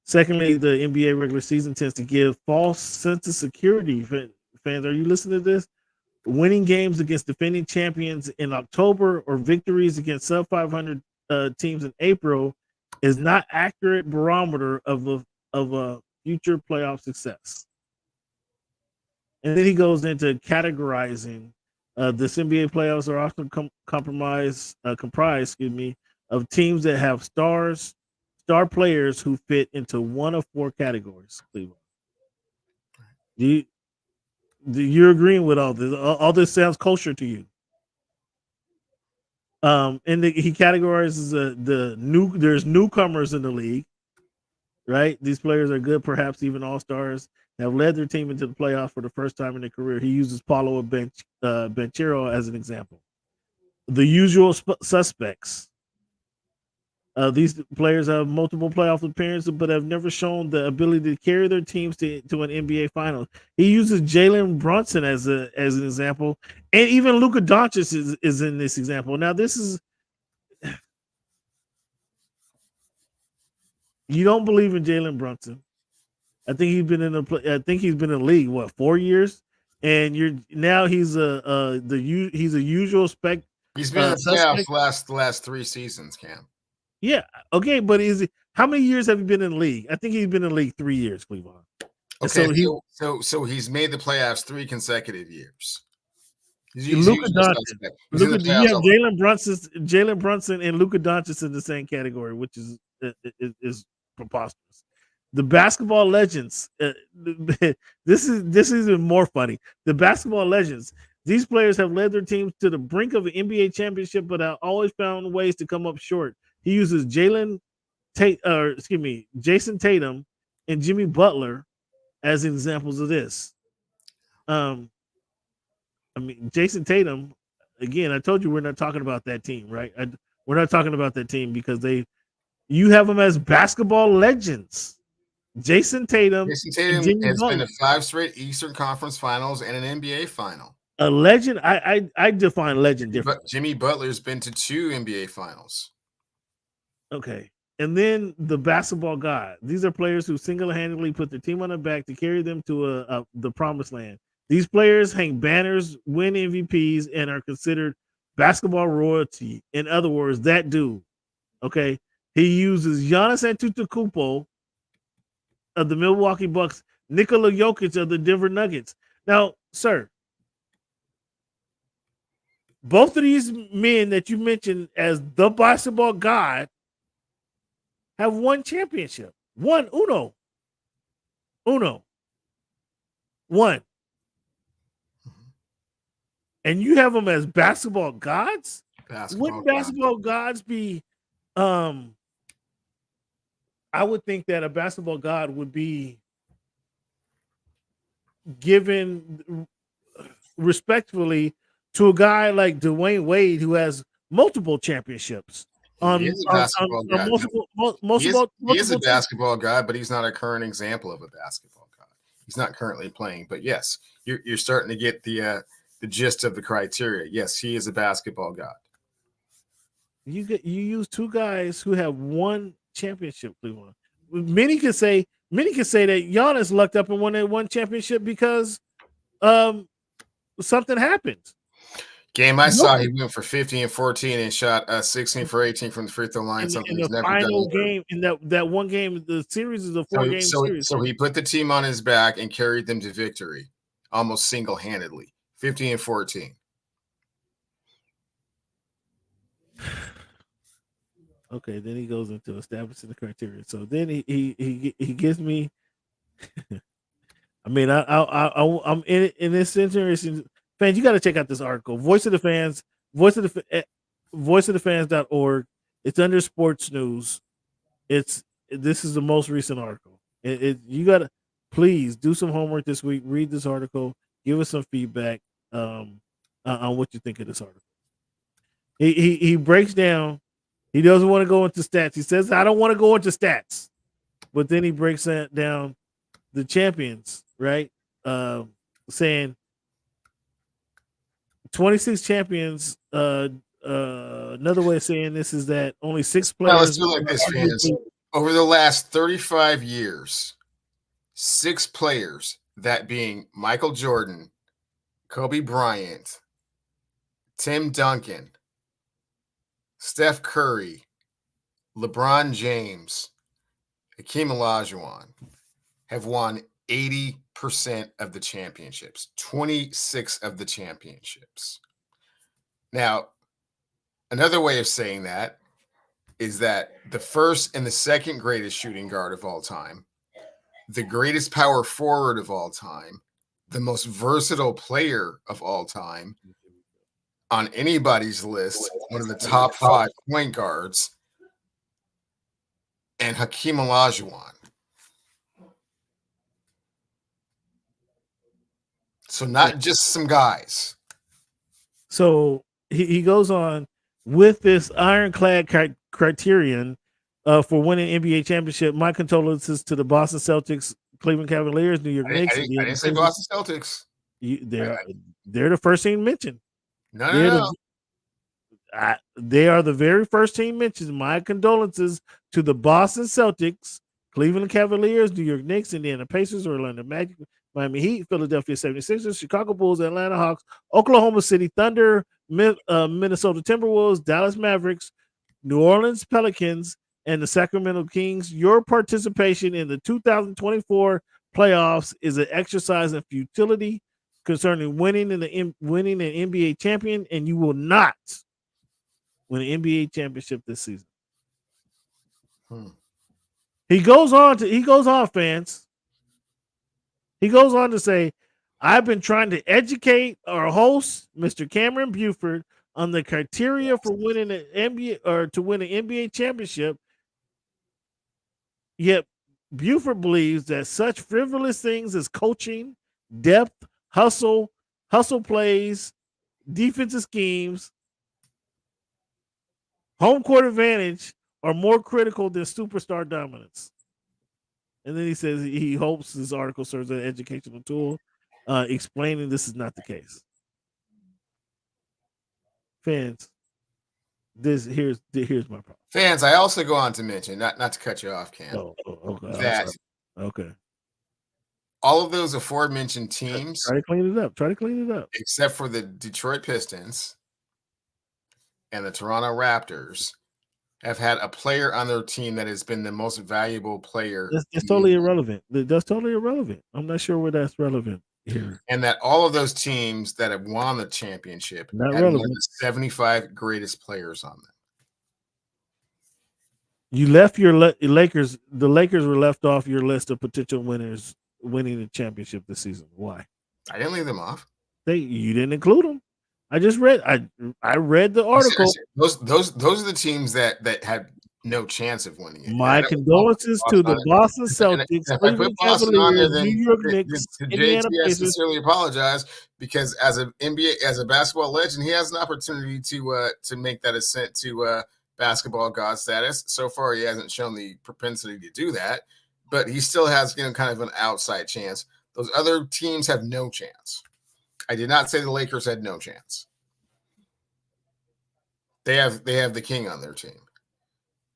Secondly, the NBA regular season tends to give false sense of security. Fans, are you listening to this? Winning games against defending champions in October or victories against sub 500 teams in April is not accurate barometer of a future playoff success. And then he goes into categorizing this NBA playoffs are often comprised of teams that have star players who fit into one of four categories. Cleveland, you're agreeing with all this? All this sounds kosher to you? And he categorizes there's newcomers in the league, right? These players are good, perhaps even all-stars, have led their team into the playoffs for the first time in their career. He uses Paulo Banchero as an example. The usual suspects. These players have multiple playoff appearances, but have never shown the ability to carry their teams to an NBA Finals. He uses Jalen Brunson as an example, and even Luka Doncic is in this example. Now, this is you don't believe in Jalen Brunson. I think he's been in the league 4 years, and he's a usual spec. He's been in the playoffs the last 3 seasons, Cam. Yeah, okay, but how many years have you been in the league? I think he's been in the league 3 years, Cleveland. Okay, so he's made the playoffs 3 consecutive years. Luka Doncic. You have Jalen Brunson and Luka Doncic in the same category, which is preposterous. The basketball legends. This is even more funny. The basketball legends. These players have led their teams to the brink of an NBA championship, but have always found ways to come up short. He uses Jason Tatum and Jimmy Butler as examples of this. Jason Tatum, again, I told you we're not talking about that team, right? We're not talking about that team because you have them as basketball legends. Jason Tatum has been to 5 straight Eastern Conference Finals and an NBA Final. A legend, I define legend differently. Jimmy Butler's been to 2 NBA Finals. Okay. And then the basketball god. These are players who single-handedly put their team on their back to carry them to the promised land. These players hang banners, win MVPs, and are considered basketball royalty. In other words, that dude. Okay. He uses Giannis Antetokounmpo of the Milwaukee Bucks, Nikola Jokic of the Denver Nuggets. Now, sir, both of these men that you mentioned as the basketball god have won championship. Uno. One. and you have them as basketball gods. Wouldn't God. basketball gods be? I would think that a basketball god would be given respectfully to a guy like Dwayne Wade, who has multiple championships. He is a basketball god. He is a Multiple basketball god, but he's not a current example of a basketball god. He's not currently playing. But yes, you're starting to get the gist of the criteria. Yes, he is a basketball god. You use two guys who have won championship. Cleveland. Many can say that Giannis lucked up and won that one championship because something happened. Game I saw, he went for 50 and 14 and shot 16 for 18 from the free throw line. Something he's never done. Final game in that one game, the series is a 4-game series. So he put the team on his back and carried them to victory, almost single-handedly. 50 and 14. Okay, then he goes into establishing the criteria. So then he gives me. I mean, I'm in this interesting. Fans, you got to check out this article. Voice of the Fans, voiceofthefans.org. It's under sports news. This is the most recent article. You got to please do some homework this week. Read this article. Give us some feedback on what you think of this article. He breaks down. He doesn't want to go into stats. He says, I don't want to go into stats. But then he breaks down the champions, right? Saying 26 champions. Another way of saying this is that only 6 players. Now let's do it like this, fans. Over the last 35 years, 6 players, that being Michael Jordan, Kobe Bryant, Tim Duncan, Steph Curry, LeBron James, Hakeem Olajuwon, have won 80% of the championships, 26 of the championships. Now, another way of saying that is that the first and the second greatest shooting guard of all time, the greatest power forward of all time, the most versatile player of all time, on anybody's list, one of the top 5 point guards, and Hakeem Olajuwon. So not just some guys. So he goes on with this ironclad criterion for winning NBA championship. My condolences to the Boston Celtics, Cleveland Cavaliers, New York Knicks. I didn't say Boston Celtics. They're the first team mentioned. No. They are the very first team mentioned. My condolences to the Boston Celtics, Cleveland Cavaliers, New York Knicks, Indiana Pacers, Orlando Magic, Miami Heat, Philadelphia 76ers, Chicago Bulls, Atlanta Hawks, Oklahoma City Thunder, Minnesota Timberwolves, Dallas Mavericks, New Orleans Pelicans, and the Sacramento Kings. Your participation in the 2024 playoffs is an exercise in futility concerning winning an NBA champion, and you will not win an NBA championship this season. He goes on, fans. He goes on to say, I've been trying to educate our host, Mr. Cameron Buford, on the criteria for winning an NBA or to win an NBA championship. Yet Buford believes that such frivolous things as coaching, depth, hustle plays, defensive schemes, home court advantage are more critical than superstar dominance. And then he says he hopes this article serves as an educational tool, explaining this is not the case. Fans, here's my problem. Fans, I also go on to mention, not to cut you off, Cam, that all of those aforementioned teams, try to clean it up, except for the Detroit Pistons and the Toronto Raptors, have had a player on their team that has been the most valuable player. That's totally irrelevant. That's totally irrelevant. I'm not sure where that's relevant here. And that all of those teams that have won the championship Not had relevant. more than 75 greatest players on them. You left your Lakers. The Lakers were left off your list of potential winners winning the championship this season. Why? I didn't leave them off. You didn't include them. I just read. I read the article. Those are the teams that had no chance of winning it. My condolences to the Boston Celtics, if I put Cleveland Boston on there, Cavaliers, then New York Knicks, to Indiana JT, I Pacers. sincerely apologize because as a basketball legend, he has an opportunity to make that ascent to basketball god status. So far, he hasn't shown the propensity to do that, but he still has kind of an outside chance. Those other teams have no chance. I did not say the Lakers had no chance. They have the King on their team.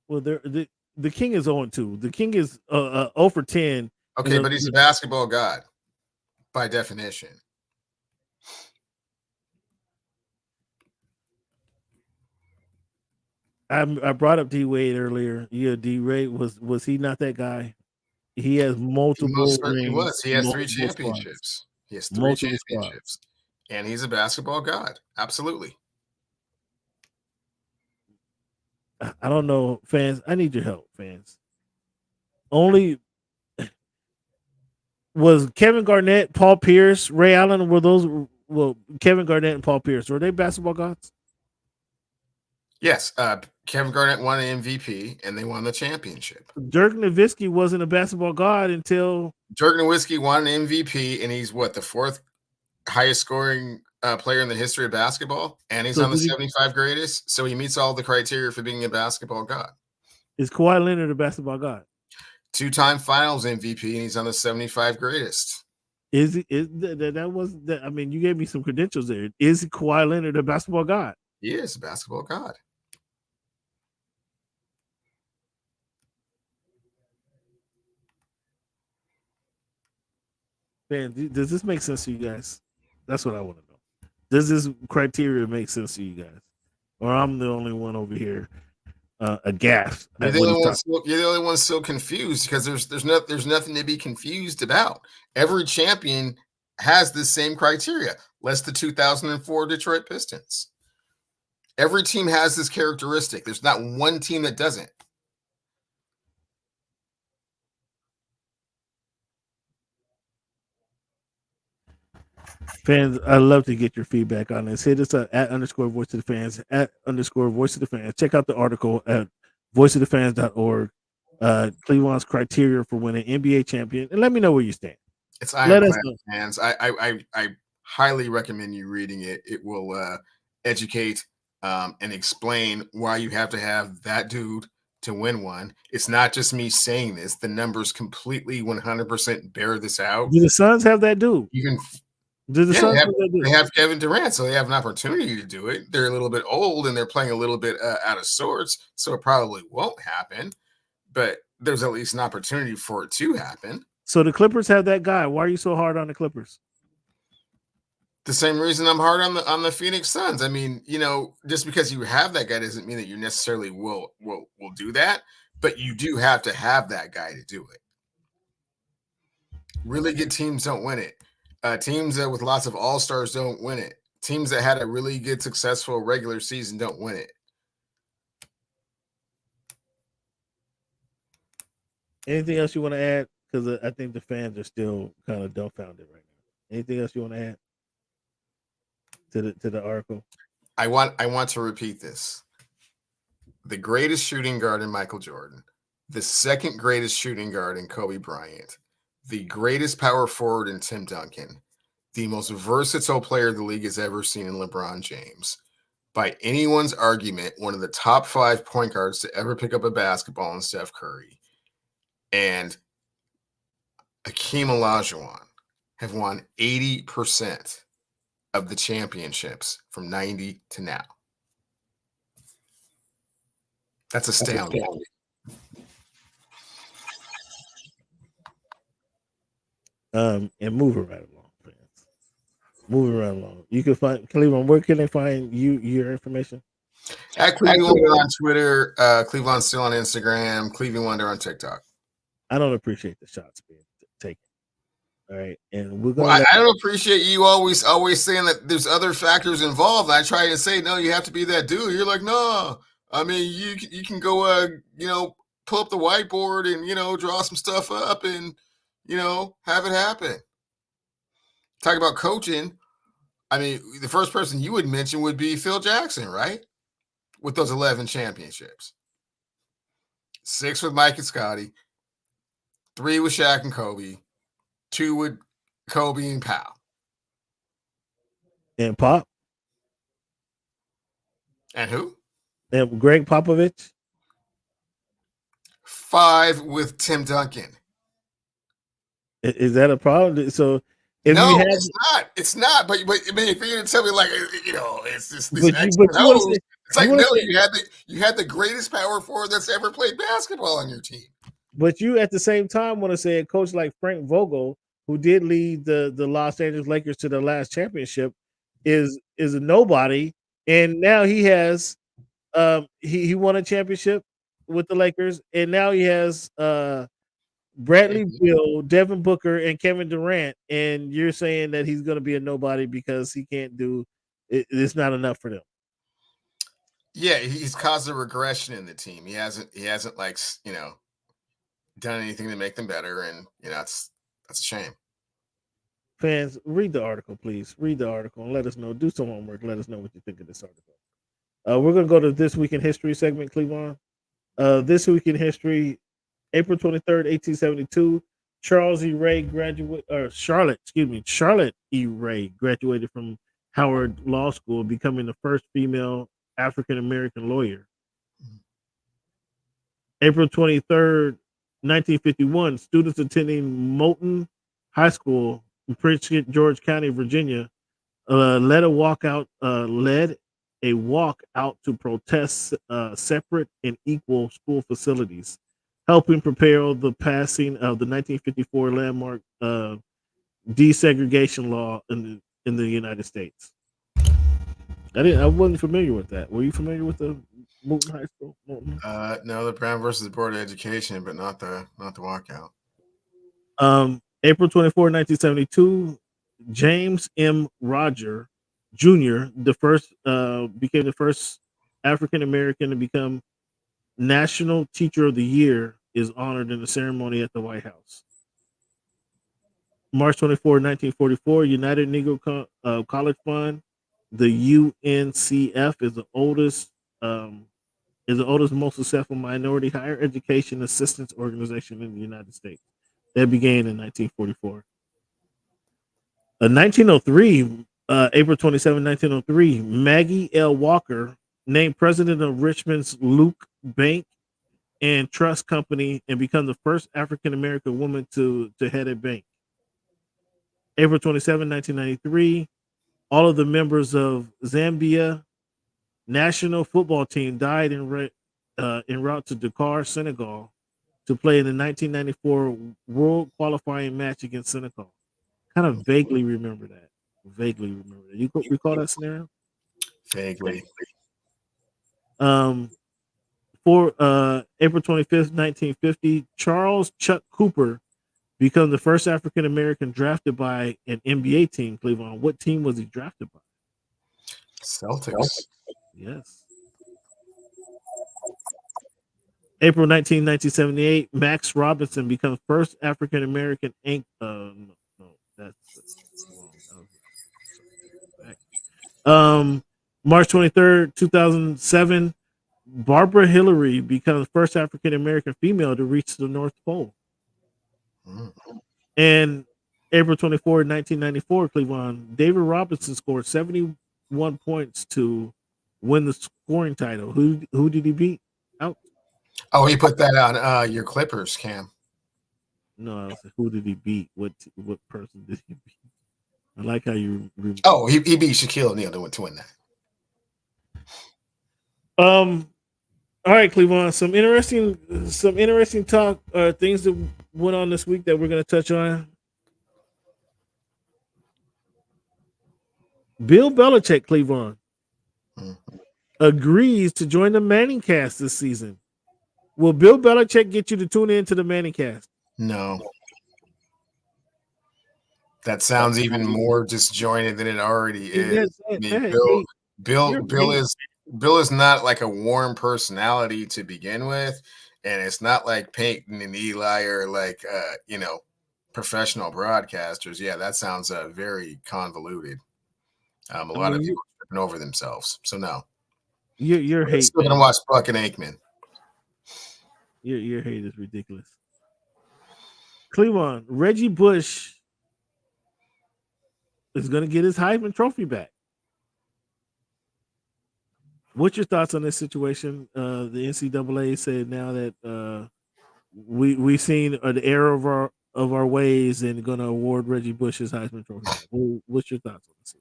Well, the King is 0-2. The King is 0 for 10. Okay, but he's a basketball god by definition. I brought up D Wade earlier. Yeah, D Wade was he not that guy? He has multiple rings. He has 3 championships. He has 3 championships. And he's a basketball god. Absolutely. I don't know, fans. I need your help, fans. Only was Kevin Garnett, Paul Pierce, Ray Allen, were those Kevin Garnett and Paul Pierce, were they basketball gods? Yes. Kevin Garnett won an MVP and they won the championship. Dirk Nowitzki wasn't a basketball god until Dirk Nowitzki won an MVP, and he's the 4th highest scoring player in the history of basketball, and he's on the 75 greatest, so he meets all the criteria for being a basketball god. Is Kawhi Leonard a basketball god? 2-time Finals MVP, and he's on the 75 greatest. Is that was that? I mean, you gave me some credentials there. Is Kawhi Leonard a basketball god? He is a basketball god. Man, does this make sense to you guys? That's what I want to know. Does this criteria make sense to you guys, or I'm the only one over here aghast? You're the only one still confused because there's nothing to be confused about. Every champion has the same criteria, less the 2004 Detroit Pistons. Every team has this characteristic. There's not one team that doesn't. Fans, I'd love to get your feedback on this. Hit us up at _voice of the fans, at _voice of the fans. Check out the article at voiceoftthefans.org. Cleveland's criteria for winning NBA champion, and let me know where you stand. It's Ironclad fans. I highly recommend you reading it. It will educate and explain why you have to have that dude to win one. It's not just me saying this. The numbers completely 100% bear this out. Do the Suns have that dude? They have Kevin Durant, so they have an opportunity to do it. They're a little bit old and they're playing a little bit out of sorts, so it probably won't happen. But there's at least an opportunity for it to happen. So the Clippers have that guy. Why are you so hard on the Clippers? The same reason I'm hard on the Phoenix Suns. I mean, just because you have that guy doesn't mean that you necessarily will do that, but you do have to have that guy to do it. Really good teams don't win it. Teams with lots of all-stars don't win it. Teams that had a really good, successful regular season don't win it. Anything else you want to add? Because I think the fans are still kind of dumbfounded right now. Anything else you want to add to the article? I want to repeat this. The greatest shooting guard in Michael Jordan, the second greatest shooting guard in Kobe Bryant, the greatest power forward in Tim Duncan, the most versatile player the league has ever seen in LeBron James. By anyone's argument, one of the top 5 point guards to ever pick up a basketball in Steph Curry and Hakeem Olajuwon have won 80% of the championships from 90 to now. That's astounding. And moving right along, fans. Moving right along. You can find Cleveland. Where can they find your information? At Cleveland Wonder on Twitter, Cleveland still on Instagram, Cleveland Wonder on TikTok. I don't appreciate the shots being taken. All right, and we're going. I don't appreciate you always saying that there's other factors involved. I try to say no, you have to be that dude. You're like, no. I mean, you can go, pull up the whiteboard and draw some stuff up and have it happen. Talk about coaching. I mean, the first person you would mention would be Phil Jackson, right? With those 11 championships. 6 with Mike and Scotty, 3 with Shaq and Kobe, 2 with Kobe and Powell. And Pop. And who? And Greg Popovich. 5 with Tim Duncan. Is that a problem? So if no, you have, it's not. It's not. But I mean, if you're gonna tell me like it's just these but extra you hoes, say, it's like you no, say, you had the greatest power forward that's ever played basketball on your team. But you at the same time want to say a coach like Frank Vogel, who did lead the Los Angeles Lakers to the last championship, is a nobody, and now he has he won a championship with the Lakers, and now he has Bradley Beal, Devin Booker, and Kevin Durant, and you're saying that he's going to be a nobody because he can't do it, it's not enough for them. Yeah, he's caused a regression in the team. He hasn't like done anything to make them better, and that's a shame. Fans, read the article, please. Read the article and let us know. Do some homework. Let us know what you think of this article. We're going to go to This Week in History segment, Cleveland. This Week in History, April 23rd, 1872, Charlotte E. Ray graduated from Howard Law School, becoming the first female African-American lawyer. April 23rd, 1951, students attending Moulton High School in Prince George County, Virginia, led a walk out to protest separate and equal school facilities, helping prepare the passing of the 1954 landmark desegregation law in the United States. I wasn't familiar with that. Were you familiar with the Moulton High School? Moulton? No, the Brown versus Board of Education, but not the walkout. April 24, 1972, James M. Roger Jr., became the first African American to become National Teacher of the Year, is honored in a ceremony at the White House. March 24, 1944, United Negro College Fund, the UNCF, is the oldest most successful minority higher education assistance organization in the United States. That began in 1944. 1903, April 27, 1903, Maggie L. Walker named president of Richmond's Luke Bank and Trust Company and become the first African American woman to head a bank. April 27, 1993, all of the members of Zambia national football team died en route to Dakar, Senegal, to play in the 1994 World qualifying match against Senegal. Kind of vaguely remember that. You recall that scenario? Vaguely. For April 25th, 1950, Charles Chuck Cooper become the first African American drafted by an NBA team. Cleveland. What team was he drafted by? Celtics. Yes. April 19, 1978, Max Robinson becomes first African American March 23rd, 2007, Barbara Hillary becomes the first African American female to reach the North Pole. And April 24, 1994, Cleveland, David Robinson scored 71 points to win the scoring title. Who did he beat out? Oh, he put that on your Clippers, Cam. No, I was like, who did he beat? What person did he beat? I like how you. Oh, he beat Shaquille O'Neal to win that. All right, Cleveland. Some interesting talk. Things that went on this week that we're going to touch on. Bill Belichick, Cleveland, agrees to join the Manning Cast this season. Will Bill Belichick get you to tune in to the Manning Cast? No. That sounds even more disjointed than it already is. I mean, Bill is not like a warm personality to begin with, and it's not like Peyton and Eli are like professional broadcasters. Yeah, that sounds very convoluted. A lot of people are tripping over themselves. So no. Your hate. Still gonna watch Buck and Aikman. Your hate is ridiculous. Cleveland, Reggie Bush is going to get his Heisman Trophy back. What's your thoughts on this situation? The NCAA said now that we've seen an error of our ways and going to award Reggie Bush his Heisman Trophy back. What's your thoughts on this?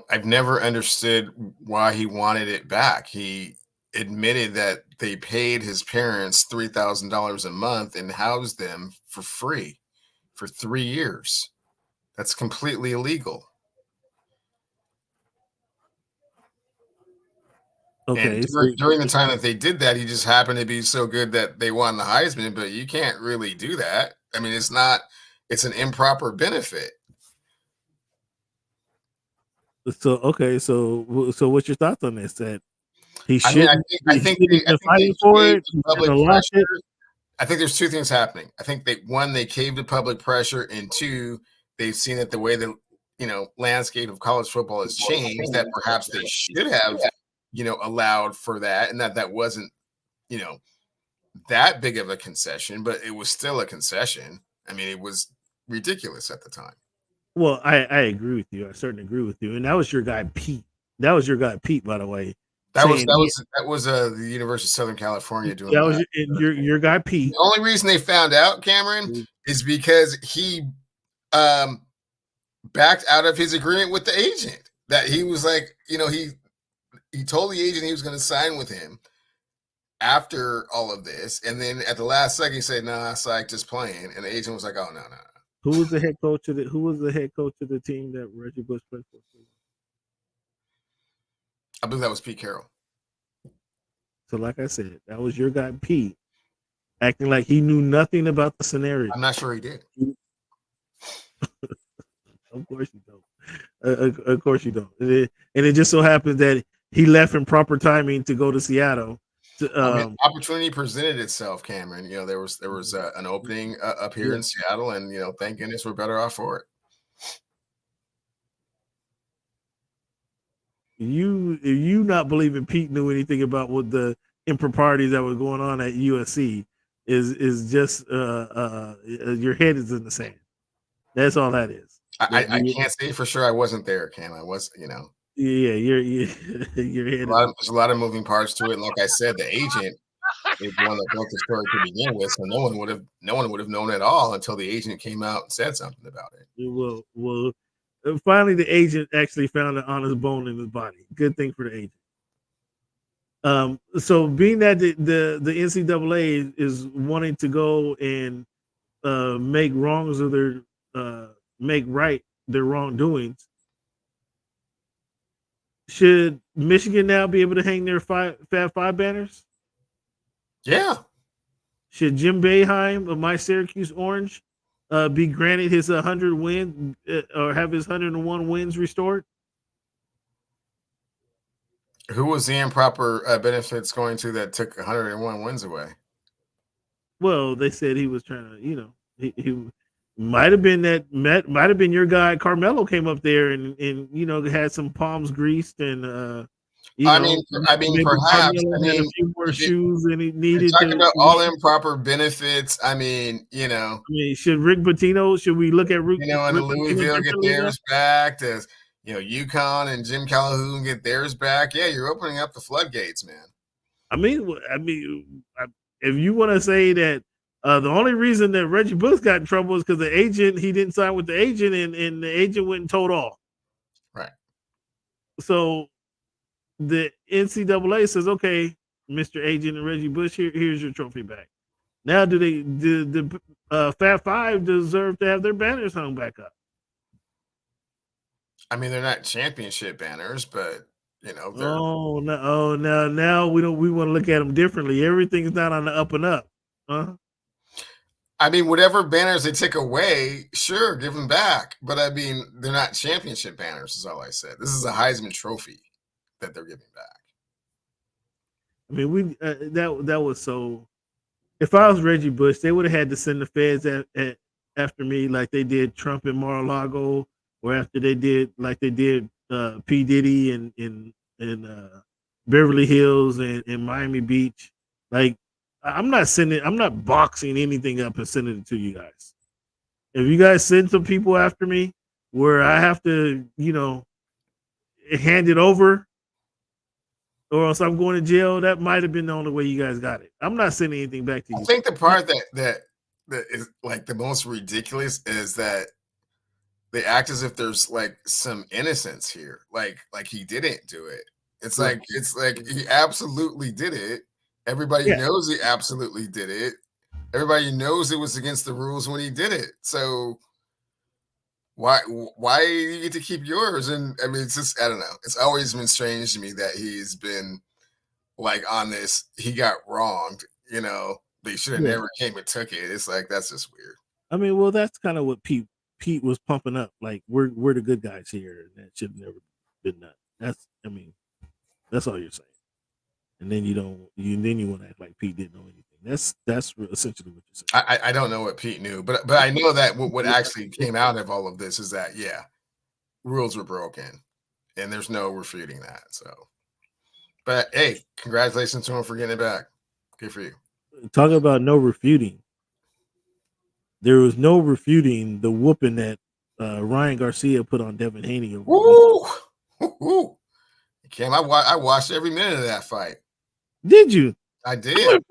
I've never understood why he wanted it back. He admitted that they paid his parents $3,000 a month and housed them for free for 3 years. That's completely illegal. Okay. And during the time that they did that, he just happened to be so good that they won the Heisman, but you can't really do that. I mean, it's an improper benefit. So what's your thoughts on this? That he should. I think fighting for it. I think there's two things happening. I think they caved to public pressure, and two, they've seen that the way the landscape of college football has changed, that perhaps they should have allowed for that, and that wasn't that big of a concession, but it was still a concession. I mean, it was ridiculous at the time. Well, I agree with you. I certainly agree with you. And that was your guy Pete. By the way. That was the University of Southern California doing that. Was your guy Pete. The only reason they found out, Cameron, is because he backed out of his agreement with the agent. That he was like, he told the agent he was going to sign with him after all of this, and then at the last second he said, "Nah, psych, just playing." And the agent was like, "Oh, no." Who was the head coach of the team that Reggie Bush played for? I believe that was Pete Carroll. So, like I said, that was your guy Pete, acting like he knew nothing about the scenario. I'm not sure he did. Of course you don't. Of course you don't. And it just so happens that he left in proper timing to go to Seattle. Opportunity presented itself, Cameron. There was an opening up here in Seattle, and thank goodness we're better off for it. You not believing Pete knew anything about what the improprieties that were going on at USC is just your head is in the sand. That's all that is. I can't say for sure. I wasn't there, Cam. I was, Yeah, your head. There's a lot of moving parts to it. And like I said, the agent is one that broke the story to begin with, so no one would have known at all until the agent came out and said something about it. Well, finally the agent actually found an honest bone in his body. Good thing for the agent. So being that the NCAA is wanting to go and make wrongs of their make right their wrongdoings, should Michigan now be able to hang their Fab Five banners? Yeah. Should Jim Boeheim of my Syracuse Orange be granted his 100 win or have his 101 wins restored? Who was the improper benefits going to that took 101 wins away? Well, they said he was trying to, he might have been might have been your guy Carmelo came up there and had some palms greased and I mean perhaps had a few more shoes than he needed. Talking about all improper benefits. I mean, should Rick Pitino? Should we look at Rick? And Louisville get theirs back? Does UConn and Jim Calhoun get theirs back? Yeah, you're opening up the floodgates, man. I mean, if you want to say that. The only reason that Reggie Bush got in trouble is because he didn't sign with the agent and the agent went and told all. Right. So the NCAA says, okay, Mr. Agent and Reggie Bush, here's your trophy back. Now do the Fab Five deserve to have their banners hung back up? I mean, they're not championship banners, but they're... now we want to look at them differently. Everything's not on the up and up. Huh? I mean, whatever banners they take away, sure, give them back. But I mean, they're not championship banners, is all I said. This is a Heisman Trophy that they're giving back. I mean, that was so. If I was Reggie Bush, they would have had to send the feds after me like they did Trump and Mar-a-Lago or after they did like they did P. Diddy in Beverly Hills and Miami Beach. Like I'm not boxing anything up and sending it to you guys. If you guys send some people after me where I have to, hand it over or else I'm going to jail, that might have been the only way you guys got it. I'm not sending anything back to you. I think the part that is like the most ridiculous is that they act as if there's like some innocence here. Like he didn't do it. It's like he absolutely did it. Everybody knows he absolutely did it. Everybody knows it was against the rules when he did it. So why do you get to keep yours? And I mean, it's just, I don't know. It's always been strange to me that he's been like on this. He got wronged. They should have never came and took it. It's like that's just weird. I mean, well, that's kind of what Pete was pumping up. Like we're the good guys here, and that should have never been done. That's all you're saying. And then you want to act like Pete didn't know anything. That's essentially what you're saying. I don't know what Pete knew, but I know that what actually came out of all of this is that rules were broken, and there's no refuting that. So, but hey, congratulations to him for getting it back. Good for you. Talking about no refuting. There was no refuting the whooping that Ryan Garcia put on Devin Haney. Ooh. Cam, I watched every minute of that fight. Did you? I did.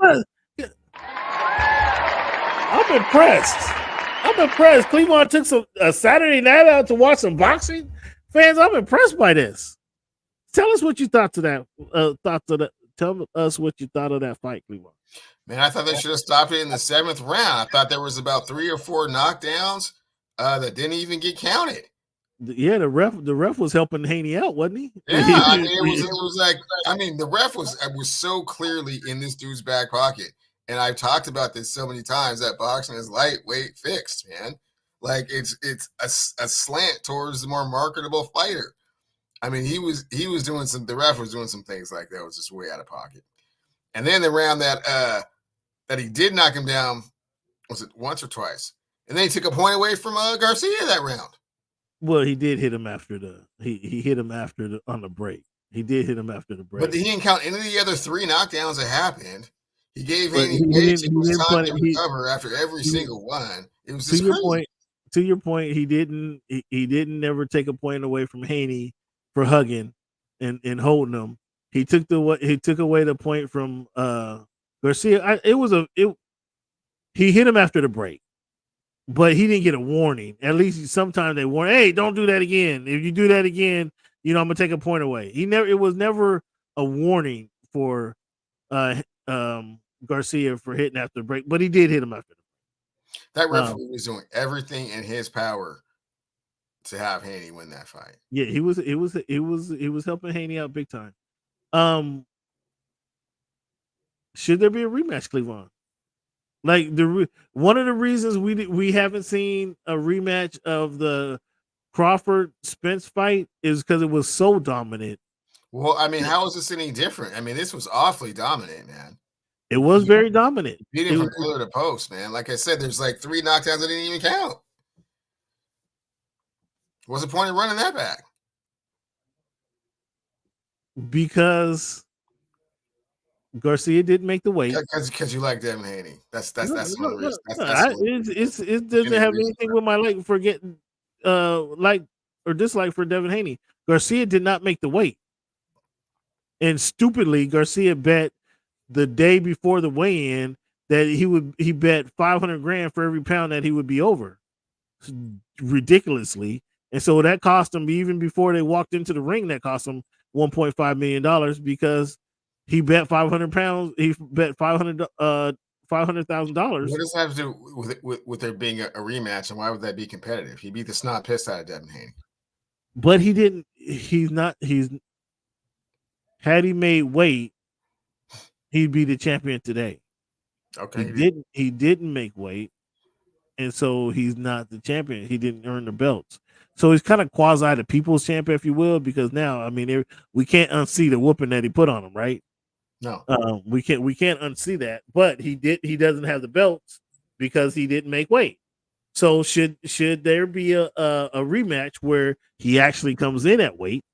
I'm impressed. Cleveland took a Saturday night out to watch some boxing. Fans, I'm impressed by this. Tell us what you thought to that. Tell us what you thought of that fight, Cleveland. Man, I thought they should have stopped it in the 7th round. I thought there was about 3 or 4 knockdowns that didn't even get counted. Yeah, the ref was helping Haney out, wasn't he? Yeah, I mean, it was like, the ref was so clearly in this dude's back pocket. And I've talked about this so many times that boxing is lightweight fixed, man. Like it's a slant towards the more marketable fighter. I mean, the ref was doing some things like that was just way out of pocket. And then the round that he did knock him down, was it once or twice? And then he took a point away from Garcia that round. Well, he did hit him after he hit him on the break. He did hit him after the break. But he didn't count any of the other 3 knockdowns that happened. He gave Haney time to recover after every single one. It was just crazy. To your point, he didn't never take a point away from Haney for hugging and holding him. He took away the point from Garcia. He hit him after the break, but he didn't get a warning. At least sometimes they warn, hey, don't do that again. If you do that again, I'm gonna take a point away. It was never a warning for Garcia for hitting after the break, but he did hit him after the break. That referee was doing everything in his power to have Haney win that fight. Yeah, he was helping Haney out big time. Should there be a rematch, Cleveland? Like one of the reasons we haven't seen a rematch of the Crawford Spence fight is because it was so dominant. Well, I mean, how is this any different? I mean, this was awfully dominant, man. It was very dominant. Beat him from pillar to post, man. Like I said, there's like 3 knockdowns that didn't even count. What's the point of running that back? Because Garcia didn't make the weight. Because you like Devin Haney. That's one of the reasons. It doesn't have anything with my like for getting like or dislike for Devin Haney. Garcia did not make the weight. And stupidly, Garcia bet the day before the weigh-in that he bet $500,000 for every pound that he would be over. Ridiculously. And so that cost him, even before they walked into the ring, that cost him $1.5 million because he bet 500 pounds. He bet $500,000. What does that have to do with there being a rematch, and why would that be competitive? He beat the snot piss out of Devin Haney. But he didn't. Had he made weight, he'd be the champion today. Okay. He didn't make weight, and so he's not the champion. He didn't earn the belts. So he's kind of quasi the people's champion, if you will, because now, I mean, we can't unsee the whooping that he put on him, right? No. We can't unsee that. But he doesn't have the belts because he didn't make weight. So should there be a rematch where he actually comes in at weight?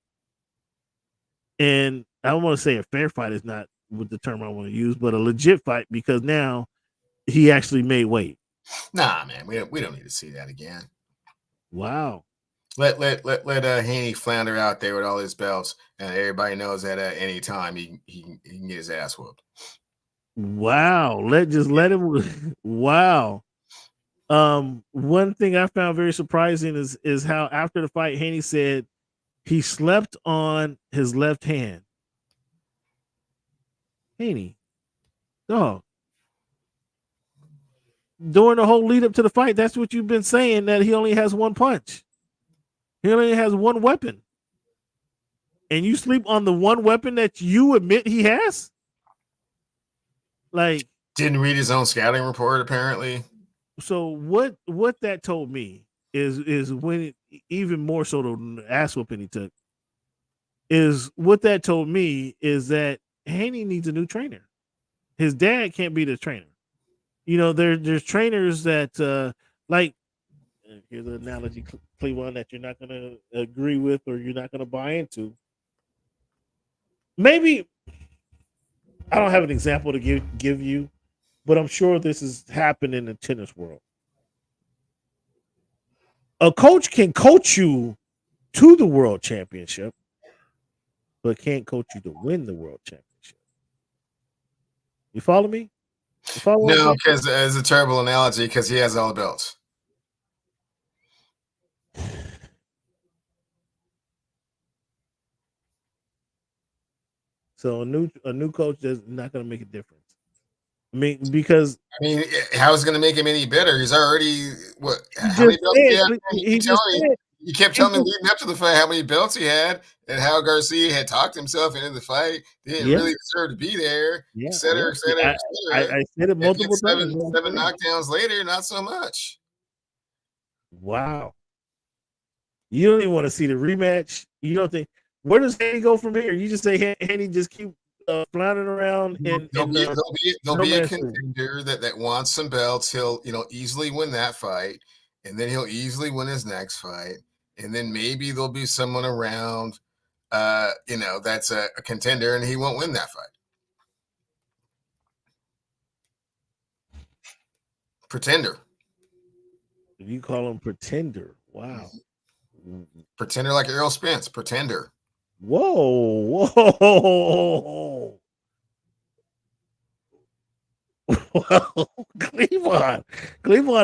And I don't want to say a fair fight is not with the term I want to use, but a legit fight because now he actually made weight. Nah, man, we don't need to see that again. Wow. Let Haney flounder out there with all his belts, and everybody knows that at any time he can get his ass whooped. Wow. Let him. Wow. One thing I found very surprising is how after the fight, Haney said he slept on his left hand. Haney, dog. During the whole lead up to the fight, that's what you've been saying, that he only has one punch. He only has one weapon. And you sleep on the one weapon that you admit he has? Like, didn't read his own scouting report, apparently. So what that told me is when even more so the ass whooping he took, is what that told me is that Haney needs a new trainer. His dad can't be the trainer. You know, there's trainers that like, here's an analogy, Cleveland, that you're not going to agree with or you're not going to buy into. Maybe I don't have an example to give you, but I'm sure this has happened in the tennis world. A coach can coach you to the world championship, but can't coach you to win the world championship. You follow me? No, because it's a terrible analogy because he has all the belts. So a new coach is not going to make a difference. I mean, because how is it going to make him any better? He's already what? How many belts he had? You kept telling me leading up to the fight how many belts he had and how Garcia had talked himself into the fight. He didn't really deserve to be there, et cetera, et cetera, et cetera. I said it multiple times. Seven knockdowns later, not so much. Wow. You don't even want to see the rematch. You don't think, where does Haney go from here? You just say Haney just keep floundering around. There'll be a contender that wants some belts. He'll easily win that fight, and then he'll easily win his next fight. And then maybe there'll be someone around, that's a contender, and he won't win that fight. Pretender. If you call him pretender, wow. Pretender like Errol Spence. Pretender. Whoa. Well, Cleveland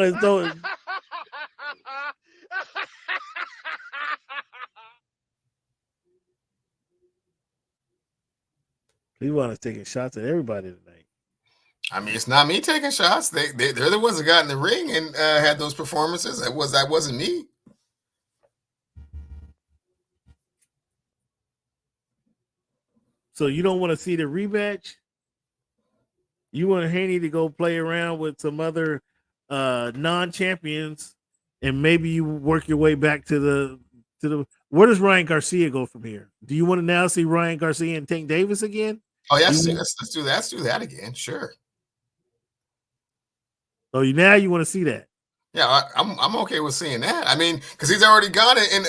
is doing. Cleveland is taking shots at everybody tonight. I mean, it's not me taking shots. They're the ones that got in the ring and had those performances. That wasn't me. So you don't want to see the rematch? You want Haney to go play around with some other non-champions, and maybe you work your way back to the. Where does Ryan Garcia go from here? Do you want to now see Ryan Garcia and Tank Davis again? Oh yes, let's do that. Let's do that again. Sure. Oh, now you want to see that? Yeah, I'm okay with seeing that. I mean, because he's already got it and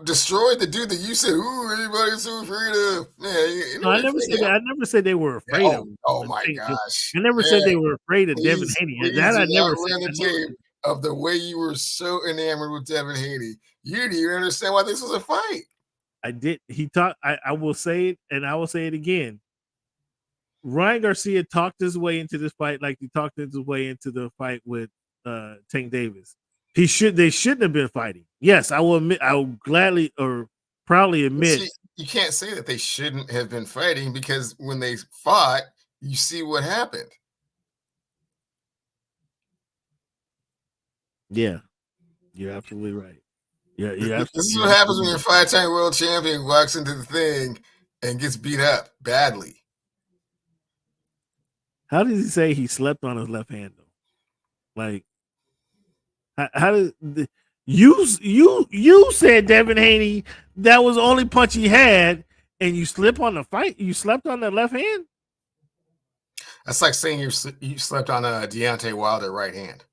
destroyed the dude that you said, "Ooh, everybody's so afraid of." Yeah, no, I never said that. I never said they were afraid of him. Oh my gosh! I never said they were afraid of Devin Haney. That I never said. The tape of the way you were so enamored with Devin Haney. You didn't even understand why this was a fight. I did. He talked. I will say it, and I will say it again. Ryan Garcia talked his way into this fight like he talked his way into the fight with Tank Davis. They shouldn't have been fighting. Yes, I will admit. I will gladly or proudly admit. You can't say that they shouldn't have been fighting because when they fought, you see what happened. Yeah, you're absolutely right. Yeah, this is what happens when your 5-time world champion walks into the thing and gets beat up badly. How does he say he slept on his left hand though? Like, how did you said Devin Haney that was the only punch he had, and you slip on the fight? You slept on the left hand? That's like saying you slept on a Deontay Wilder right hand.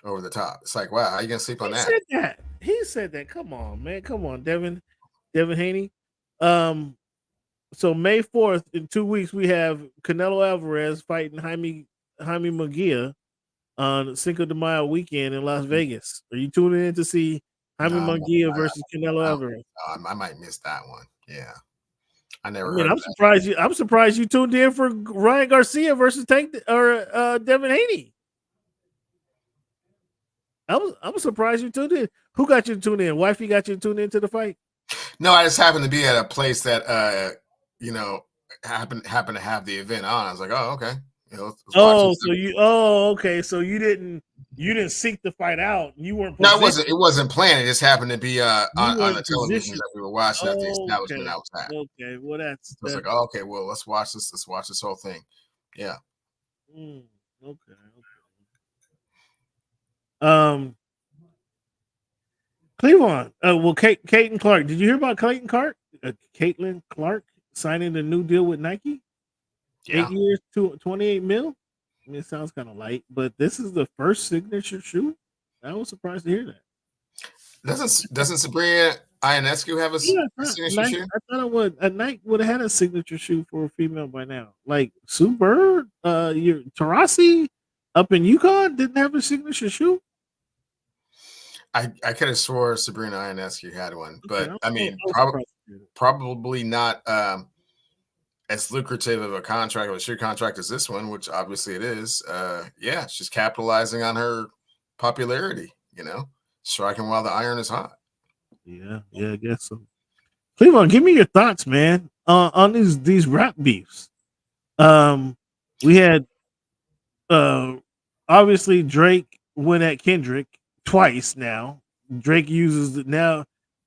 over the top. It's like, wow, how you gonna sleep on He that? said that. He said that. Come on, man. Come on, Devin Haney. So May 4th, in 2 weeks, we have Canelo Alvarez fighting Jaime Munguia on Cinco de Mayo weekend in Las Vegas. Are you tuning in to see Jaime Munguia versus Canelo Alvarez? I might miss that one. Yeah, I I never mean, heard. I'm surprised you tuned in for Ryan Garcia versus Devin Haney. I'm surprised you tuned in. Who got you to tune in? Wifey got you to tune into the fight? No, I just happened to be at a place that happened to have the event on. I was like, oh, okay. Okay. So you didn't seek the fight out. You weren't. No, it wasn't planned. It just happened to be on the television positioned. that we were watching at the establishment I was at. Okay, well that's like, oh, okay, well let's watch this. Let's watch this whole thing. Yeah. Okay. Cleveland. Well, Caitlin Clark. Did you hear about Caitlin Clark? Caitlin Clark signing a new deal with Nike. Yeah. 8 years, $28 million. I mean, it sounds kind of light, but this is the first signature shoe. I was surprised to hear that. Doesn't Sabrina Ionescu have a signature shoe? I thought it would. Nike would have had a signature shoe for a female by now. Like Sue Bird, your Tarasi up in Yukon didn't have a signature shoe. I could have swore Sabrina Ionescu had one, but Okay, I mean, probably not as lucrative of a contract or a shoe contract as this one, which obviously it is. Yeah, she's capitalizing on her popularity, striking while the iron is hot. Yeah, I guess so. Cleveland, give me your thoughts, man, on these rap beefs. We had obviously Drake went at Kendrick twice now. Drake uses now.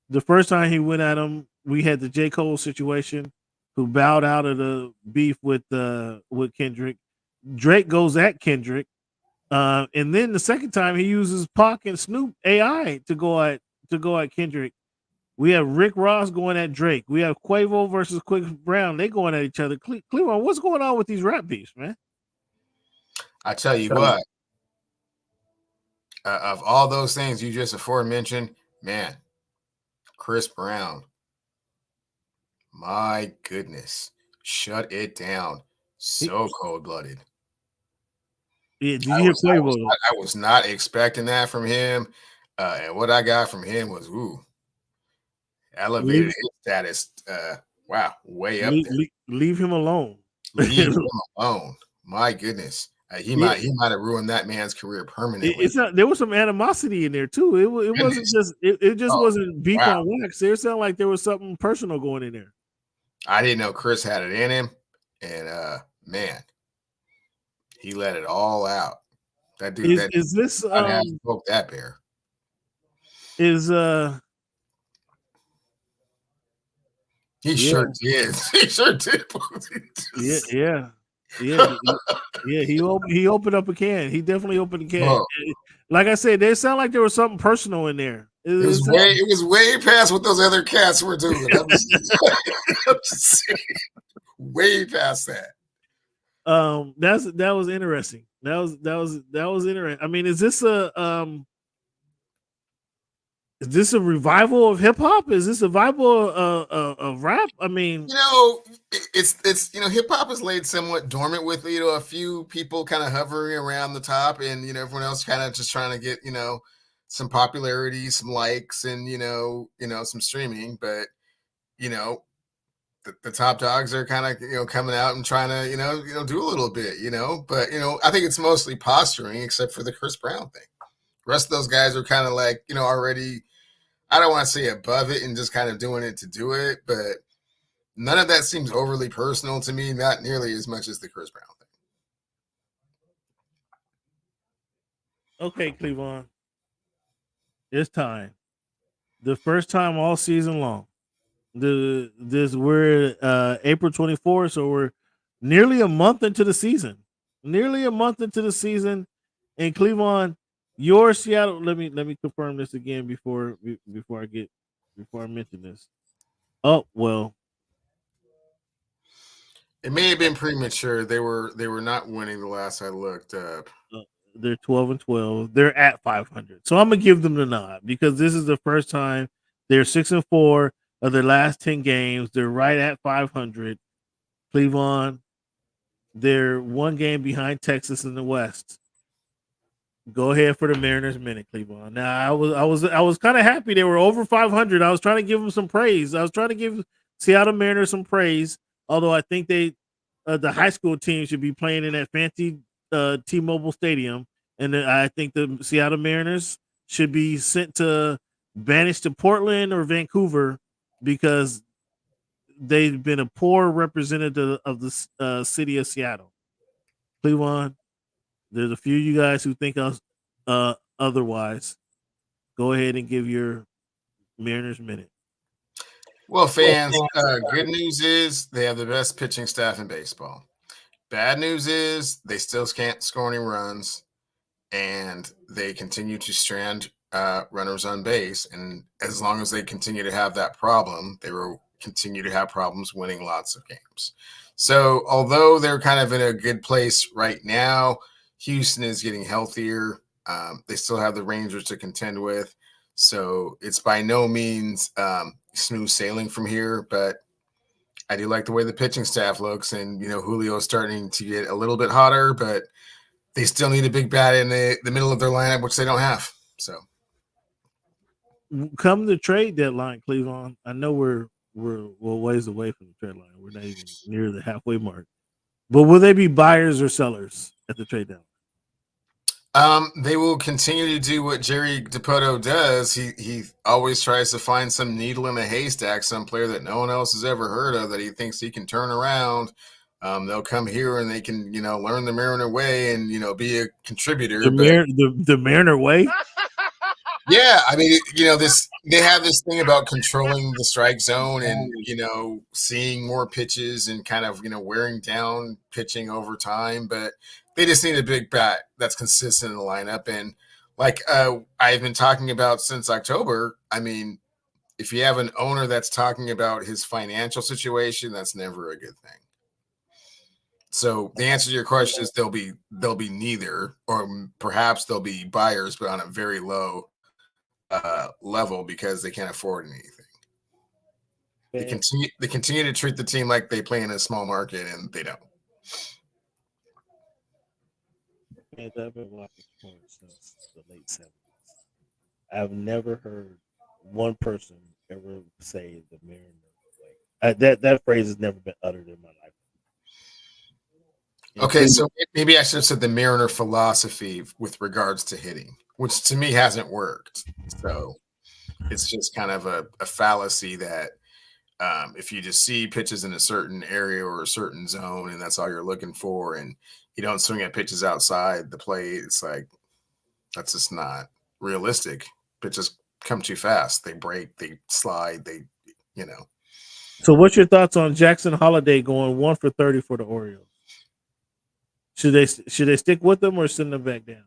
The first time he went at him, we had the J. Cole situation, who bowed out of the beef with Kendrick. Drake goes at Kendrick, and then the second time he uses Pac and Snoop AI to go at Kendrick. We have Rick Ross going at Drake. We have Quavo versus Chris Brown. They going at each other. Cleveland, what's going on with these rap beefs, man? I tell you what. Of all those things you just aforementioned, man, Chris Brown, my goodness, shut it down. So cold-blooded. Yeah, did you hear Quavo? I was not expecting that from him. And what I got from him was, elevated his status. Wow, way up there. Leave him alone. Leave him alone. My goodness. He might have ruined that man's career permanently. There was some animosity in there too. It wasn't just wasn't beef on wax. There sounded like there was something personal going in there. I didn't know Chris had it in him, and man, he let it all out. That dude spoke that bear. He sure did. He sure did. Yeah. He opened up a can. He definitely opened a can. Like I said, they sound like there was something personal in there. It was way past what those other cats were doing. I'm just saying, way past that. That was interesting. That was interesting. I mean, is this a revival of hip hop? Is this a revival of rap? I mean, it's hip hop is laid somewhat dormant with a few people kind of hovering around the top, and everyone else kind of just trying to get some popularity, some likes, and some streaming. But the top dogs are kind of coming out and trying to do a little bit, But I think it's mostly posturing, except for the Chris Brown thing. The rest of those guys are kind of like, already, I don't want to say above it and just kind of doing it to do it, but none of that seems overly personal to me, not nearly as much as the Chris Brown thing. Okay, Cleveland. It's time. The first time all season long. We're April 24th, so we're nearly a month into the season. In Cleveland, your Seattle. Let me confirm this again before I mention this. Oh well, it may have been premature. They were not winning the last I looked up. They're 12-12. They're at 500. So I'm gonna give them the nod because this is the first time they're 6-4 of their last 10 games. They're right at 500. Cleveland, they're one game behind Texas in the West. Go ahead for the Mariners minute, Cleveland. Now I was kind of happy they were over 500. I was trying to give them some praise. I was trying to give Seattle Mariners some praise, although I think they the high school team should be playing in that fancy T-Mobile Stadium, and I think the Seattle Mariners should be sent to banished to Portland or Vancouver because they've been a poor representative of the city of Seattle. Cleveland, there's a few of you guys who think otherwise. Go ahead and give your Mariners minute. Well, fans, good news is they have the best pitching staff in baseball. Bad news is they still can't score any runs, and they continue to strand runners on base. And as long as they continue to have that problem, they will continue to have problems winning lots of games. So although they're kind of in a good place right now, Houston is getting healthier. They still have the Rangers to contend with. So it's by no means smooth sailing from here, but I do like the way the pitching staff looks. And, Julio's starting to get a little bit hotter, but they still need a big bat in the middle of their lineup, which they don't have. So come the trade deadline, Cleveland. I know we're ways away from the trade line. We're not even near the halfway mark. But will they be buyers or sellers at the trade deadline? They will continue to do what Jerry DiPoto does. He always tries to find some needle in a haystack, some player that no one else has ever heard of that he thinks he can turn around. They'll come here and they can, learn the Mariner way and, be a contributor. The Mariner way? Yeah, I mean, they have this thing about controlling the strike zone and, seeing more pitches and kind of, wearing down pitching over time. But they just need a big bat that's consistent in the lineup. And like I've been talking about since October, I mean, if you have an owner that's talking about his financial situation, that's never a good thing. So the answer to your question is they'll be neither, or perhaps they'll be buyers, but on a very low level because they can't afford anything. They continue to treat the team like they play in a small market, and they don't. I've been watching sports since the late 70s. I've never heard one person ever say the Mariner way. That phrase has never been uttered in my life. Okay, so maybe I should have said the Mariner philosophy with regards to hitting, which to me hasn't worked. So it's just kind of a fallacy that if you just see pitches in a certain area or a certain zone and that's all you're looking for, and you don't swing at pitches outside the plate, it's like that's just not realistic. Pitches come too fast. They break, they slide, So what's your thoughts on Jackson Holiday going 1 for 30 for the Orioles? Should they stick with them or send them back down?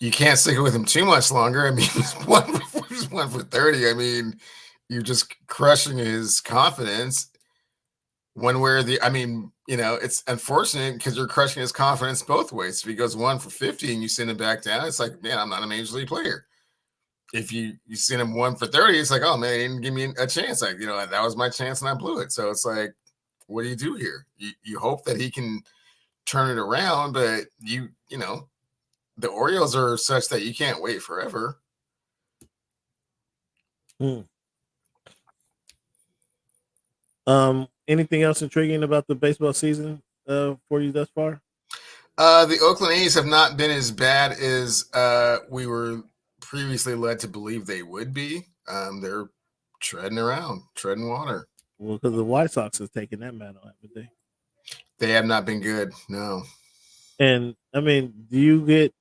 You can't stick with him too much longer. I mean, he's 1 for 30. I mean, you're just crushing his confidence one way or the. I mean, it's unfortunate because you're crushing his confidence both ways. If he goes 1 for 50 and you send him back down, it's like, man, I'm not a major league player. If you send him 1 for 30, it's like, oh man, he didn't give me a chance. Like, that was my chance and I blew it. So it's like, what do you do here? You hope that he can turn it around, but the Orioles are such that you can't wait forever. Anything else intriguing about the baseball season for you thus far? The Oakland A's have not been as bad as we were previously led to believe they would be. They're treading water. Well, because the White Sox has taken that mantle, haven't they? They have not been good, no. And I mean, do you get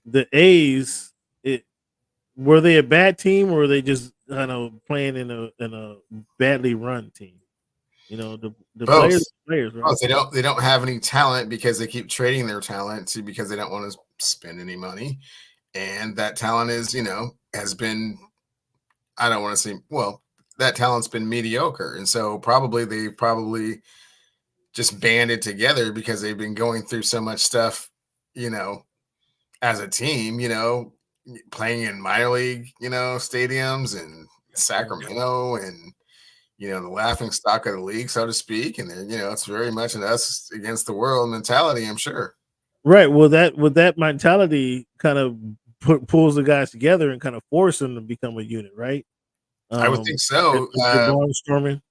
the A's? Were they a bad team, or were they just kind of playing in a badly run team? The players, right? Both. They don't have any talent because they keep trading their talent because they don't want to spend any money, and that talent is has been. I don't want to say that talent's been mediocre, and so they just banded together because they've been going through so much stuff, as a team, playing in minor league, stadiums and Sacramento and, the laughing stock of the league, so to speak. And then, it's very much an us against the world mentality, I'm sure. Right. Well, that mentality kind of pulls the guys together and kind of force them to become a unit, right? I would think so. Barnstorming.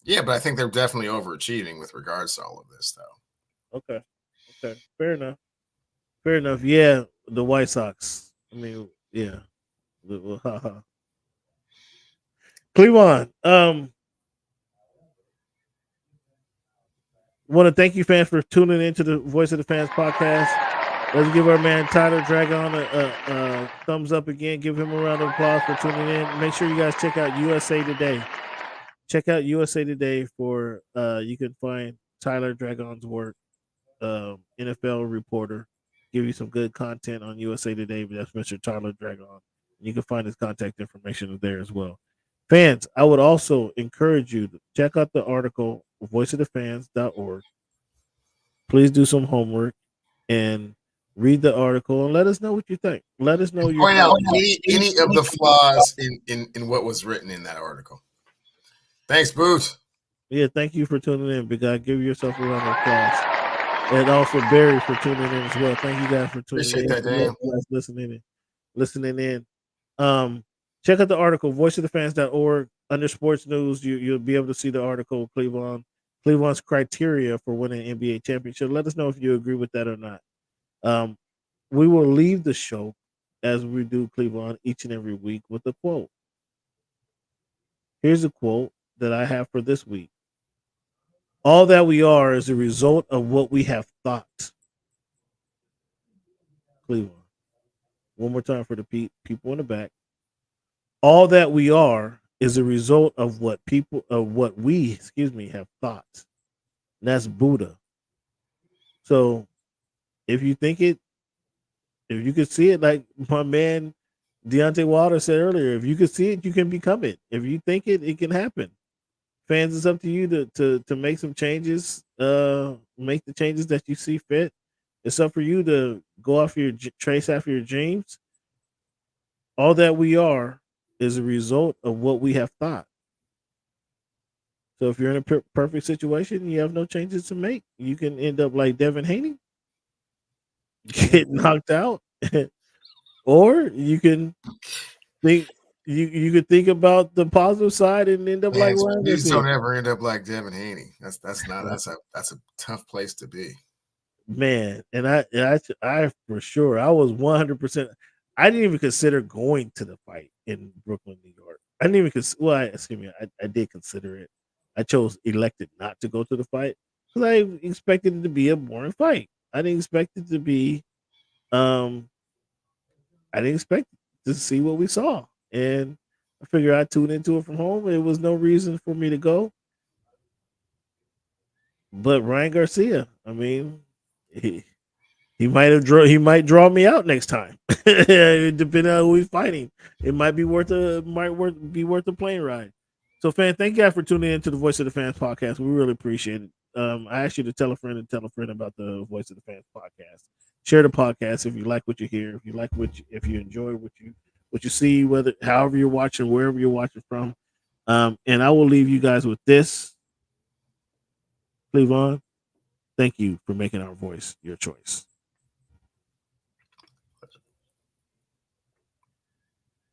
Yeah, but I think they're definitely overachieving with regards to all of this, though. Okay. Fair enough. Yeah, the White Sox. I mean, yeah. Cleveland. Want to thank you, fans, for tuning into the Voice of the Fans podcast. Let's give our man Tyler Dragon a thumbs up again. Give him a round of applause for tuning in. Make sure you guys check out USA Today. Check out USA Today for you can find Tyler Dragon's work, NFL reporter. Give you some good content on USA Today. But that's Mr. Tyler Dragon. You can find his contact information there as well. Fans, I would also encourage you to check out the article, voiceofthefans.org. Please do some homework and read the article and let us know what you think. Let us know point out any of the flaws in what was written in that article. Thanks, Booth. Yeah, thank you for tuning in, big guy. Give yourself a round of applause. And also Barry for tuning in as well. Thank you guys for tuning Appreciate in. That, Dan. Listening in. Check out the article, voiceofthefans.org. Under sports news, you'll be able to see the article, Cleveland's criteria for winning an NBA championship. Let us know if you agree with that or not. We will leave the show as we do Cleveland each and every week with a quote. Here's a quote that I have for this week. All that we are is a result of what we have thought. Cleveland. One more time for the people in the back. All that we are is a result of what we have thought. And that's Buddha. So if you could see it, like my man Deontay Wilder said earlier, if you could see it, you can become it. If you think it, it can happen. Fans, it's up to you to make some changes, make the changes that you see fit. It's up for you to go off trace after your dreams. All that we are is a result of what we have thought. So if you're in a perfect situation, you have no changes to make. You can end up like Devin Haney, get knocked out, or you can think you could think about the positive side and end up like Ryan Garcia. Garcia. Don't ever end up like Devin Haney. That's a tough place to be. Man, and I for sure I was 100%. I didn't even consider going to the fight in Brooklyn, New York. I didn't even I did consider it. I elected not to go to the fight because I expected it to be a boring fight. I didn't expect it to be. I didn't expect to see what we saw, and I figured I'd tune into it from home. There was no reason for me to go. But Ryan Garcia, I mean, he might draw me out next time. Depending on who he's fighting, it might be worth a plane ride. So, fan, thank you guys for tuning in to the Voice of the Fans podcast. We really appreciate it. I asked you to tell a friend about the Voice of the Fans podcast. Share the podcast if you like what you hear, if you enjoy what you see, however you're watching, wherever you're watching from. And I will leave you guys with this. Cleveland, thank you for making our voice your choice.